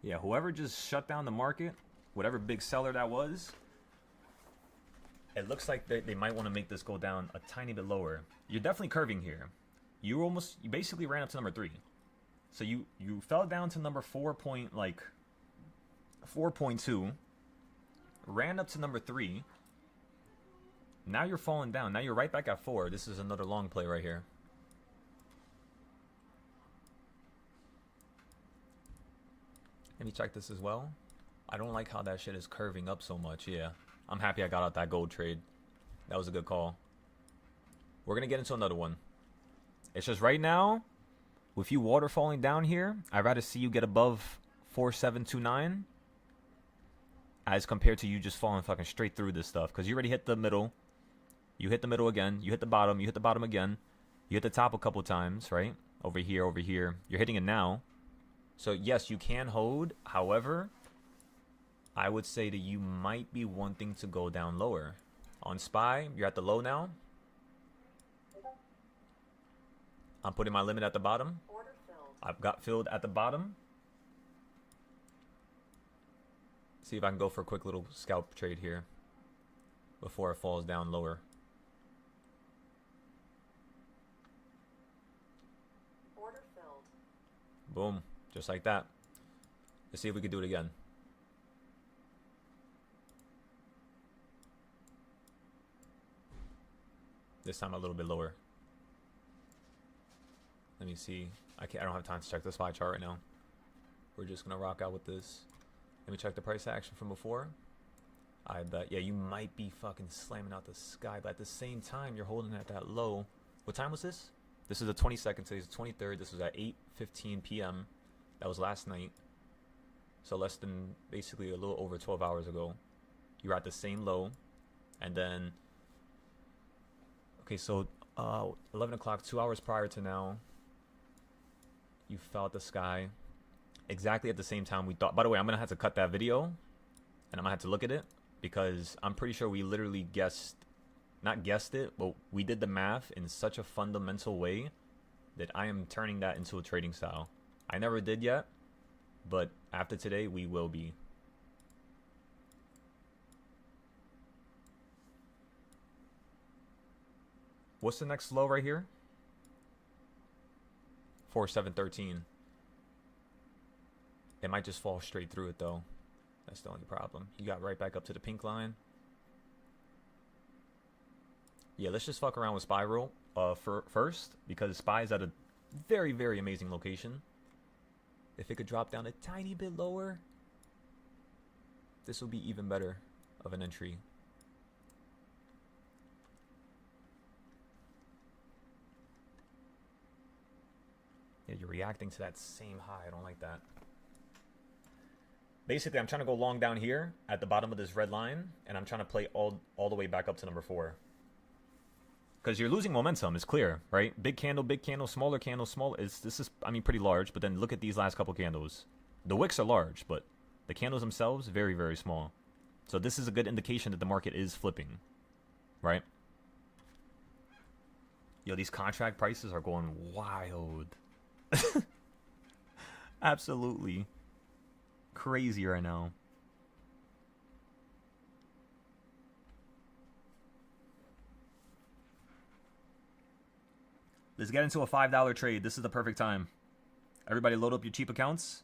Yeah, whoever just shut down the market, whatever big seller that was, it looks like they might want to make this go down a tiny bit lower. You're definitely curving here. You basically ran up to number 3. So you fell down to number 4.2, ran up to number 3. Now you're falling down. Now you're right back at 4. This is another long play right here. Let me check this as well. I don't like how that shit is curving up so much. Yeah. I'm happy I got out that gold trade. That was a good call. We're going to get into another one. It's just right now, with you waterfalling down here, I'd rather see you get above 4729 as compared to you just falling fucking straight through this stuff. Because you already hit the middle. You hit the middle again. You hit the bottom. You hit the bottom again. You hit the top a couple times, right? Over here, over here. You're hitting it now. So, yes, you can hold. However, I would say that you might be wanting to go down lower. On SPY, you're at the low now. I'm putting my limit at the bottom. Order filled. I've got filled at the bottom. See if I can go for a quick little scalp trade here before it falls down lower. Order filled. Boom. Just like that. Let's see if we can do it again. This time a little bit lower. Let me see. I don't have time to check the SPY chart right now. We're just gonna rock out with this. Let me check the price action from before. I bet, yeah, you might be fucking slamming out the sky, but at the same time, you're holding at that low. What time was this? This is the 22nd. Today's the 23rd. This was at 8:15 p.m. That was last night. So less than, basically a little over 12 hours ago. You were at the same low, and then. Okay, so 11 o'clock, 2 hours prior to now, you fell at the sky. Exactly at the same time we thought. By the way, I'm going to have to cut that video, and I'm going to have to look at it, because I'm pretty sure we literally not guessed it, but we did the math in such a fundamental way that I am turning that into a trading style. I never did yet, But after today, we will be. What's the next low right here? 4713. It might just fall straight through it though. That's the only problem. You got right back up to the pink line. Yeah, let's just fuck around with Spiral first, because Spy is at a very, very amazing location. If it could drop down a tiny bit lower, this will be even better of an entry. Yeah, you're reacting to that same high. I don't like that. Basically, I'm trying to go long down here at the bottom of this red line, and I'm trying to play all the way back up to number 4. Because you're losing momentum, it's clear, right? Big candle, smaller candle, small. This is, I mean, pretty large, but then look at these last couple candles. The wicks are large, but the candles themselves, very, very small. So this is a good indication that the market is flipping, right? Yo, these contract prices are going wild. Absolutely crazy right now. Let's get into a $5 trade. This is the perfect time. Everybody load up your cheap accounts.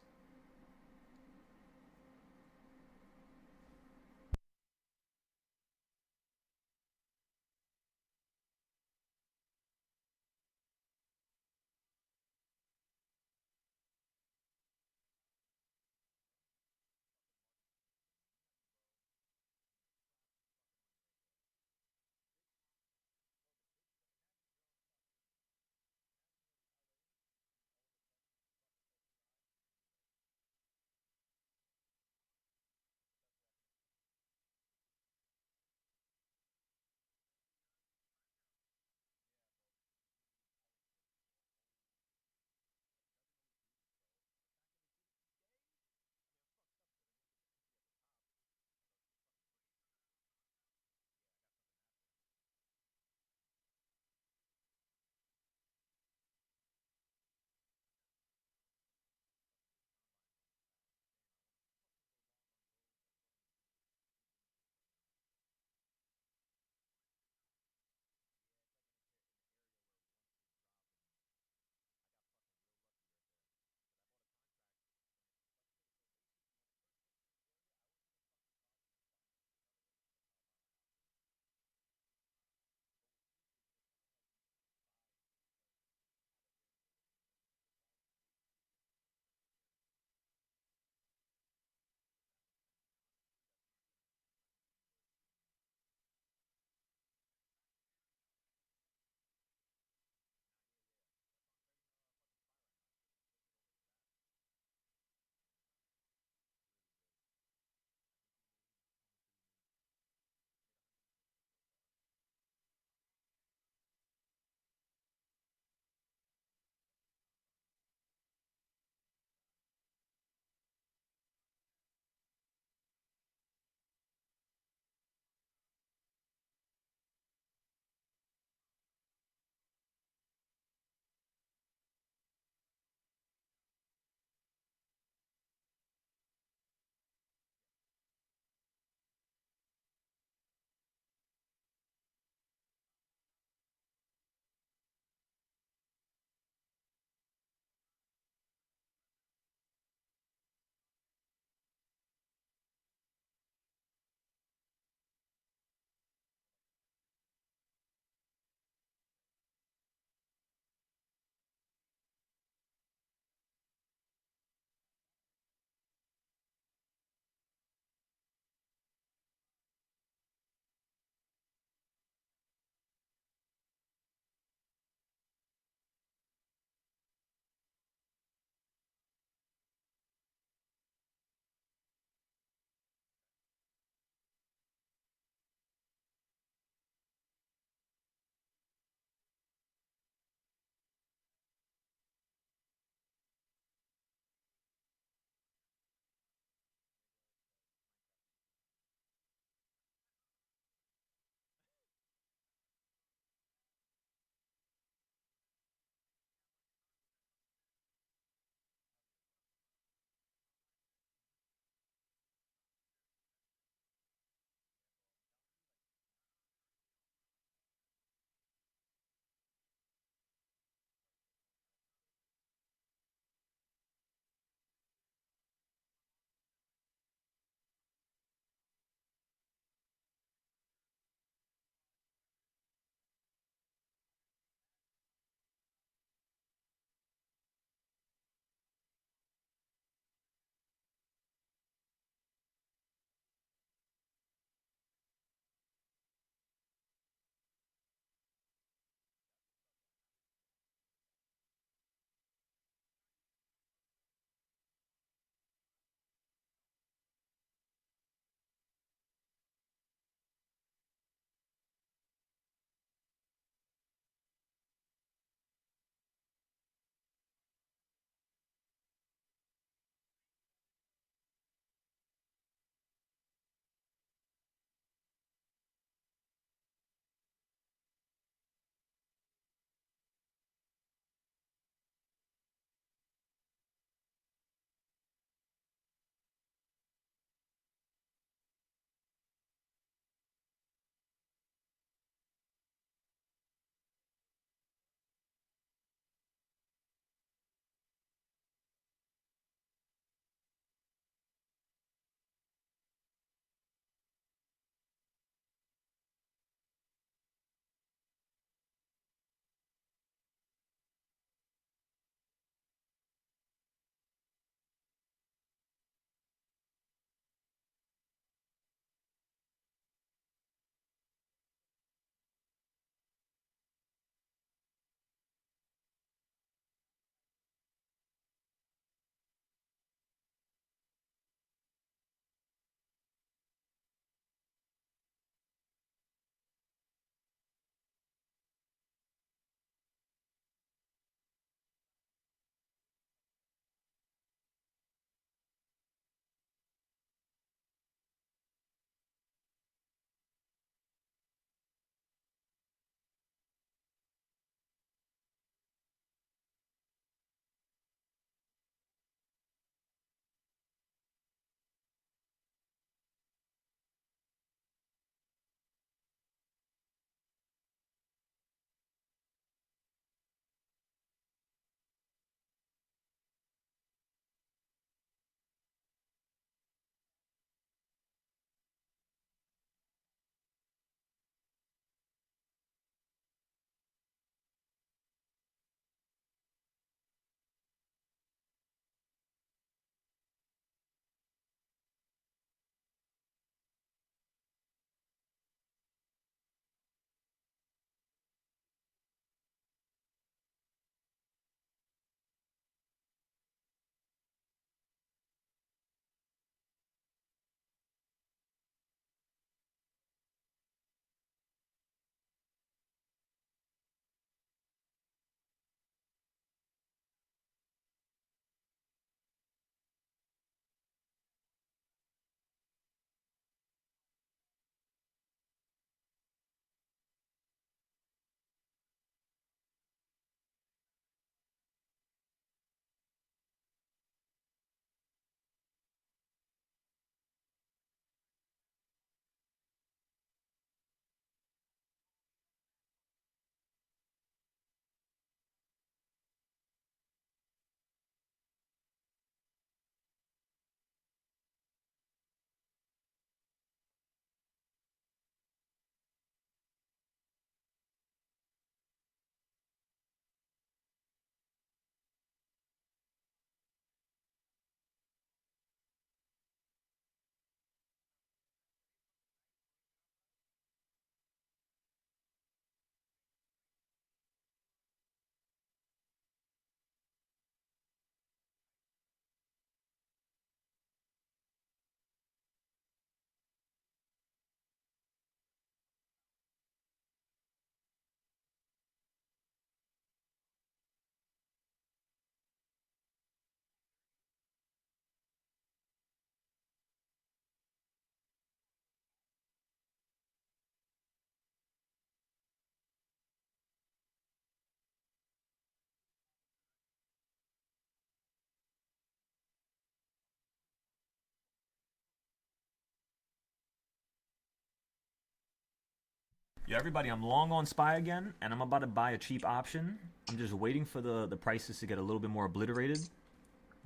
Yeah, everybody, I'm long on SPY again, and I'm about to buy a cheap option. I'm just waiting for the prices to get a little bit more obliterated.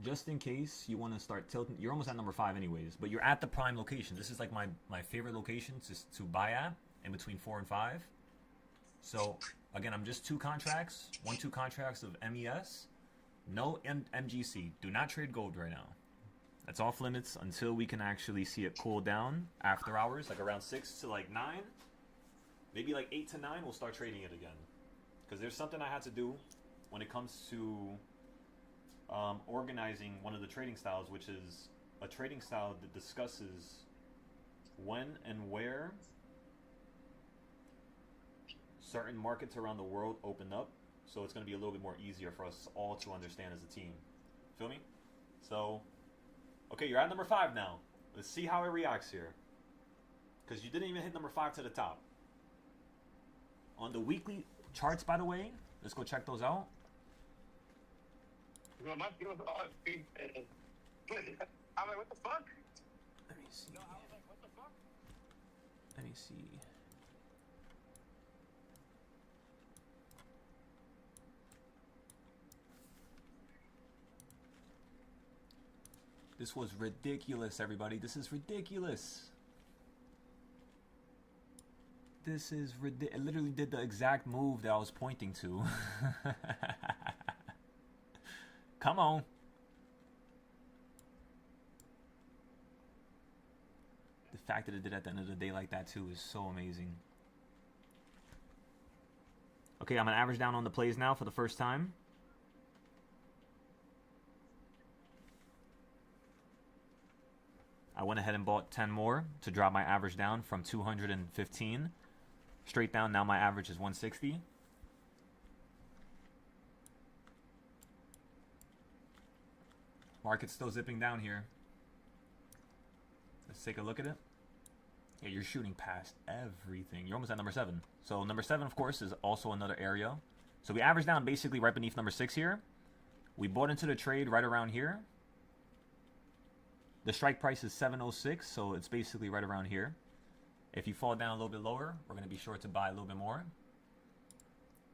Just in case you want to start tilting. You're almost at number 5 anyways, but you're at the prime location. This is like my favorite location to buy at, in between 4 and 5. So, again, I'm just 2 contracts. 2 contracts of MES. No MGC. Do not trade gold right now. That's off limits until we can actually see it cool down after hours, like around 6 to like 9. Maybe like 8 to 9, we'll start trading it again. Because there's something I had to do when it comes to organizing one of the trading styles, which is a trading style that discusses when and where certain markets around the world open up. So it's going to be a little bit more easier for us all to understand as a team. Feel me? So, okay, you're at number 5 now. Let's see how it reacts here. Because you didn't even hit number 5 to the top. On the weekly charts, by the way, let's go check those out. I'm like, what the fuck? Let me see. No, I was like, what the fuck? Let me see. This was ridiculous, everybody. This is ridiculous. This is ridiculous. It literally did the exact move that I was pointing to. Come on. The fact that it did at the end of the day like that too is so amazing. Okay, I'm gonna average down on the plays now for the first time. I went ahead and bought 10 more to drop my average down from 215 straight down. Now my average is 160. Market's still zipping down here. Let's take a look at it. Yeah, you're shooting past everything. You're almost at number 7. So number 7, of course, is also another area. So we averaged down basically right beneath number 6 here. We bought into the trade right around here. The strike price is 706, so it's basically right around here. If you fall down a little bit lower, we're going to be sure to buy a little bit more.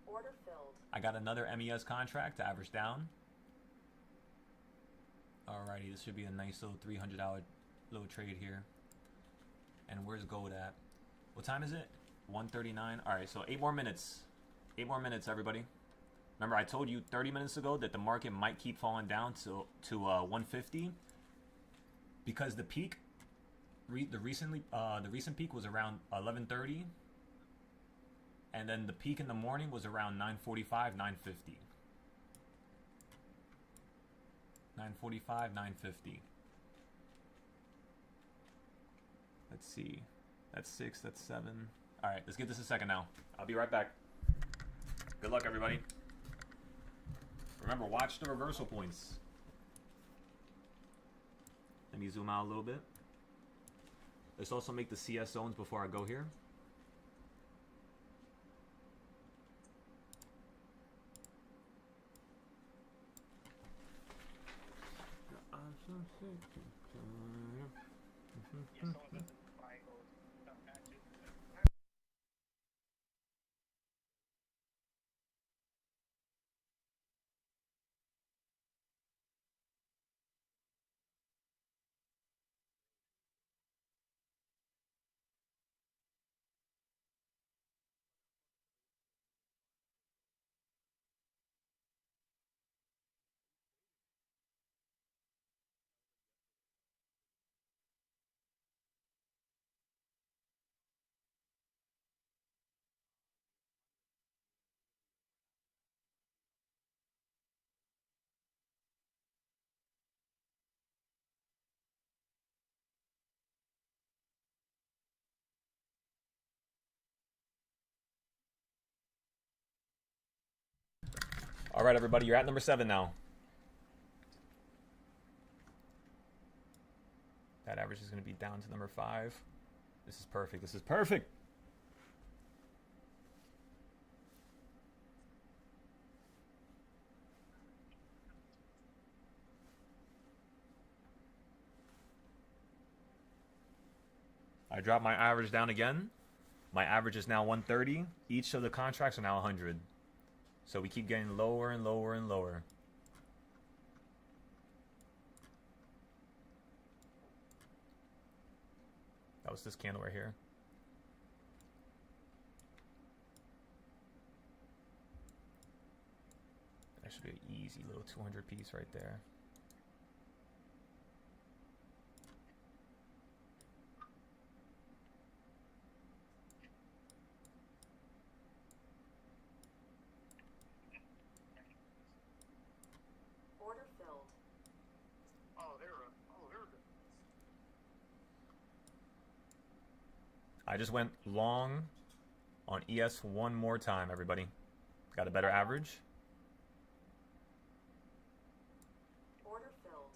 Order filled. I got another MES contract to average down. Alrighty, this should be a nice little $300 little trade here. And where's gold at? What time is it? 1:39. Alright, so 8 more minutes. 8 more minutes, everybody. Remember, I told you 30 minutes ago that the market might keep falling down to 150. Because the peak, the recent peak was around 11:30, and then the peak in the morning was around 9:45, 9:50. 9:45, 9:50. Let's see. That's 6. That's 7. All right, let's give this a second now. I'll be right back. Good luck, everybody. Remember, watch the reversal points. Let me zoom out a little bit. Let's also make the CS zones before I go here. All right, everybody, you're at number 7 now. That average is going to be down to number 5. This is perfect. This is perfect. I dropped my average down again. My average is now 130. Each of the contracts are now 100. So we keep getting lower and lower and lower. That was this candle right here. That should be an easy little 200 piece right there. Order filled. They're good. I just went long on ES one more time, everybody. Got a better average. Order filled.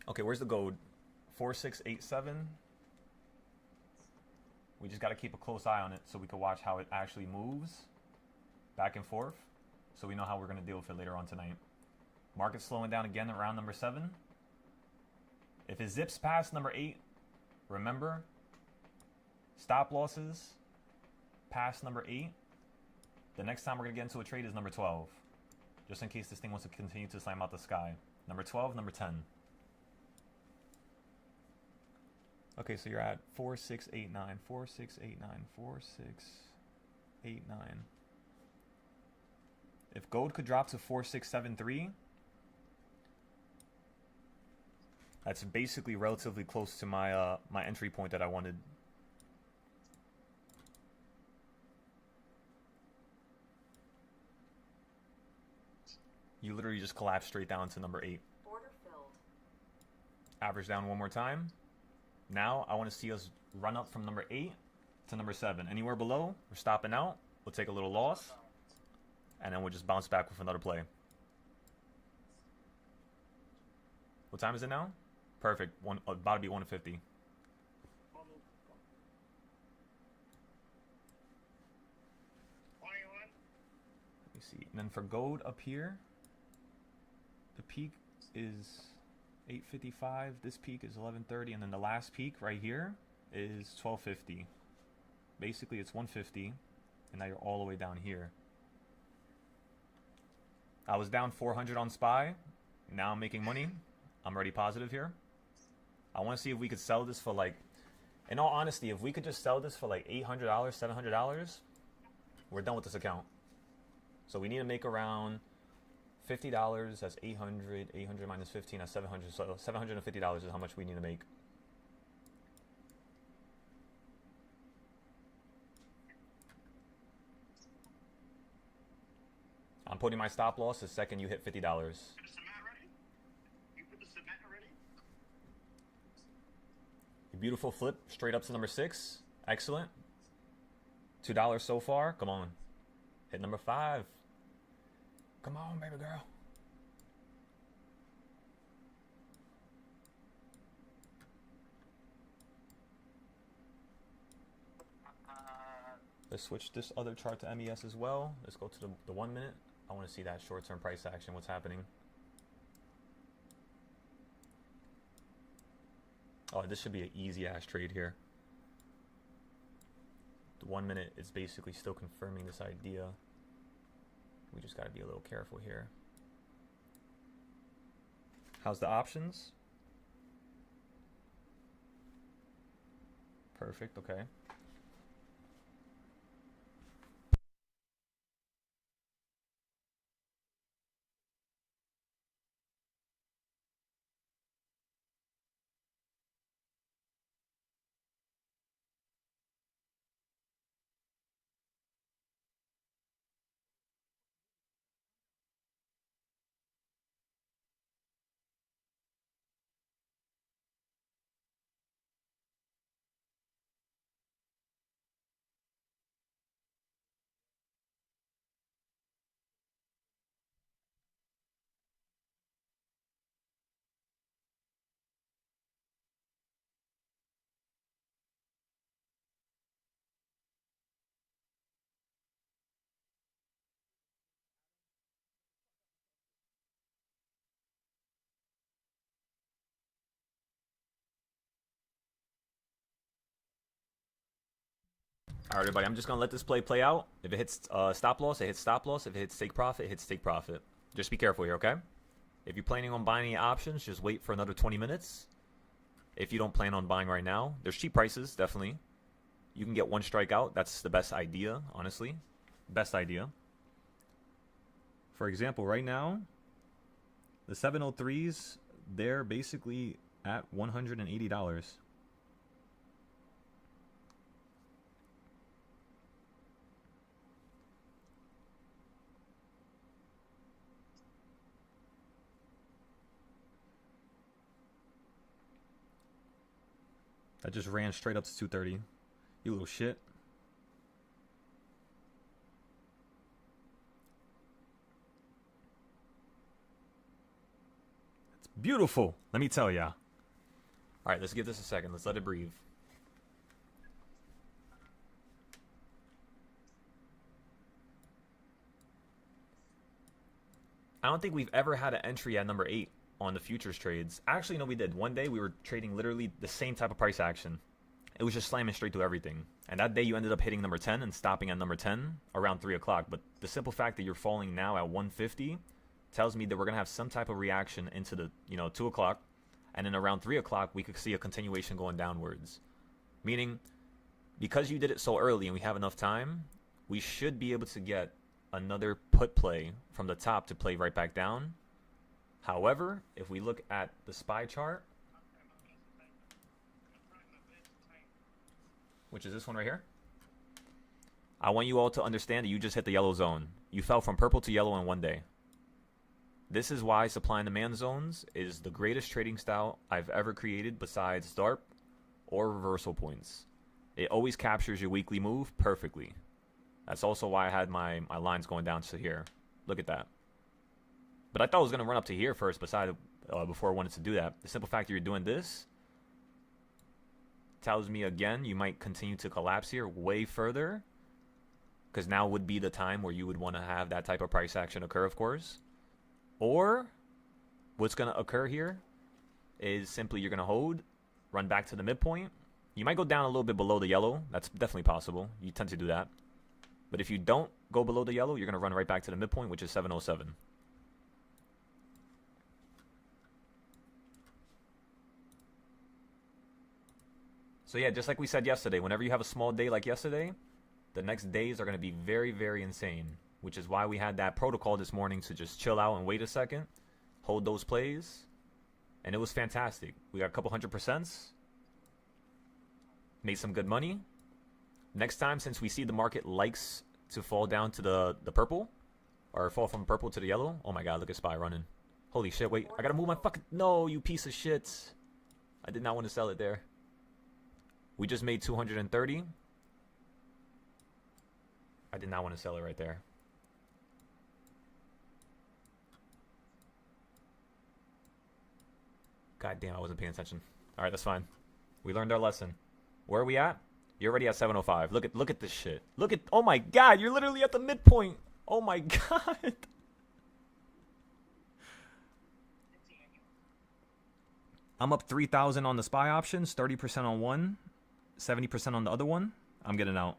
Okay, where's the gold? 4687. We just got to keep a close eye on it so we can watch how it actually moves back and forth, so we know how we're going to deal with it later on tonight. Market's slowing down again around number 7. If it zips past number 8, remember, stop losses past number 8. The next time we're going to get into a trade is number 12, just in case this thing wants to continue to slam out the sky. Number 12, number 10. Okay, so you're at 4689, 4689, 4689. If gold could drop to 4673, that's basically relatively close to my my entry point that I wanted. You literally just collapse straight down to number 8. Order filled. Average down one more time. Now I want to see us run up from number 8 to number 7. Anywhere below, we're stopping out. We'll take a little loss, and then we'll just bounce back with another play. What time is it now? Perfect. About to be 150. Let Let me see. And then for gold up here, the peak is 855. This peak is 1130, and then the last peak right here is 1250. Basically, it's 150, and now you're all the way down here. I was down 400 on SPY. Now I'm making money. I'm already positive here. I want to see if we could sell this for, like, in all honesty, if we could just sell this for like $800, $700, we're done with this account. So we need to make around $50. That's 800. 800 minus 15, that's 700. So $750 is how much we need to make. I'm putting my stop loss the second you hit $50. the cement ready? You put the cement already? Beautiful flip straight up to number 6. Excellent. $2 so far. Come on. Hit number 5. Come on, baby girl. Let's switch this other chart to MES as well. Let's go to the 1 minute. I want to see that short-term price action. What's happening? Oh, this should be an easy-ass trade here. The 1 minute is basically still confirming this idea. We just got to be a little careful here. How's the options? Perfect, okay. Alright, everybody, I'm just going to let this play out. If it hits stop loss, it hits stop loss. If it hits take profit, it hits take profit. Just be careful here, okay? If you're planning on buying any options, just wait for another 20 minutes. If you don't plan on buying right now, there's cheap prices, definitely. You can get one strike out. That's the best idea, honestly. Best idea. For example, right now, the 703s, they're basically at $180. That just ran straight up to 230. You little shit. It's beautiful. Let me tell ya. Alright, let's give this a second. Let's let it breathe. I don't think we've ever had an entry at number 8 on the futures trades. Actually, no, we did. One day we were trading literally the same type of price action. It was just slamming straight through everything. And that day you ended up hitting number 10 and stopping at number 10 around 3 o'clock. But the simple fact that you're falling now at 150 tells me that we're going to have some type of reaction into the, 2 o'clock. And then around 3 o'clock, we could see a continuation going downwards. Meaning, because you did it so early and we have enough time, we should be able to get another put play from the top to play right back down. However, if we look at the SPY chart, which is this one right here, I want you all to understand that you just hit the yellow zone. You fell from purple to yellow in one day. This is why supply and demand zones is the greatest trading style I've ever created besides DARP or reversal points. It always captures your weekly move perfectly. That's also why I had my lines going down to here. Look at that. But I thought it was going to run up to here first before I wanted to do that. The simple fact that you're doing this tells me, again, you might continue to collapse here way further. Because now would be the time where you would want to have that type of price action occur, of course. Or what's going to occur here is simply you're going to hold, run back to the midpoint. You might go down a little bit below the yellow. That's definitely possible. You tend to do that. But if you don't go below the yellow, you're going to run right back to the midpoint, which is 707. So yeah, just like we said yesterday, whenever you have a small day like yesterday, the next days are going to be very, very insane. Which is why we had that protocol this morning to just chill out and wait a second, hold those plays, and it was fantastic. We got a couple 100%, made some good money. Next time, since we see the market likes to fall down to the purple, or fall from purple to the yellow, oh my god, look at SPY running. Holy shit, wait, I gotta move my fucking, no, you piece of shit. I did not want to sell it there. We just made 230. I did not want to sell it right there. God damn, I wasn't paying attention. Alright, that's fine. We learned our lesson. Where are we at? You're already at 705. Look at this shit. Look at, oh my god, you're literally at the midpoint. Oh my god. I'm up 3,000 on the SPY options, 30% on one, 70% on the other one. I'm getting out.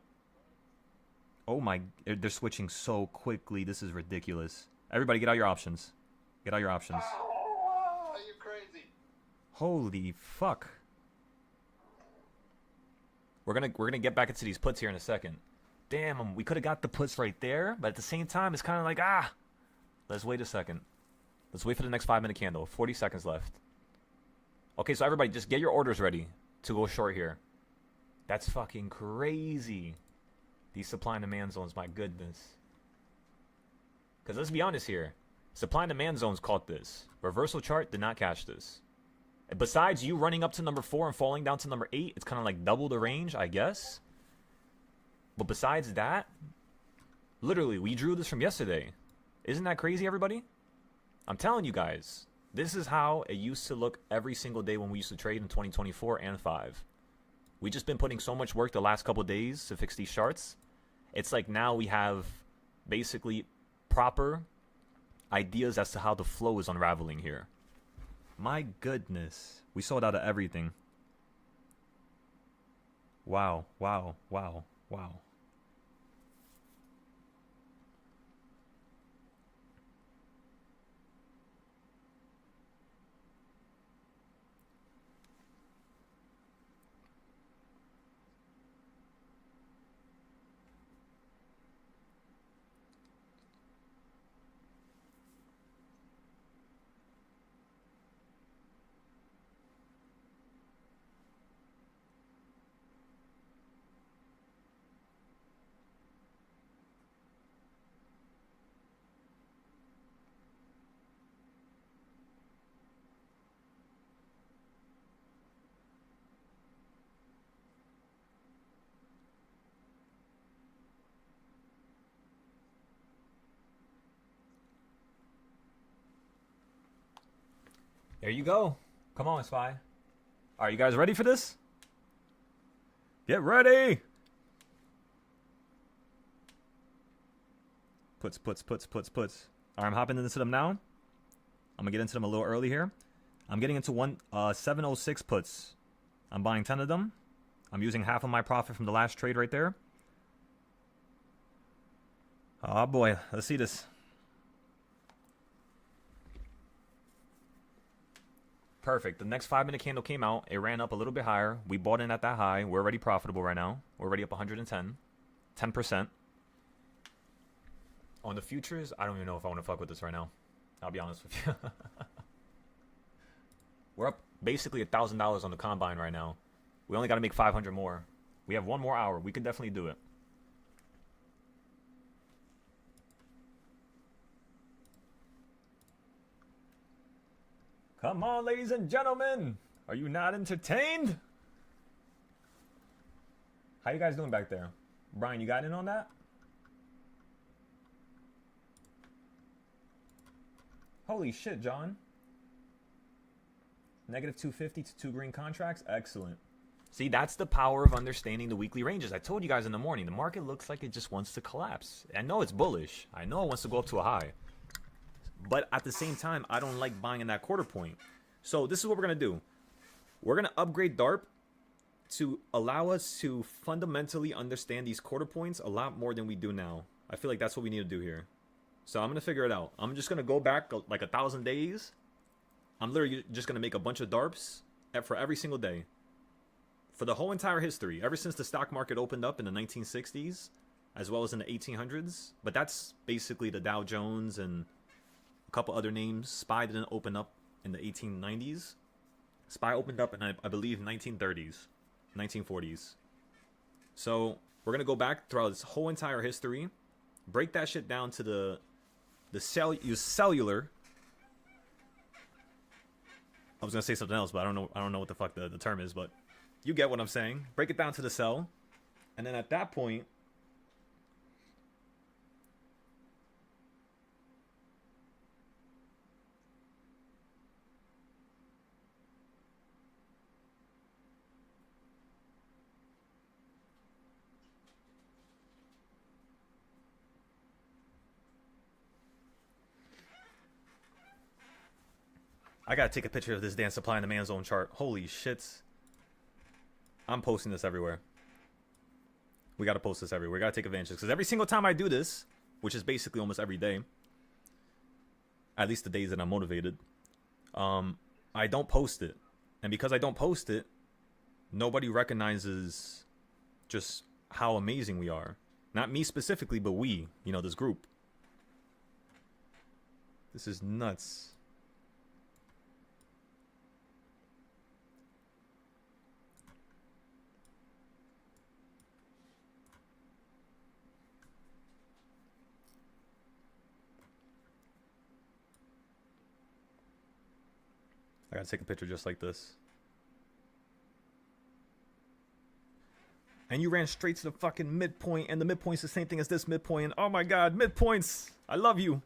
Oh my, they're switching so quickly. This is ridiculous. Everybody get out your options. Get out your options. Oh, you're crazy. Holy fuck. We're gonna get back into these puts here in a second. Damn, we could have got the puts right there, but at the same time, it's kind of like, let's wait a second. Let's wait for the next 5-minute candle. 40 seconds left. Okay, so everybody, just get your orders ready to go short here. That's fucking crazy. These supply and demand zones, my goodness. Because let's be honest here. Supply and demand zones caught this. Reversal chart did not catch this. Besides you running up to number 4 and falling down to number 8, it's kind of like double the range, I guess. But besides that, literally, we drew this from yesterday. Isn't that crazy, everybody? I'm telling you guys, this is how it used to look every single day when we used to trade in 2024 and 5. We just been putting so much work the last couple days to fix these charts. It's like now we have basically proper ideas as to how the flow is unraveling here. My goodness. We sold out of everything. Wow, wow, wow, Wow. There you go. Come on, Spy. Are you guys ready for this? Get ready! Puts. Alright, I'm hopping into them now. I'm gonna get into them a little early here. I'm getting into 706 puts. I'm buying 10 of them. I'm using half of my profit from the last trade right there. Oh boy, let's see this. Perfect. The next 5-minute candle came out. It ran up a little bit higher. We bought in at that high. We're already profitable right now. We're already up 110. 10%. On the futures, I don't even know if I want to fuck with this right now. I'll be honest with you. We're up basically $1,000 on the combine right now. We only got to make 500 more. We have one more hour. We could definitely do it. Come on, ladies and gentlemen. Are you not entertained? How you guys doing back there? Brian, you got in on that? Holy shit, John. Negative 250 to 2 green contracts. Excellent. See, that's the power of understanding the weekly ranges. I told you guys in the morning, the market looks like it just wants to collapse. I know it's bullish. I know it wants to go up to a high. But at the same time, I don't like buying in that quarter point. So this is what we're going to do. We're going to upgrade DARP to allow us to fundamentally understand these quarter points a lot more than we do now. I feel like that's what we need to do here. So I'm going to figure it out. I'm just going to go back like 1,000 days. I'm literally just going to make a bunch of DARPs for every single day. For the whole entire history, ever since the stock market opened up in the 1960s, as well as in the 1800s. But that's basically the Dow Jones and couple other names. SPY didn't open up in the 1890s. SPY opened up in, I believe, 1930s, 1940s. So we're gonna go back throughout this whole entire history, break that shit down to the cellular. I was gonna say something else, but I don't know what the fuck the term is, but you get what I'm saying. Break it down to the cell, and then at that point, I gotta take a picture of this damn supply and demand zone chart. Holy shit. I'm posting this everywhere. We gotta post this everywhere. We gotta take advantage. Because every single time I do this, which is basically almost every day, at least the days that I'm motivated, I don't post it. And because I don't post it, nobody recognizes just how amazing we are. Not me specifically, but we, this group. This is nuts. I gotta take a picture just like this. And you ran straight to the fucking midpoint, and the midpoint's the same thing as this midpoint. Oh my god, midpoints! I love you.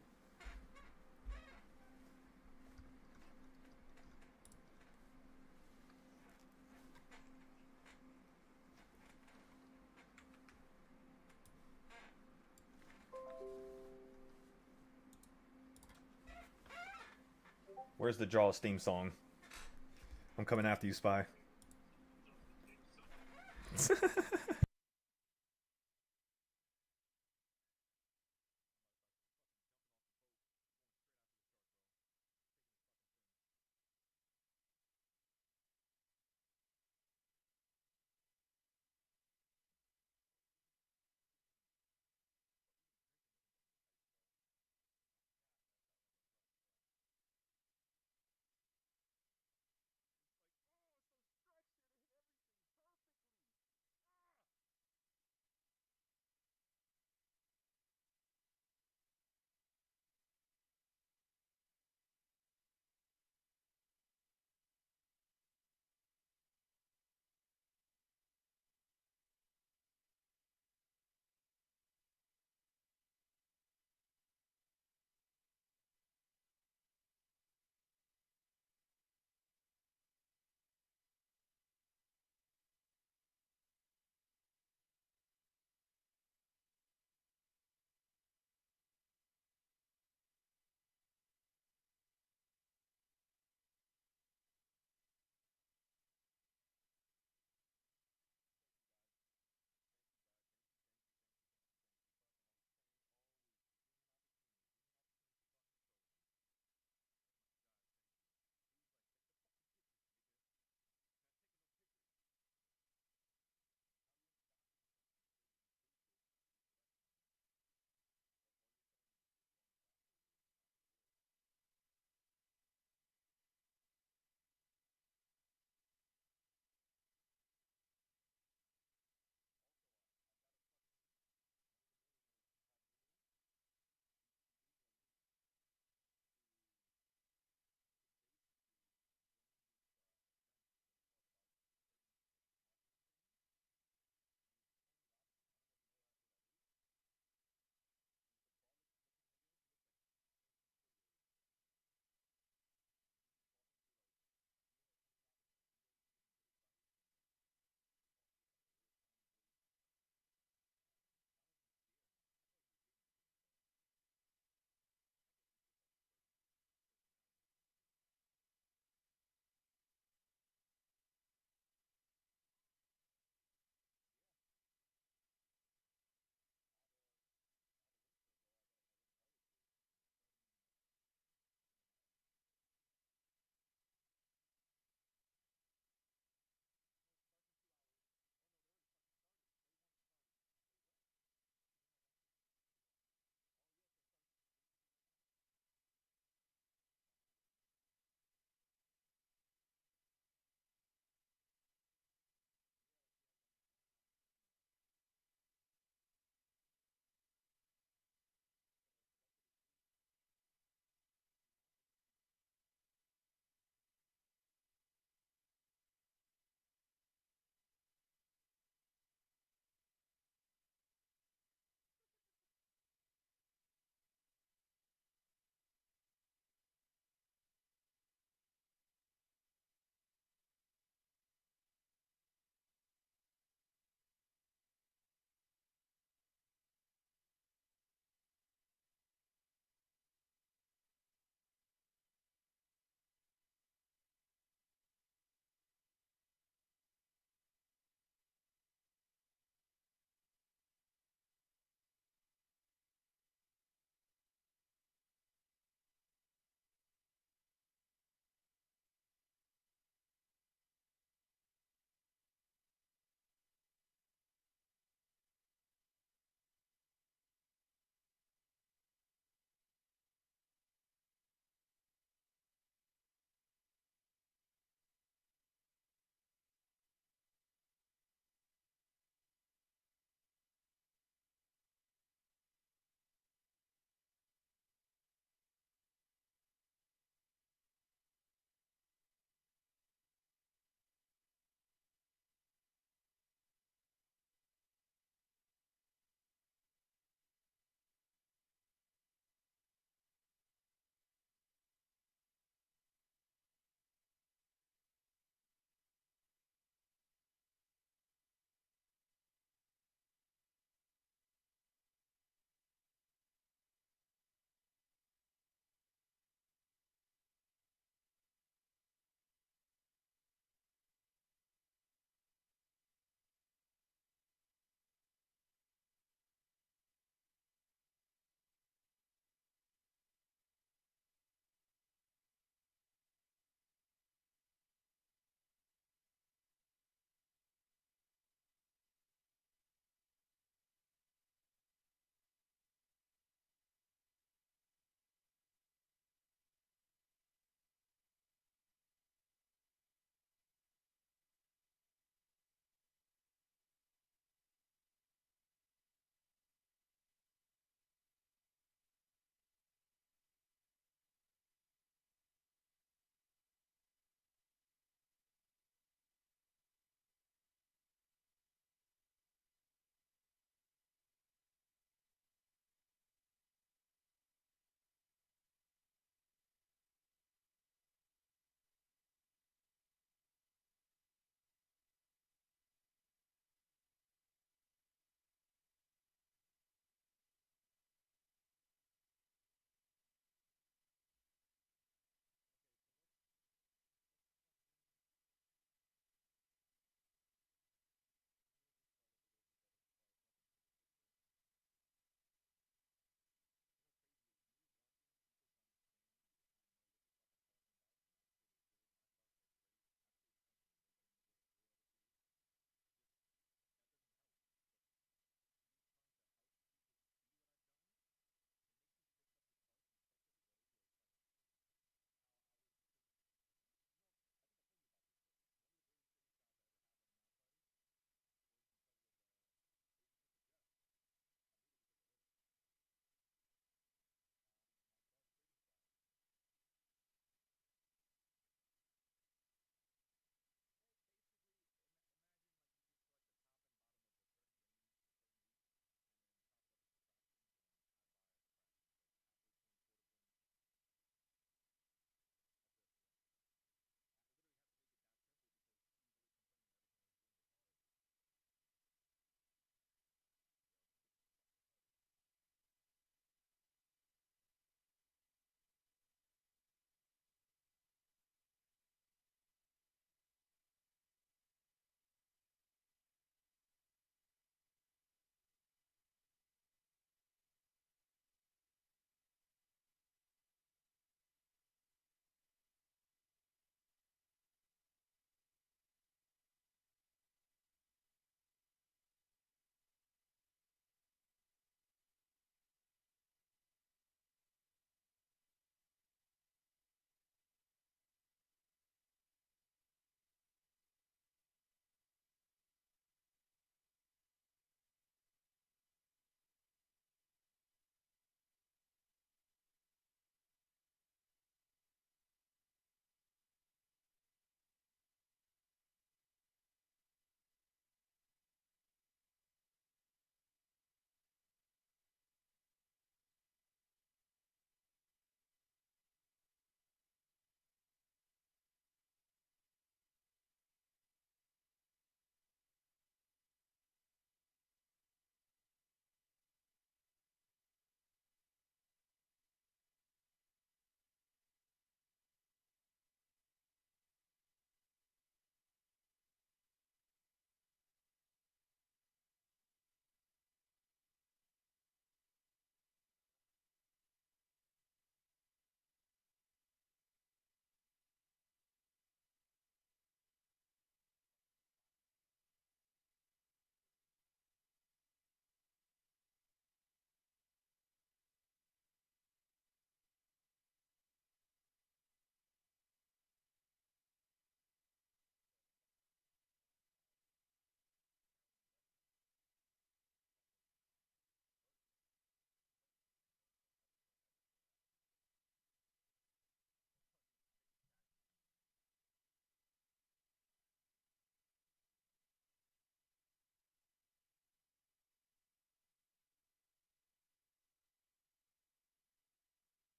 Where's the Jaws theme song? I'm coming after you, Spy.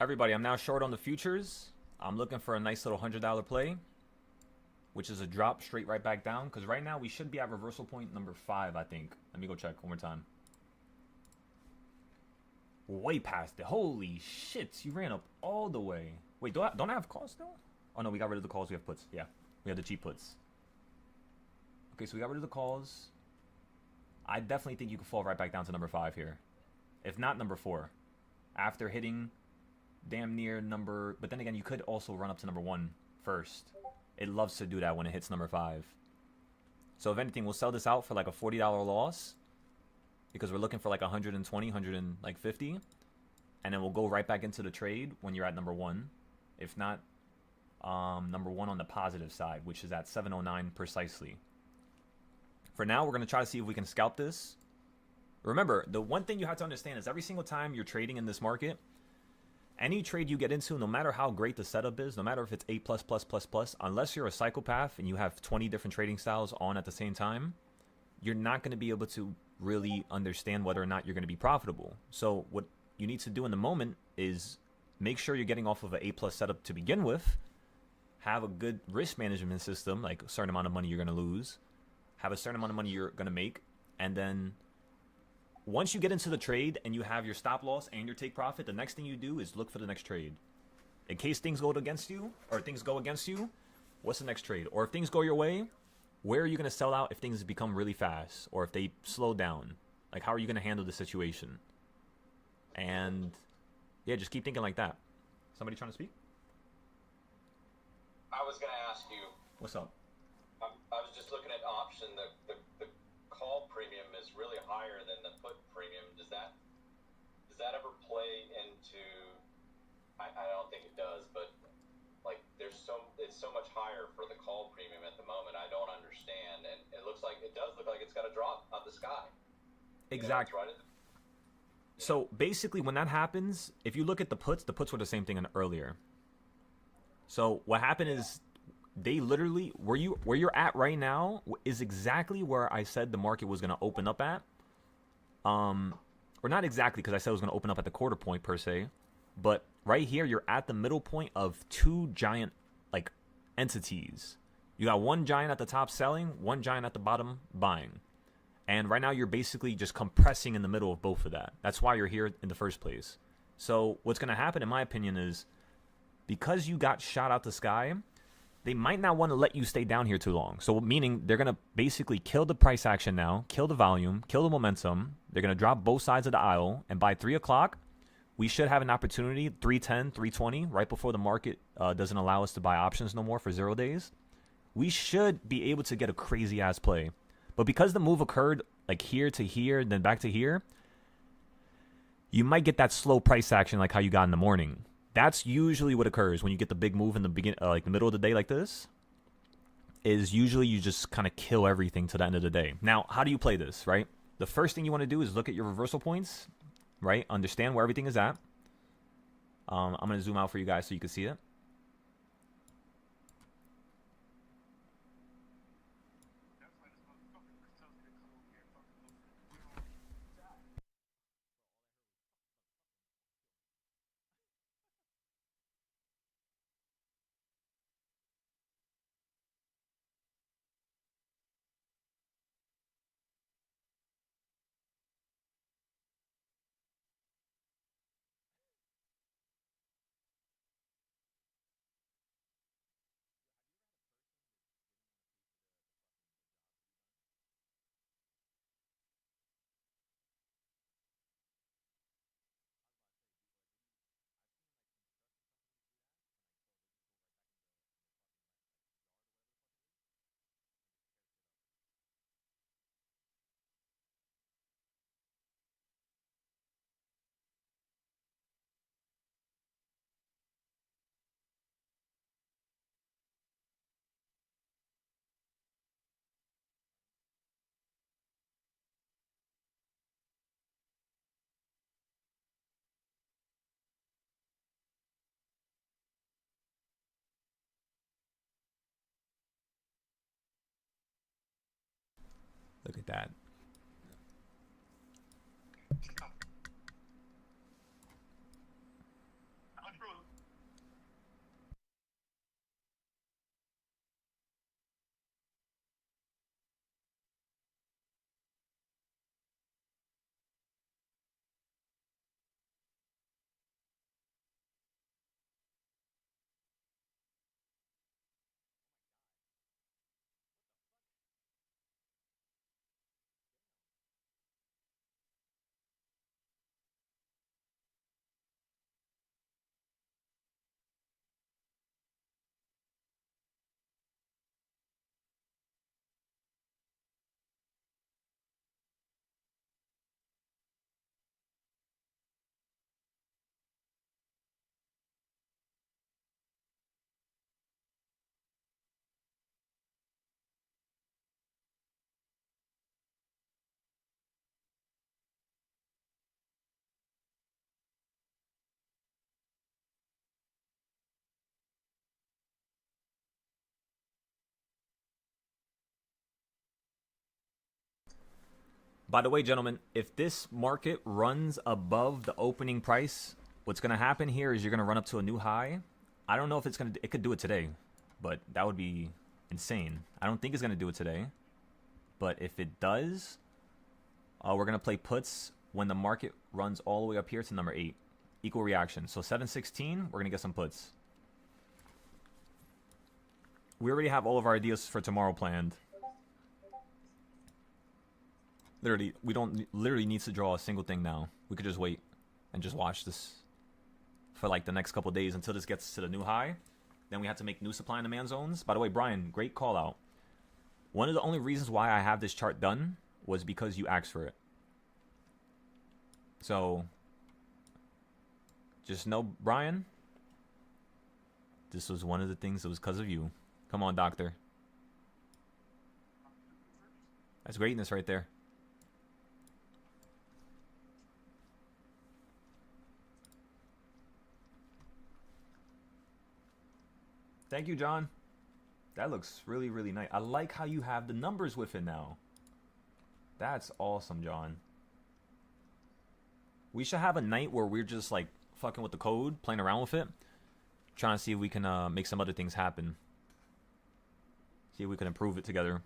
Everybody, I'm now short on the futures. I'm looking for a nice little $100 play, which is a drop straight right back down. Because right now we should be at reversal point number 5, I think. Let me go check one more time. Way past it. Holy shit, you ran up all the way. Wait, don't I have calls still? Oh no, we got rid of the calls. We have puts. Yeah, we have the cheap puts. Okay, so we got rid of the calls. I definitely think you could fall right back down to number 5 here, if not number 4, after hitting damn near number. But then again, you could also run up to number 1 first. It loves to do that when it hits number 5. So if anything, we'll sell this out for like a $40 loss, because we're looking for like 120, 150, and then we'll go right back into the trade when you're at number 1. If not, number 1 on the positive side, which is at 709 precisely. For now, we're going to try to see if we can scalp this. Remember, the one thing you have to understand is every single time you're trading in this market, any trade you get into, no matter how great the setup is, no matter if it's A++++, unless you're a psychopath and you have 20 different trading styles on at the same time, you're not going to be able to really understand whether or not you're going to be profitable. So what you need to do in the moment is make sure you're getting off of an A+ setup to begin with, have a good risk management system, like a certain amount of money you're going to lose, have a certain amount of money you're going to make, and then once you get into the trade and you have your stop loss and your take profit, the next thing you do is look for the next trade. In case things go against you, or things go against you, what's the next trade? Or if things go your way, where are you going to sell out if things become really fast, or if they slow down? Like, how are you going to handle the situation? And yeah, just keep thinking like that. Somebody trying to speak? I was going to ask you. What's up? I was just looking at option. The call premium is really higher than the put premium. Does that ever play into? I don't think it does, but like it's so much higher for the call premium at the moment. I don't understand, and it looks like it does look like it's got to drop out the sky. Exactly. You know, So basically, when that happens, if you look at the puts were the same thing earlier. So what happened is, they literally, where you're at right now is exactly where I said the market was going to open up at. Or not exactly, because I said it was going to open up at the quarter point per se, but right here you're at the middle point of 2 giant like entities. You got one giant at the top selling, one giant at the bottom buying. And right now you're basically just compressing in the middle of both of that. That's why you're here in the first place. So what's going to happen, in my opinion, is because you got shot out the sky, they might not want to let you stay down here too long. So meaning they're going to basically kill the price action now, kill the volume, kill the momentum. They're going to drop both sides of the aisle. And by 3 o'clock, we should have an opportunity, 310, 320, right before the market doesn't allow us to buy options no more for 0 days. We should be able to get a crazy-ass play. But because the move occurred like here to here, then back to here, you might get that slow price action like how you got in the morning. That's usually what occurs when you get the big move in the like the middle of the day like this, is usually you just kind of kill everything to the end of the day. Now, how do you play this, right? The first thing you want to do is look at your reversal points, right? Understand where everything is at. I'm going to zoom out for you guys so you can see it. Look at that. By the way, gentlemen, if this market runs above the opening price, what's going to happen here is you're going to run up to a new high. I don't know if it could do it today, but that would be insane. I don't think it's going to do it today. But if it does, we're going to play puts when the market runs all the way up here to number 8. Equal reaction. So 716, we're going to get some puts. We already have all of our ideas for tomorrow planned. Literally, we don't literally need to draw a single thing now. We could just wait and just watch this for like the next couple days until this gets to the new high. Then we have to make new supply and demand zones. By the way, Brian, great call out. One of the only reasons why I have this chart done was because you asked for it. So, just know, Brian, this was one of the things that was because of you. Come on, doctor. That's greatness right there. Thank you, John. That looks really, really nice. I like how you have the numbers with it now. That's awesome, John. We should have a night where we're just like fucking with the code, playing around with it, trying to see if we can make some other things happen. See if we can improve it together.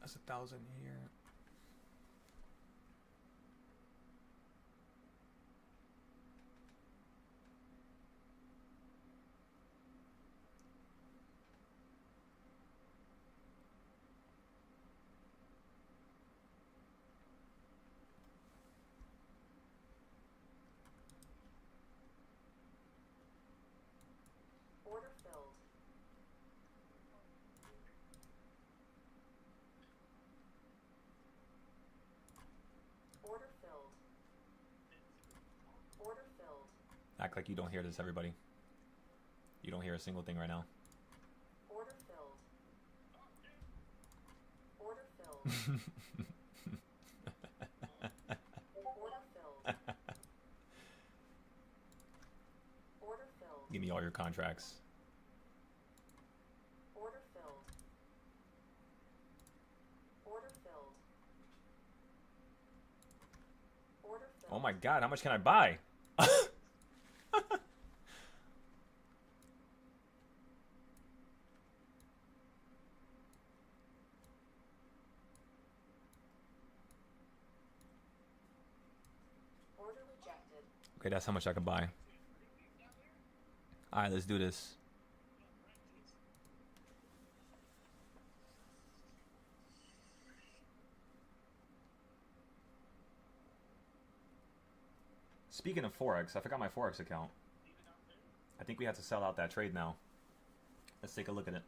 That's 1,000 here. Order filled. Order filled. Order filled. Act like you don't hear this, everybody. You don't hear a single thing right now. Order filled. Order filled. Order filled. Order filled. Give me all your contracts. Order filled. Order filled. Order filled. Oh my god, how much can I buy? Order rejected. Okay, that's how much I can buy. Alright, let's do this. Speaking of Forex, I forgot my Forex account. I think we have to sell out that trade now. Let's take a look at it.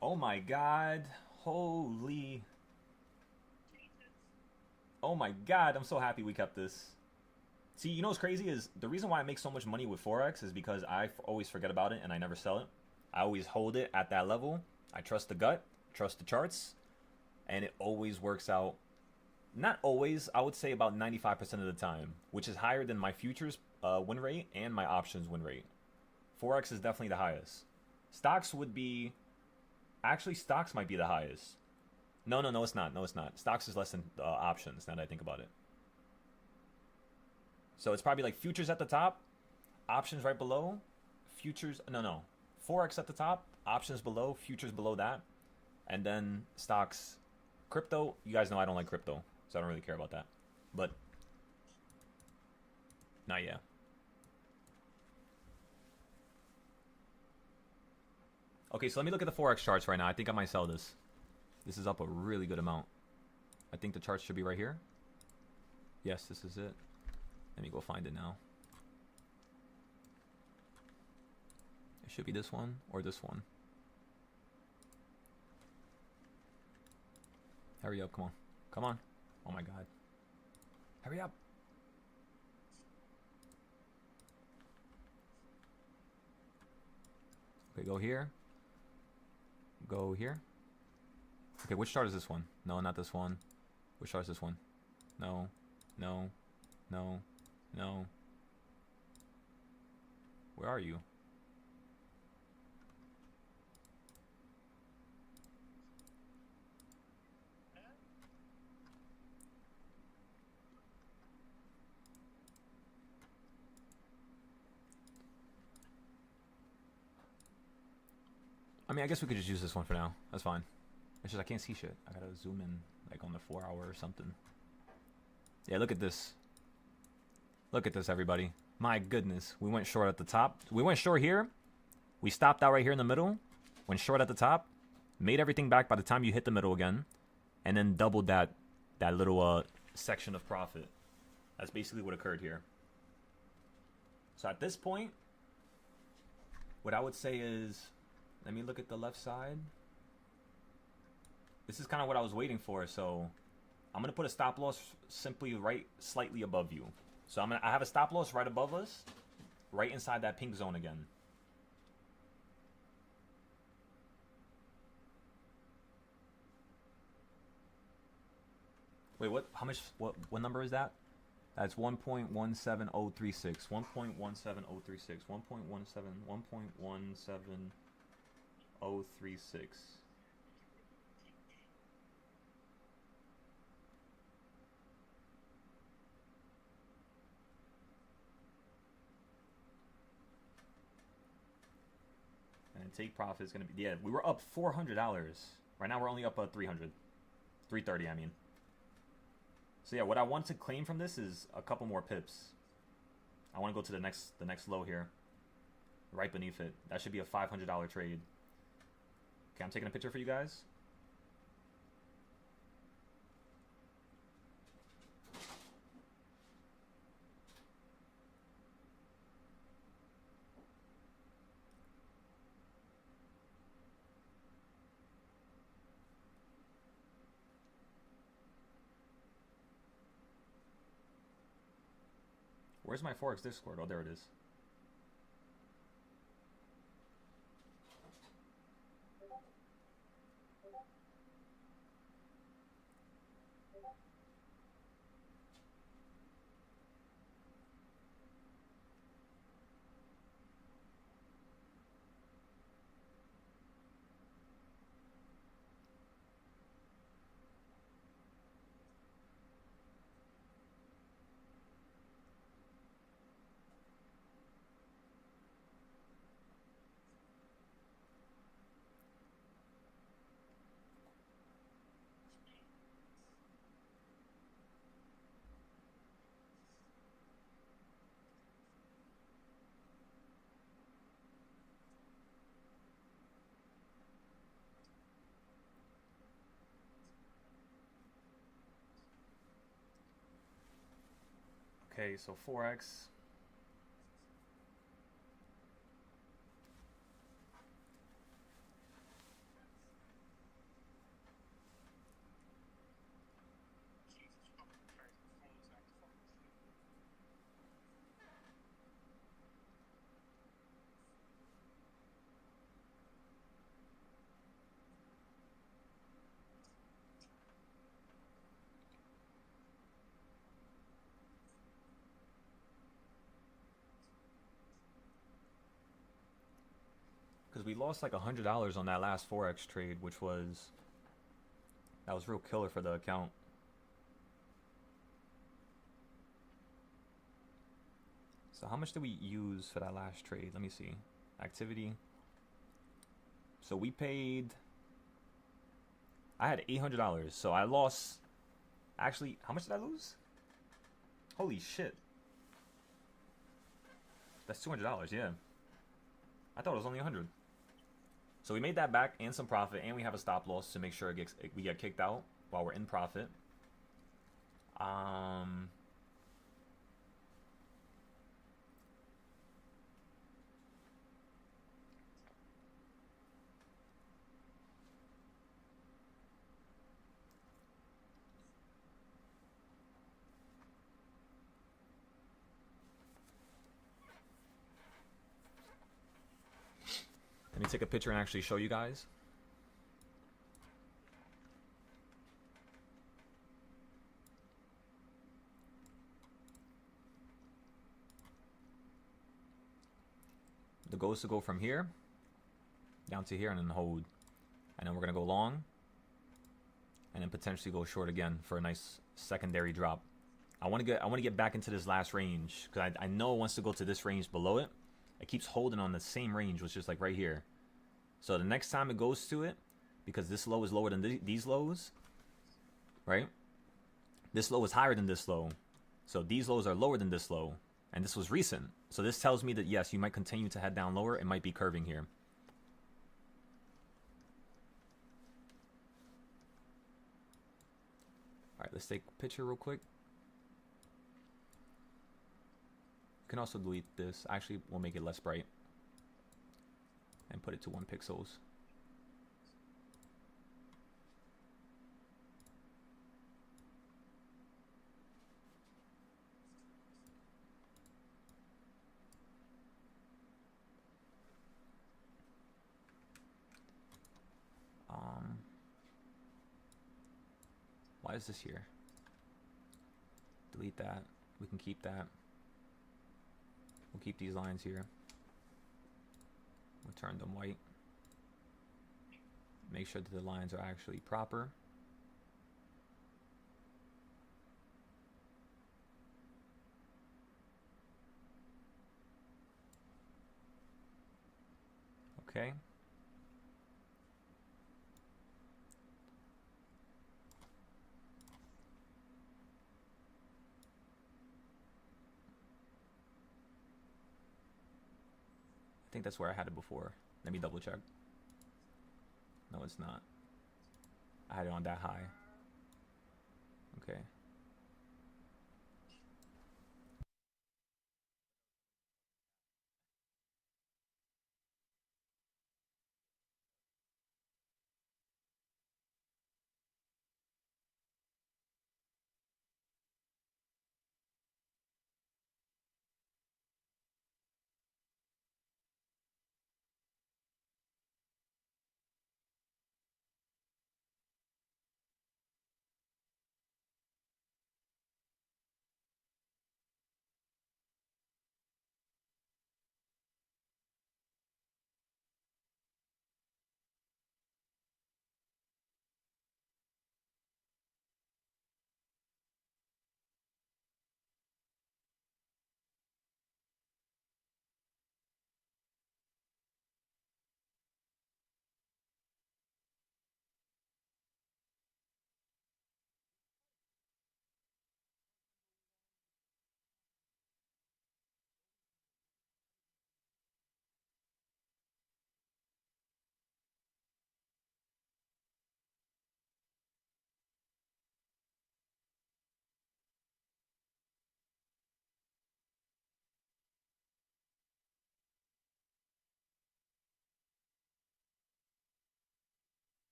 Oh my god. Holy. Oh my god, I'm so happy we kept this. See, you know what's crazy is the reason why I make so much money with Forex is because I always forget about it and I never sell it. I always hold it at that level. I trust the gut, trust the charts, and it always works out. Not always, I would say about 95% of the time, which is higher than my futures win rate and my options win rate. Forex is definitely the highest. Stocks would be... Actually, stocks might be the highest. No, it's not. No, it's not. Stocks is less than options, now that I think about it. So it's probably like futures at the top, options right below, futures... No. Forex at the top, options below, futures below that, and then stocks. Crypto, you guys know I don't like crypto, so I don't really care about that. But, not yet. Okay, so let me look at the Forex charts right now. I think I might sell this. This is up a really good amount. I think the charts should be right here. Yes, this is it. Let me go find it now. It should be this one or this one. Hurry up, come on. Come on. Oh my god. Hurry up. Okay, go here. Go here. Okay, which chart is this one? No, not this one. Which chart is this one? No, no, no, no. Where are you? I mean, I guess we could just use this one for now. That's fine. It's just I can't see shit. I gotta zoom in like on the 4 hour or something. Yeah, look at this. Look at this, everybody. My goodness. We went short at the top. We went short here. We stopped out right here in the middle. Went short at the top. Made everything back by the time you hit the middle again. And then doubled that little section of profit. That's basically what occurred here. So at this point, what I would say is, let me look at the left side. This is kind of what I was waiting for, so I'm gonna put a stop loss simply right slightly above you. So I have a stop loss right above us, right inside that pink zone again. Wait, what? How much? What number is that? That's 1.17036. 1.17036. 1.17036. And take profit is going to be, yeah, we were up $400. Right now we're only up 300. 330, I mean. So yeah, what I want to claim from this is a couple more pips. I want to go to the next low here. Right beneath it. That should be a $500 trade. Okay, I'm taking a picture for you guys. Where's my Forex Discord? Oh, there it is. Okay, so Forex. Because we lost like $100 on that last Forex trade, which was, that was real killer for the account. So how much did we use for that last trade? Let me see. Activity. So we paid, I had $800. So I lost, actually, how much did I lose? Holy shit. That's $200, yeah. I thought it was only 100. So we made that back and some profit, and we have a stop loss to make sure we get kicked out while we're in profit. Let me take a picture and actually show you guys. The goal is to go from here down to here and then hold. And then we're going to go long. And then potentially go short again for a nice secondary drop. I want to get back into this last range. Because I know it wants to go to this range below it. It keeps holding on the same range, which is like right here. So the next time it goes to it, because this low is lower than these lows, right? This low is higher than this low. So these lows are lower than this low. And this was recent. So this tells me that, yes, you might continue to head down lower. It might be curving here. All right, let's take a picture real quick. You can also delete this. Actually, we'll make it less bright. And put it to 1 pixels. Why is this here? Delete that. We can keep that. We'll keep these lines here. We'll turn them white. Make sure that the lines are actually proper. Okay. I think that's where I had it before. Let me double check. No, it's not. I had it on that high. Okay.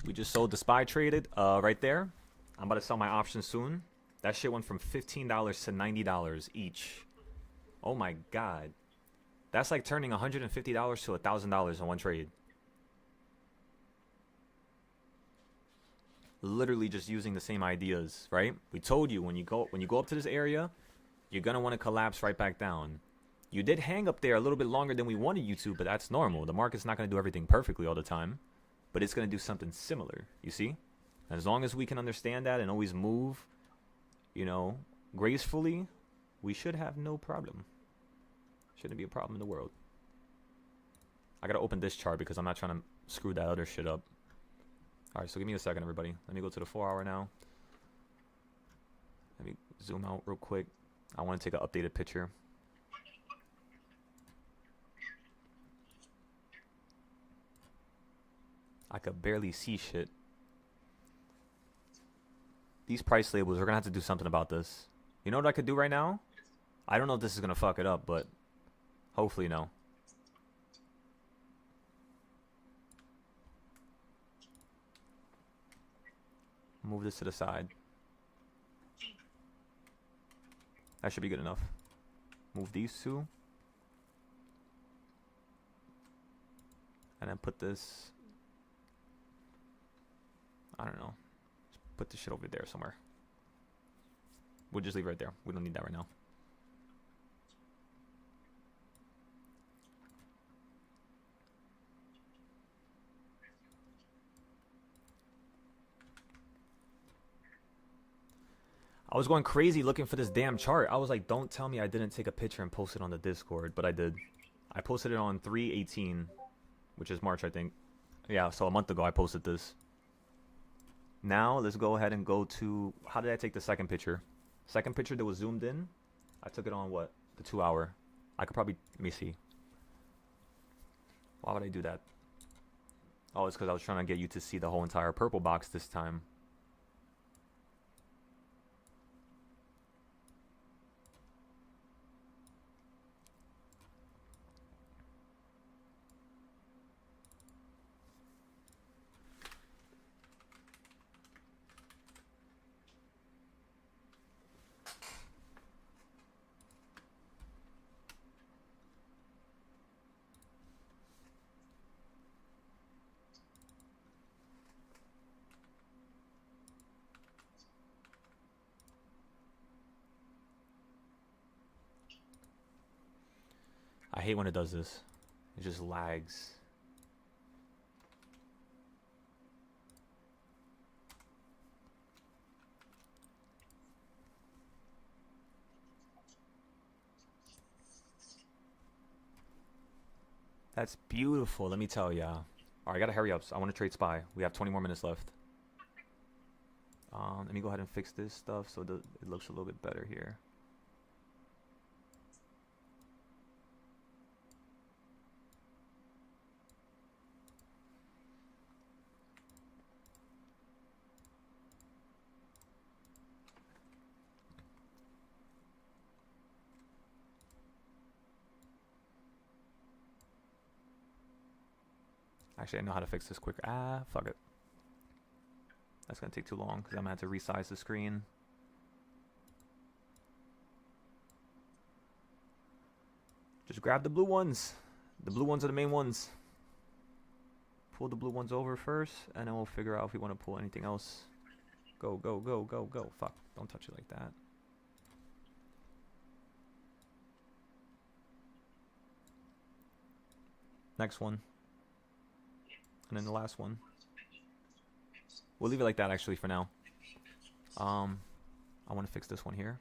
We just sold the SPY traded right there. I'm about to sell my options soon. That shit went from $15 to $90 each. Oh my god. That's like turning $150 to $1,000 in one trade. Literally just using the same ideas, right? We told you when you go up to this area, you're gonna want to collapse right back down. You did hang up there a little bit longer than we wanted you to, but that's normal. The market's not gonna do everything perfectly all the time, but it's gonna do something similar. You see? As long as we can understand that and always move, you know, gracefully, we should have no problem. Shouldn't be a problem in the world. I gotta open this chart because I'm not trying to screw that other shit up. Alright, so give me a second, everybody. Let me go to the 4 hour now. Let me zoom out real quick. I want to take an updated picture. I could barely see shit. These price labels, we're gonna have to do something about this. You know what I could do right now? I don't know if this is gonna fuck it up, but hopefully no. Move this to the side. That should be good enough. Move these two. And then put this... I don't know. Just put this shit over there somewhere. We'll just leave it right there. We don't need that right now. I was going crazy looking for this damn chart. I was like, don't tell me I didn't take a picture and post it on the Discord, but I did. I posted it on 3/18, which is March, I think. Yeah, so a month ago I posted this. Now, let's go ahead and go to... How did I take the second picture? Second picture that was zoomed in, I took it on what? The 2 hour. I could probably... Let me see. Why would I do that? Oh, it's because I was trying to get you to see the whole entire purple box this time. I hate when it does this. It just lags. That's beautiful, let me tell ya. Alright, I gotta hurry up. So I want to trade SPY. We have 20 more minutes left. Let me go ahead and fix this stuff so that it looks a little bit better here. Actually, I know how to fix this quicker. Ah, fuck it. That's gonna take too long because I'm gonna have to resize the screen. Just grab the blue ones. The blue ones are the main ones. Pull the blue ones over first, and then we'll figure out if we want to pull anything else. Go, go, go, go, go. Fuck, don't touch it like that. Next one. And then the last one. We'll leave it like that actually for now. I want to fix this one here.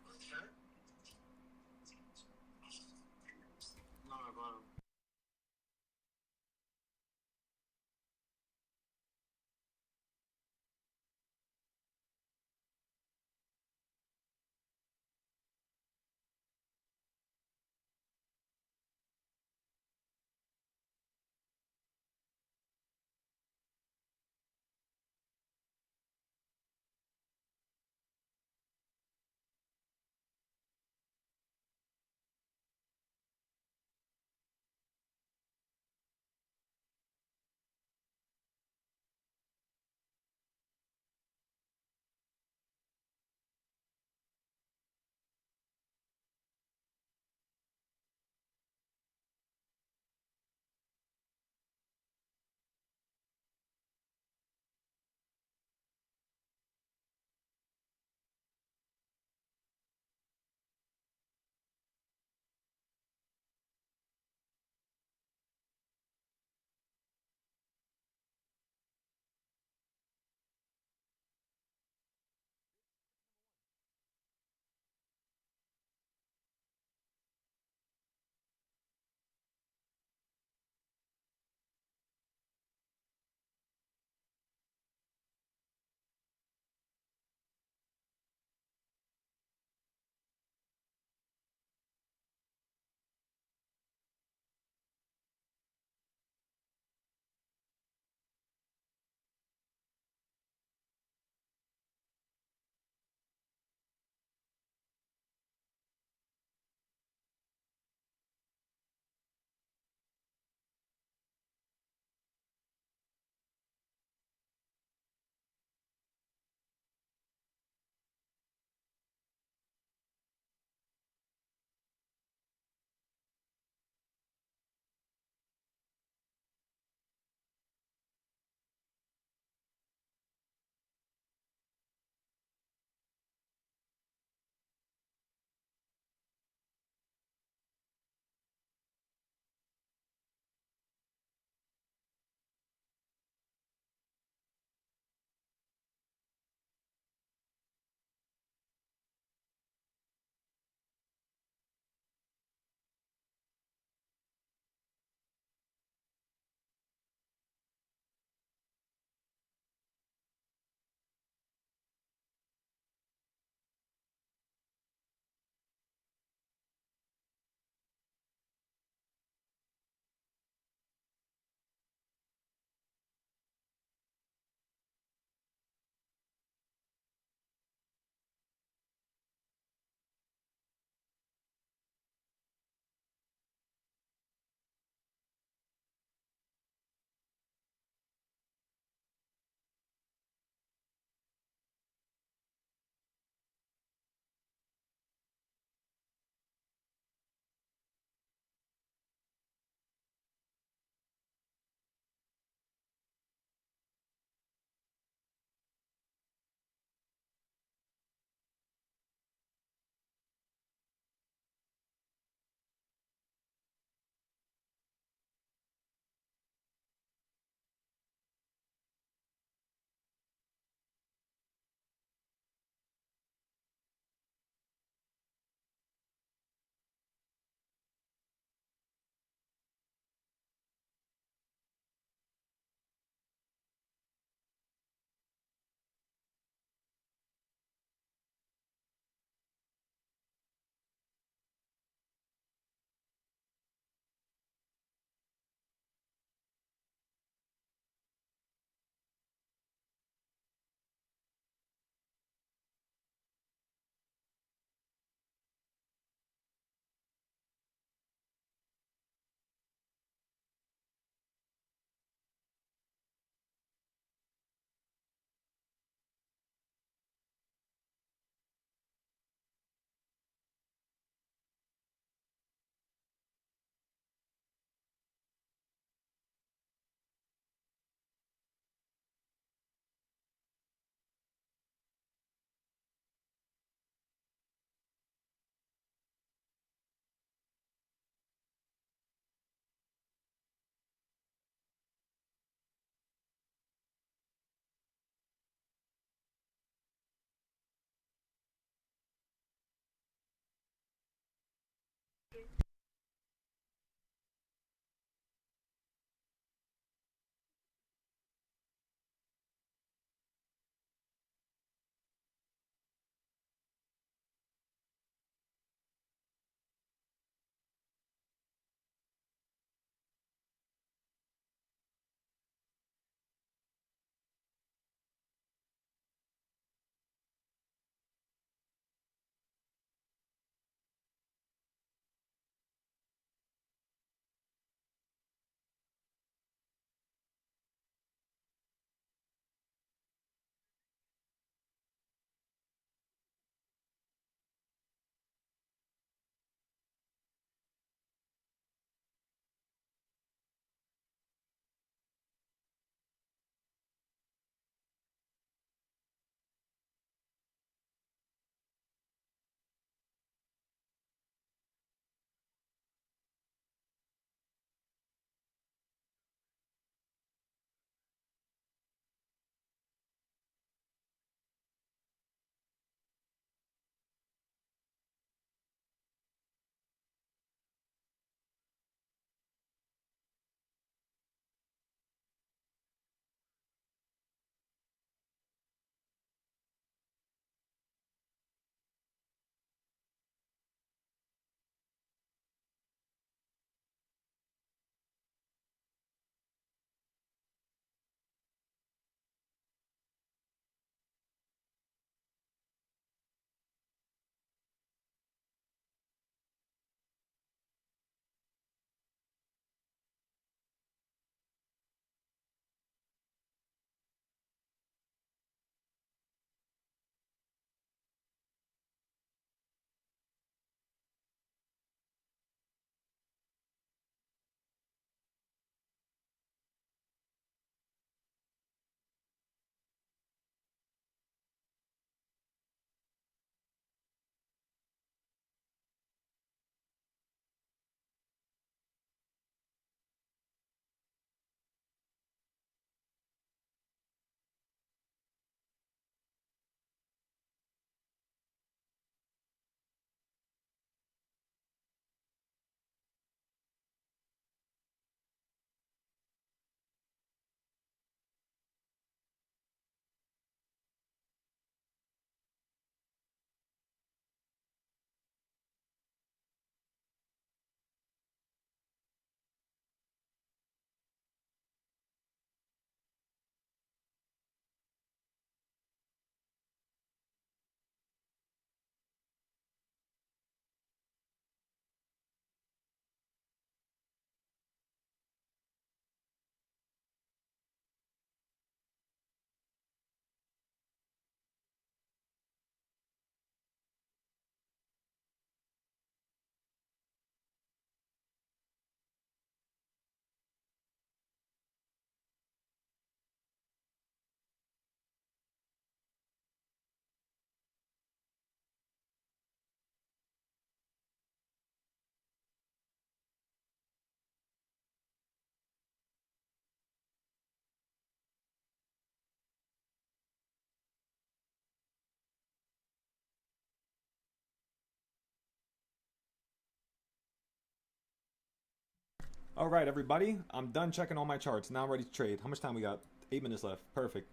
All right, everybody. I'm done checking all my charts. Now I'm ready to trade. How much time we got? 8 minutes left. Perfect.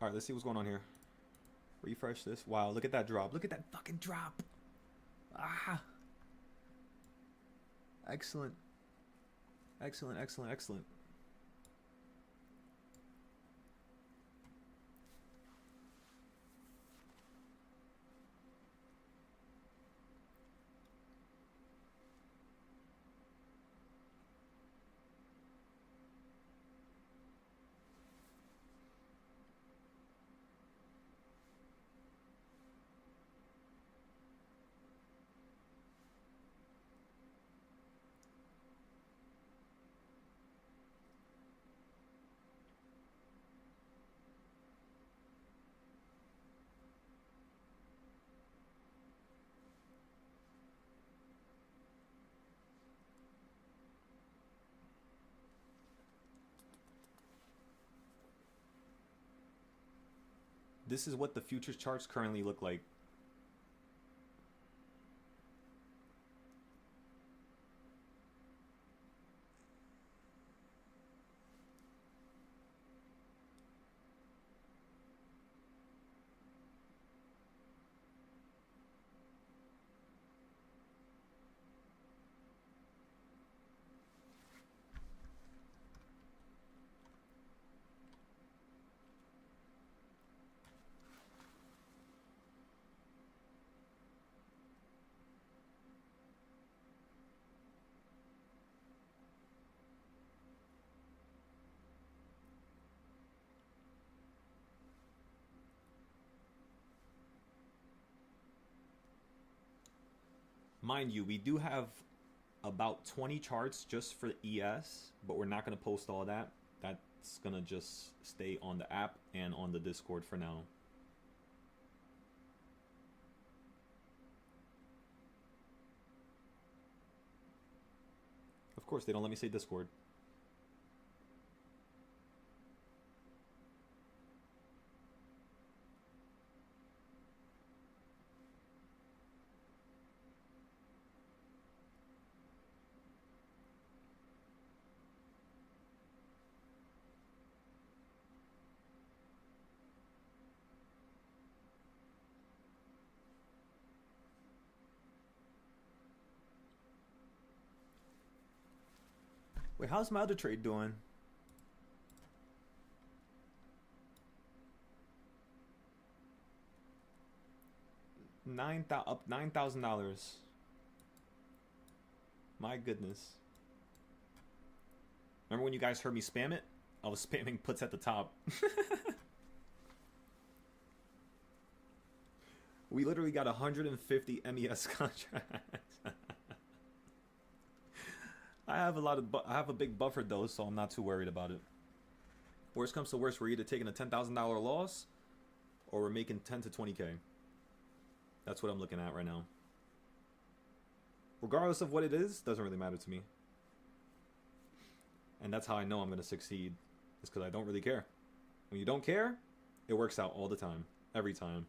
All right, let's see what's going on here. Refresh this. Wow, look at that drop. Look at that fucking drop. Ah. Excellent. Excellent, excellent, excellent. This is what the futures charts currently look like. Mind you, we do have about 20 charts just for ES, but we're not going to post all that. That's going to just stay on the app and on the Discord for now. Of course, they don't let me say Discord. Wait, how's my other trade doing? Up $9,000. My goodness. Remember when you guys heard me spam it? I was spamming puts at the top. We literally got 150 MES contracts. I have a big buffer though, so I'm not too worried about it. Worst comes to worst, we're either taking a $10,000 loss or we're making 10 to 20K. That's what I'm looking at right now. Regardless of what it is, doesn't really matter to me. And that's how I know I'm going to succeed. It's because I don't really care. When you don't care, it works out all the time. Every time.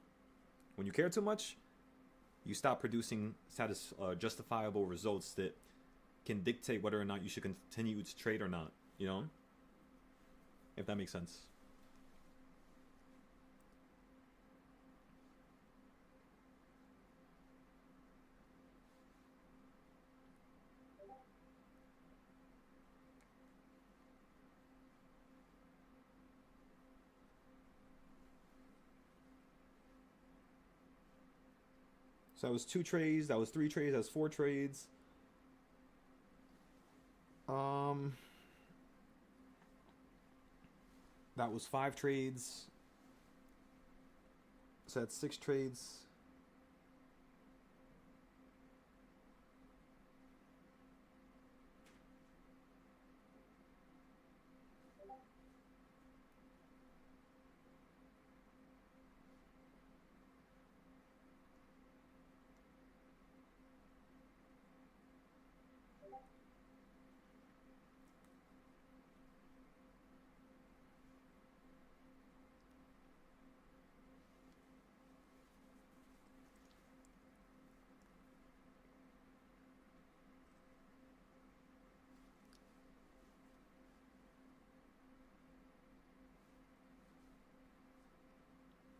When you care too much, you stop producing justifiable results that can dictate whether or not you should continue to trade or not. You know? If that makes sense. So that was 2 trades, that was 3 trades, that was 4 trades. That was 5 trades. So that's 6 trades.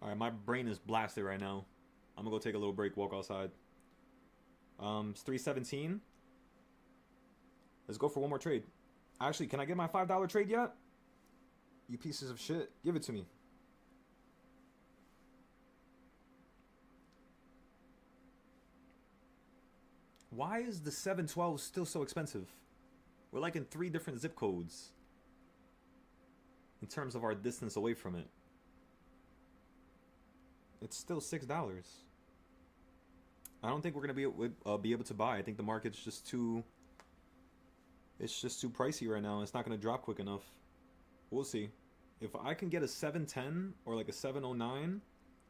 All right, my brain is blasted right now. I'm gonna go take a little break, walk outside. It's 3:17. Let's go for one more trade. Actually, can I get my $5 trade yet? You pieces of shit, give it to me. Why is the 712 still so expensive? We're like in 3 different zip codes in terms of our distance away from it. It's still $6. I don't think we're gonna be able to buy. I think the market's just too. It's just too pricey right now. It's not gonna drop quick enough. We'll see. If I can get a 710 or like a 709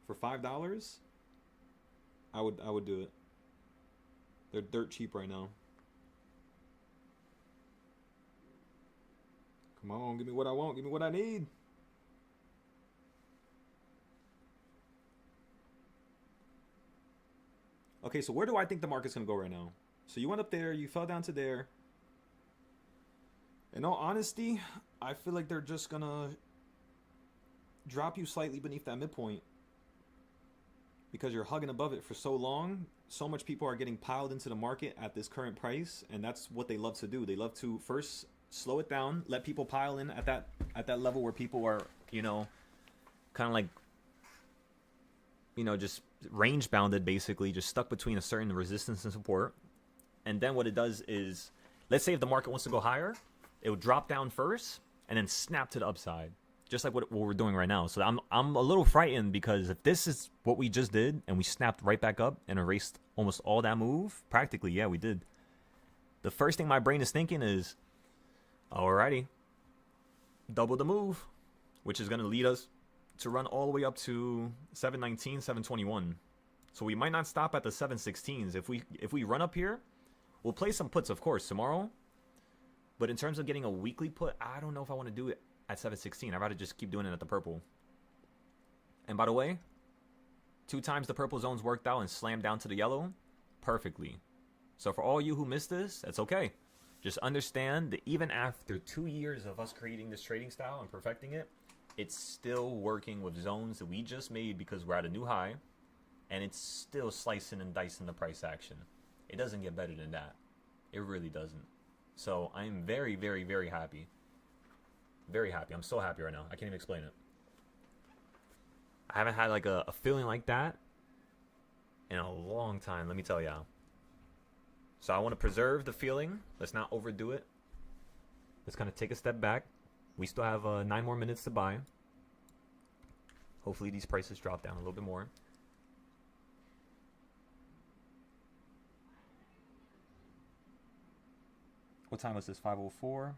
for $5, I would do it. They're dirt cheap right now. Come on, give me what I want. Give me what I need. Okay, so where do I think the market's going to go right now? So you went up there, you fell down to there. In all honesty, I feel like they're just going to drop you slightly beneath that midpoint. Because you're hugging above it for so long. So much people are getting piled into the market at this current price. And that's what they love to do. They love to first slow it down, let people pile in at that level where people are, you know, kind of like, you know, just range bounded, basically just stuck between a certain resistance and support. And then what it does is, let's say if the market wants to go higher, it would drop down first and then snap to the upside, just like what we're doing right now. So I'm a little frightened, because if this is what we just did and we snapped right back up and erased almost all that move, practically, yeah, we did. The first thing my brain is thinking is, alrighty, double the move, which is going to lead us to run all the way up to 719, 721. So we might not stop at the 716s. If we run up here, we'll play some puts, of course, tomorrow. But in terms of getting a weekly put, I don't know if I want to do it at 716. I'd rather just keep doing it at the purple. And by the way, 2 times the purple zones worked out and slammed down to the yellow perfectly. So for all you who missed this, that's okay. Just understand that even after 2 years of us creating this trading style and perfecting it, it's still working with zones that we just made because we're at a new high, and it's still slicing and dicing the price action. It doesn't get better than that. It really doesn't. So I'm very, very, very happy. Very happy. I'm so happy right now. I can't even explain it. I haven't had like a feeling like that in a long time, let me tell y'all. So I want to preserve the feeling. Let's not overdo it. Let's kind of take a step back. We still have 9 more minutes to buy. Hopefully these prices drop down a little bit more. What time was this? 5:04.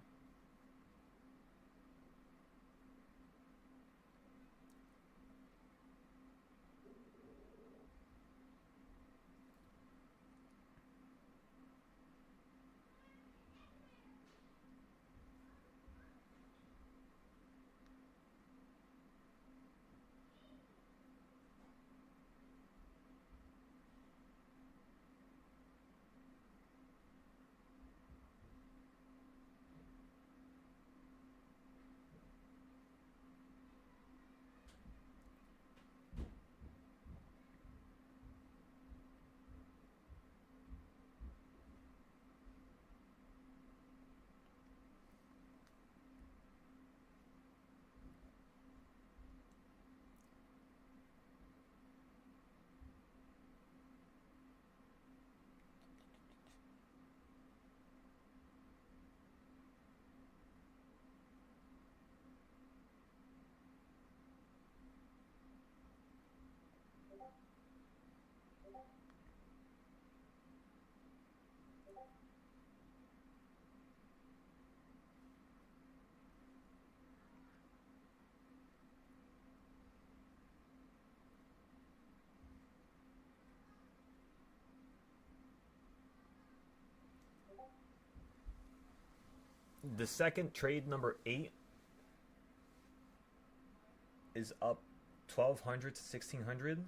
The second trade, number 8, is up 1,200 to 1,600.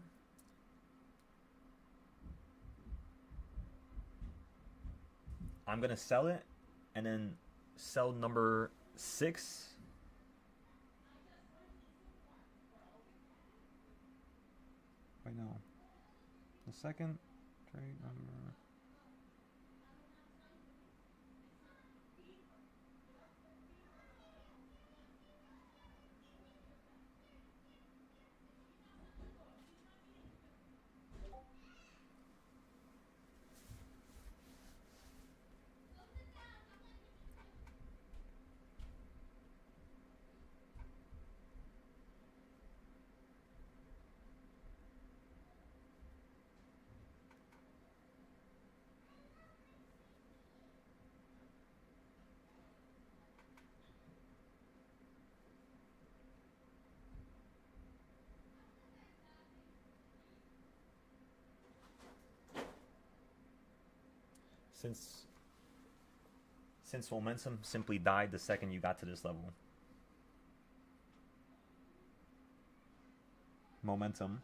I'm gonna sell it and then sell number 6. right now. The second trade number. Since momentum simply died the second you got to this level. Momentum.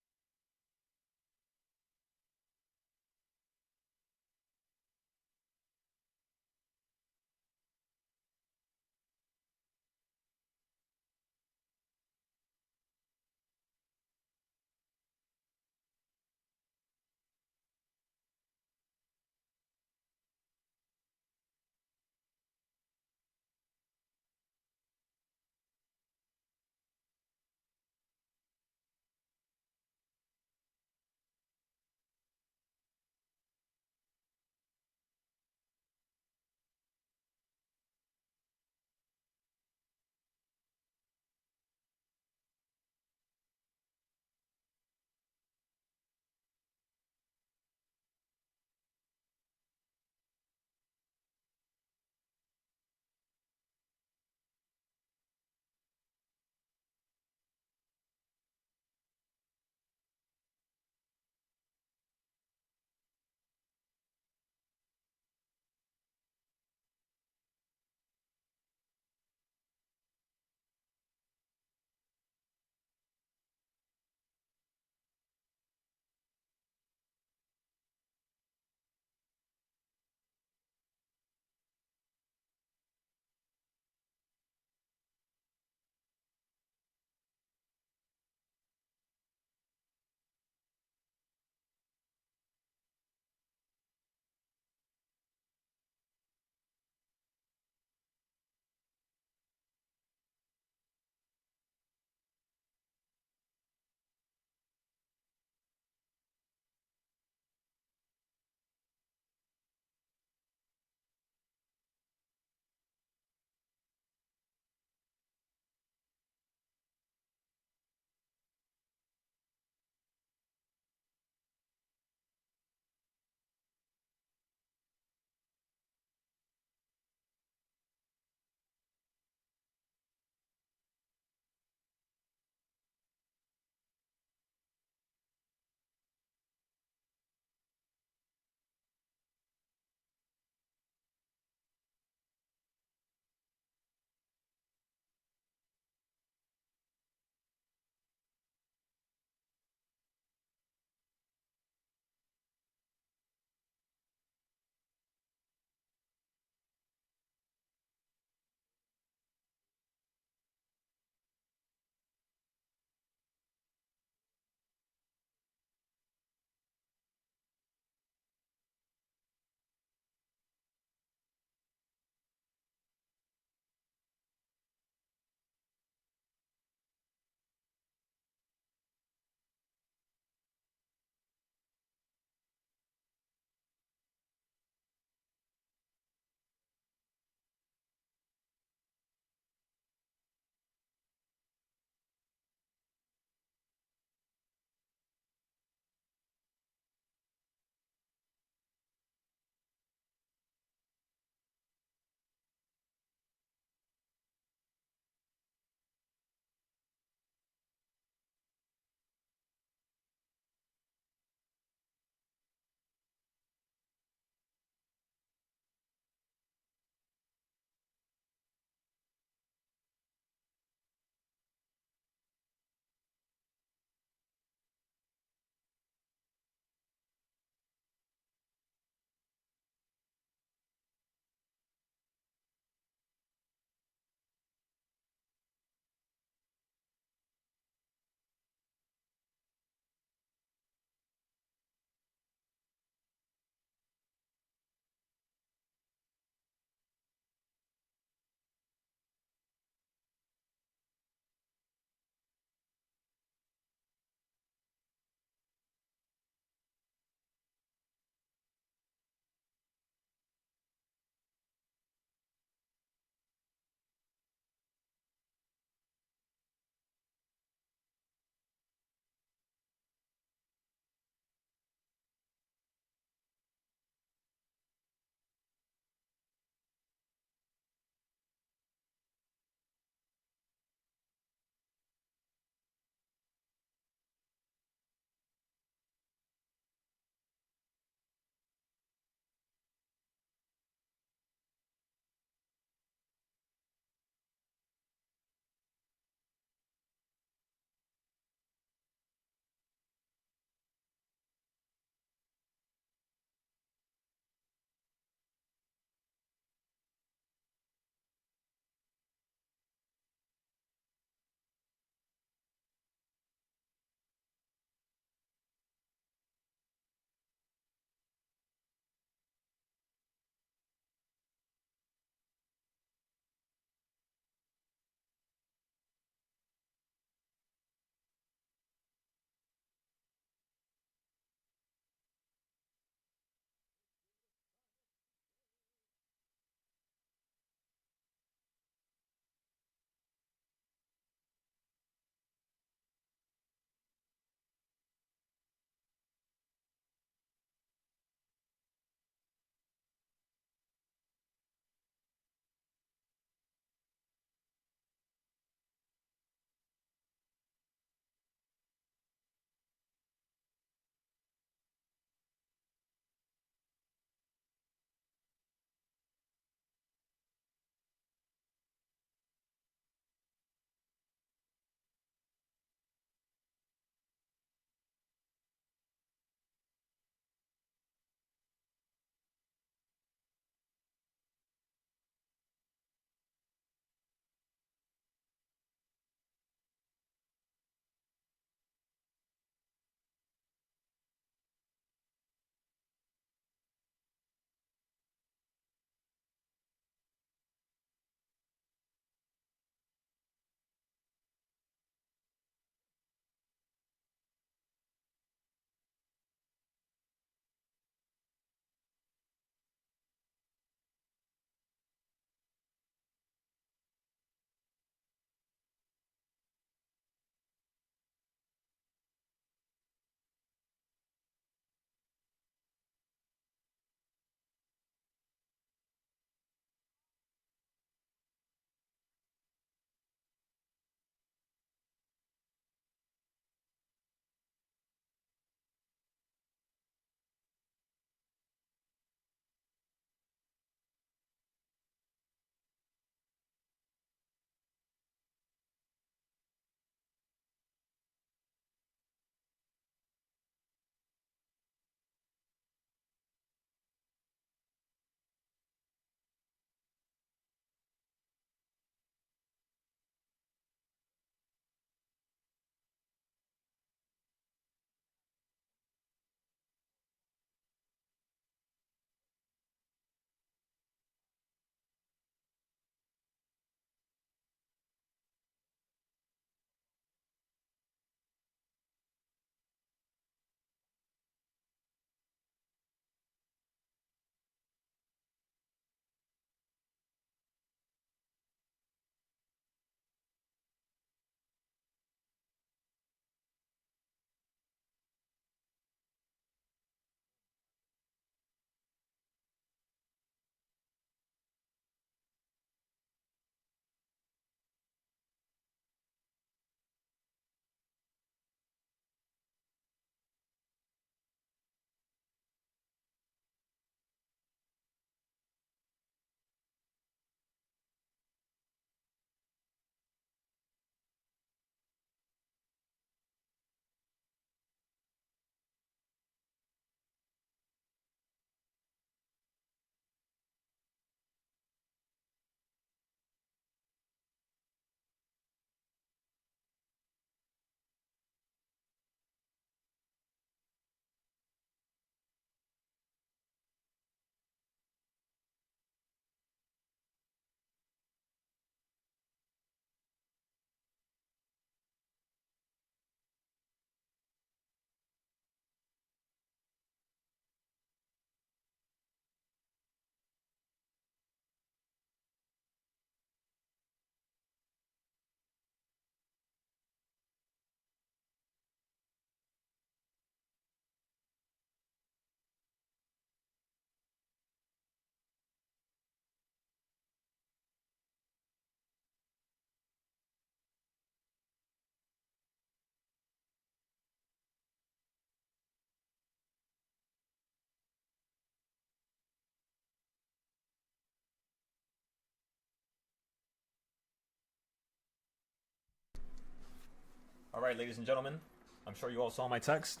All right, ladies and gentlemen, I'm sure you all saw my text.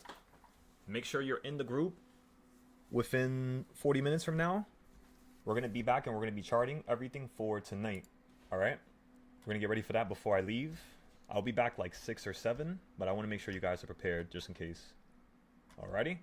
Make sure you're in the group within 40 minutes from now. We're going to be back and we're going to be charting everything for tonight. All right? We're going to get ready for that before I leave. I'll be back like 6 or 7, but I want to make sure you guys are prepared just in case. Alrighty?